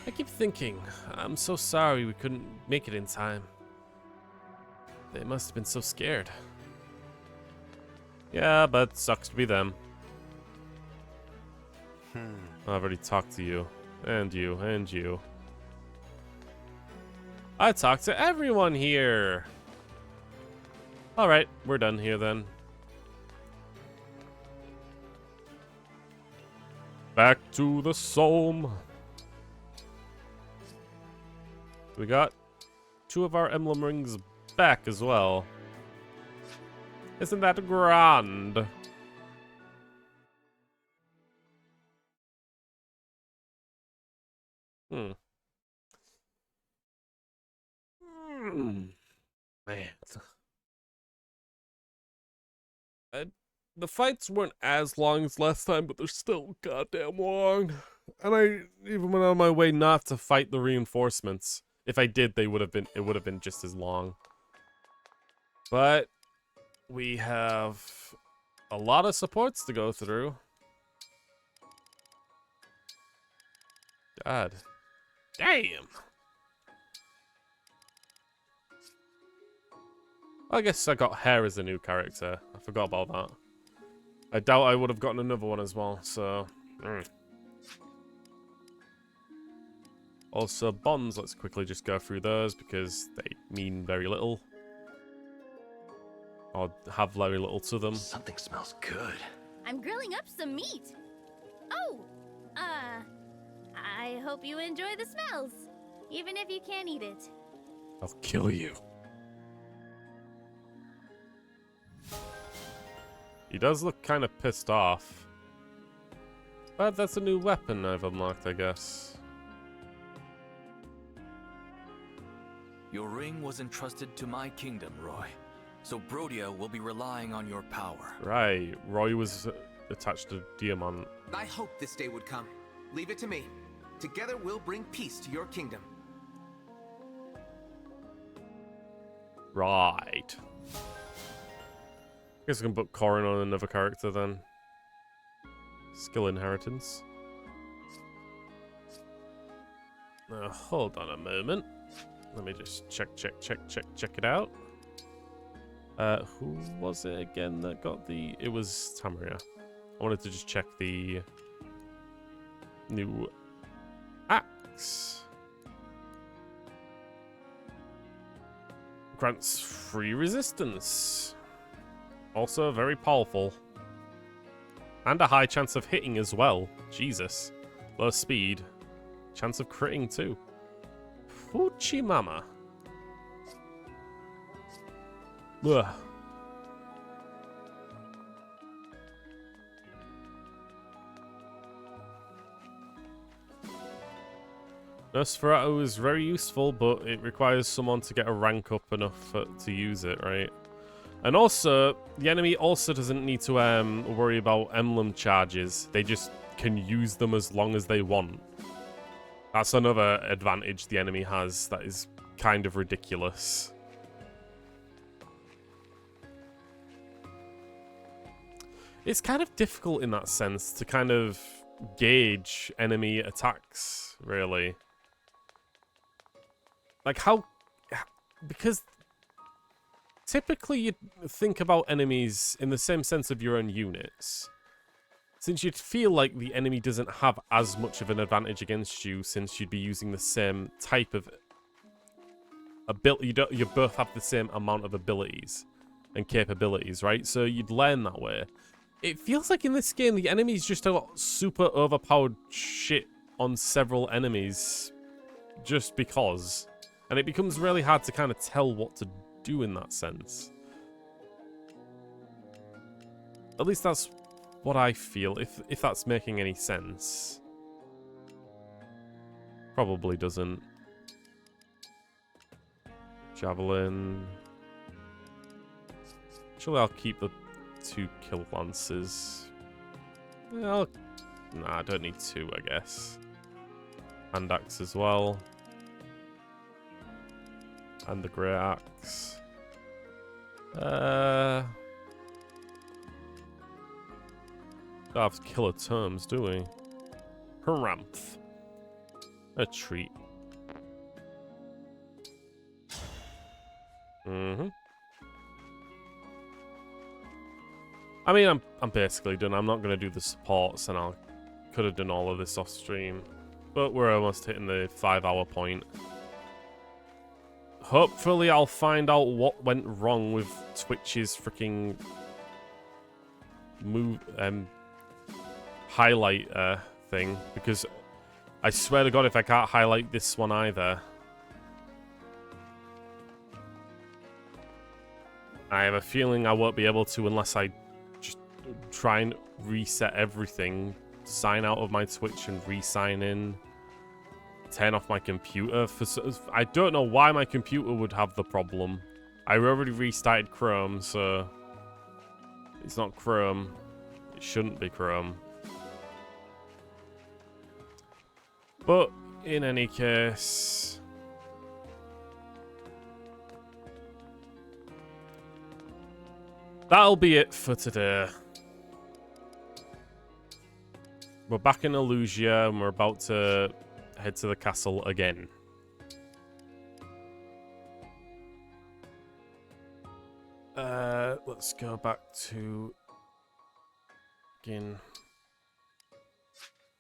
I keep thinking, I'm so sorry we couldn't make it in time. They must have been so scared. Yeah, but sucks to be them. I've already talked to you. And you. And you. I talked to everyone here! Alright, we're done here then. Back to the Somme. We got 2 of our emblem rings back as well. Isn't that grand? Man. The fights weren't as long as last time, but they're still goddamn long. And I even went on my way not to fight the reinforcements. If I did, it would have been just as long. But we have a lot of supports to go through. God. Damn. I guess I got Hair as a new character. I forgot about that. I doubt I would have gotten another one as well, so... Also, bonds, let's quickly just go through those because they mean very little. Or have very little to them. Something smells good. I'm grilling up some meat. Oh, I hope you enjoy the smells, even if you can't eat it. I'll kill you. He does look kind of pissed off. But that's a new weapon I've unlocked, I guess. Your ring was entrusted to my kingdom, Roy. So Brodia will be relying on your power. Right, Roy was attached to Diamant. I hoped this day would come. Leave it to me. Together we'll bring peace to your kingdom. Right. Guess I can put Corin on another character then. Skill inheritance. Now, hold on a moment. Let me just check it out. Who was it again that got the... It was Tamaria. I wanted to just check the new axe. Grants free resistance. Also very powerful. And a high chance of hitting as well. Jesus. Low speed. Chance of critting too. Fuchi mama. Ugh. Nosferatu is very useful, but it requires someone to get a rank up enough to use it, right? And also, the enemy also doesn't need to worry about emblem charges. They just can use them as long as they want. That's another advantage the enemy has that is kind of ridiculous. It's kind of difficult in that sense to kind of gauge enemy attacks, really. Like how... Because typically you'd think about enemies in the same sense of your own units. Since you'd feel like the enemy doesn't have as much of an advantage against you, since you'd be using the same type of ability. You both have the same amount of abilities and capabilities, right? So you'd learn that way. It feels like in this game, the enemies just got super overpowered shit on several enemies just because. And it becomes really hard to kind of tell what to do in that sense. At least that's what I feel, if that's making any sense. Probably doesn't. Javelin. Actually, I'll keep the 2 kill lances. Nah, I don't need 2, I guess. Hand axe as well. And the grey axe. Don't have killer terms, do we? Harumph. A treat. I mean, I'm basically done. I'm not going to do the supports, and I could have done all of this off stream. But we're almost hitting the 5-hour point. Hopefully I'll find out what went wrong with Twitch's freaking highlight thing, because I swear to God if I can't highlight this one either. I have a feeling I won't be able to unless I just try and reset everything, sign out of my Twitch and re-sign in, turn off my computer. I don't know why my computer would have the problem. I already restarted Chrome, so it's not Chrome. It shouldn't be Chrome. But in any case, that'll be it for today. We're back in Illusia and we're about to head to the castle again. Let's go back to again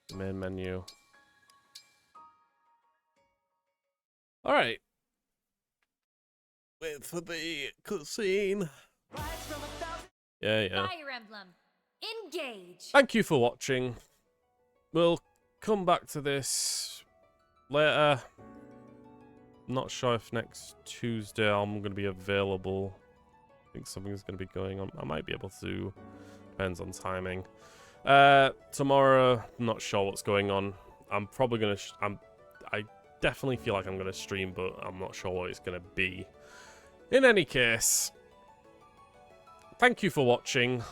the main menu. All right. Wait for the cutscene. Yeah. Fire Emblem. Engage. Thank you for watching. We'll come back to this later. Not sure if next Tuesday I'm going to be available. I think something's going to be going on. I might be able to. Depends on timing. Tomorrow, not sure what's going on. I'm probably going to... I definitely feel like I'm going to stream, but I'm not sure what it's going to be. In any case, thank you for watching.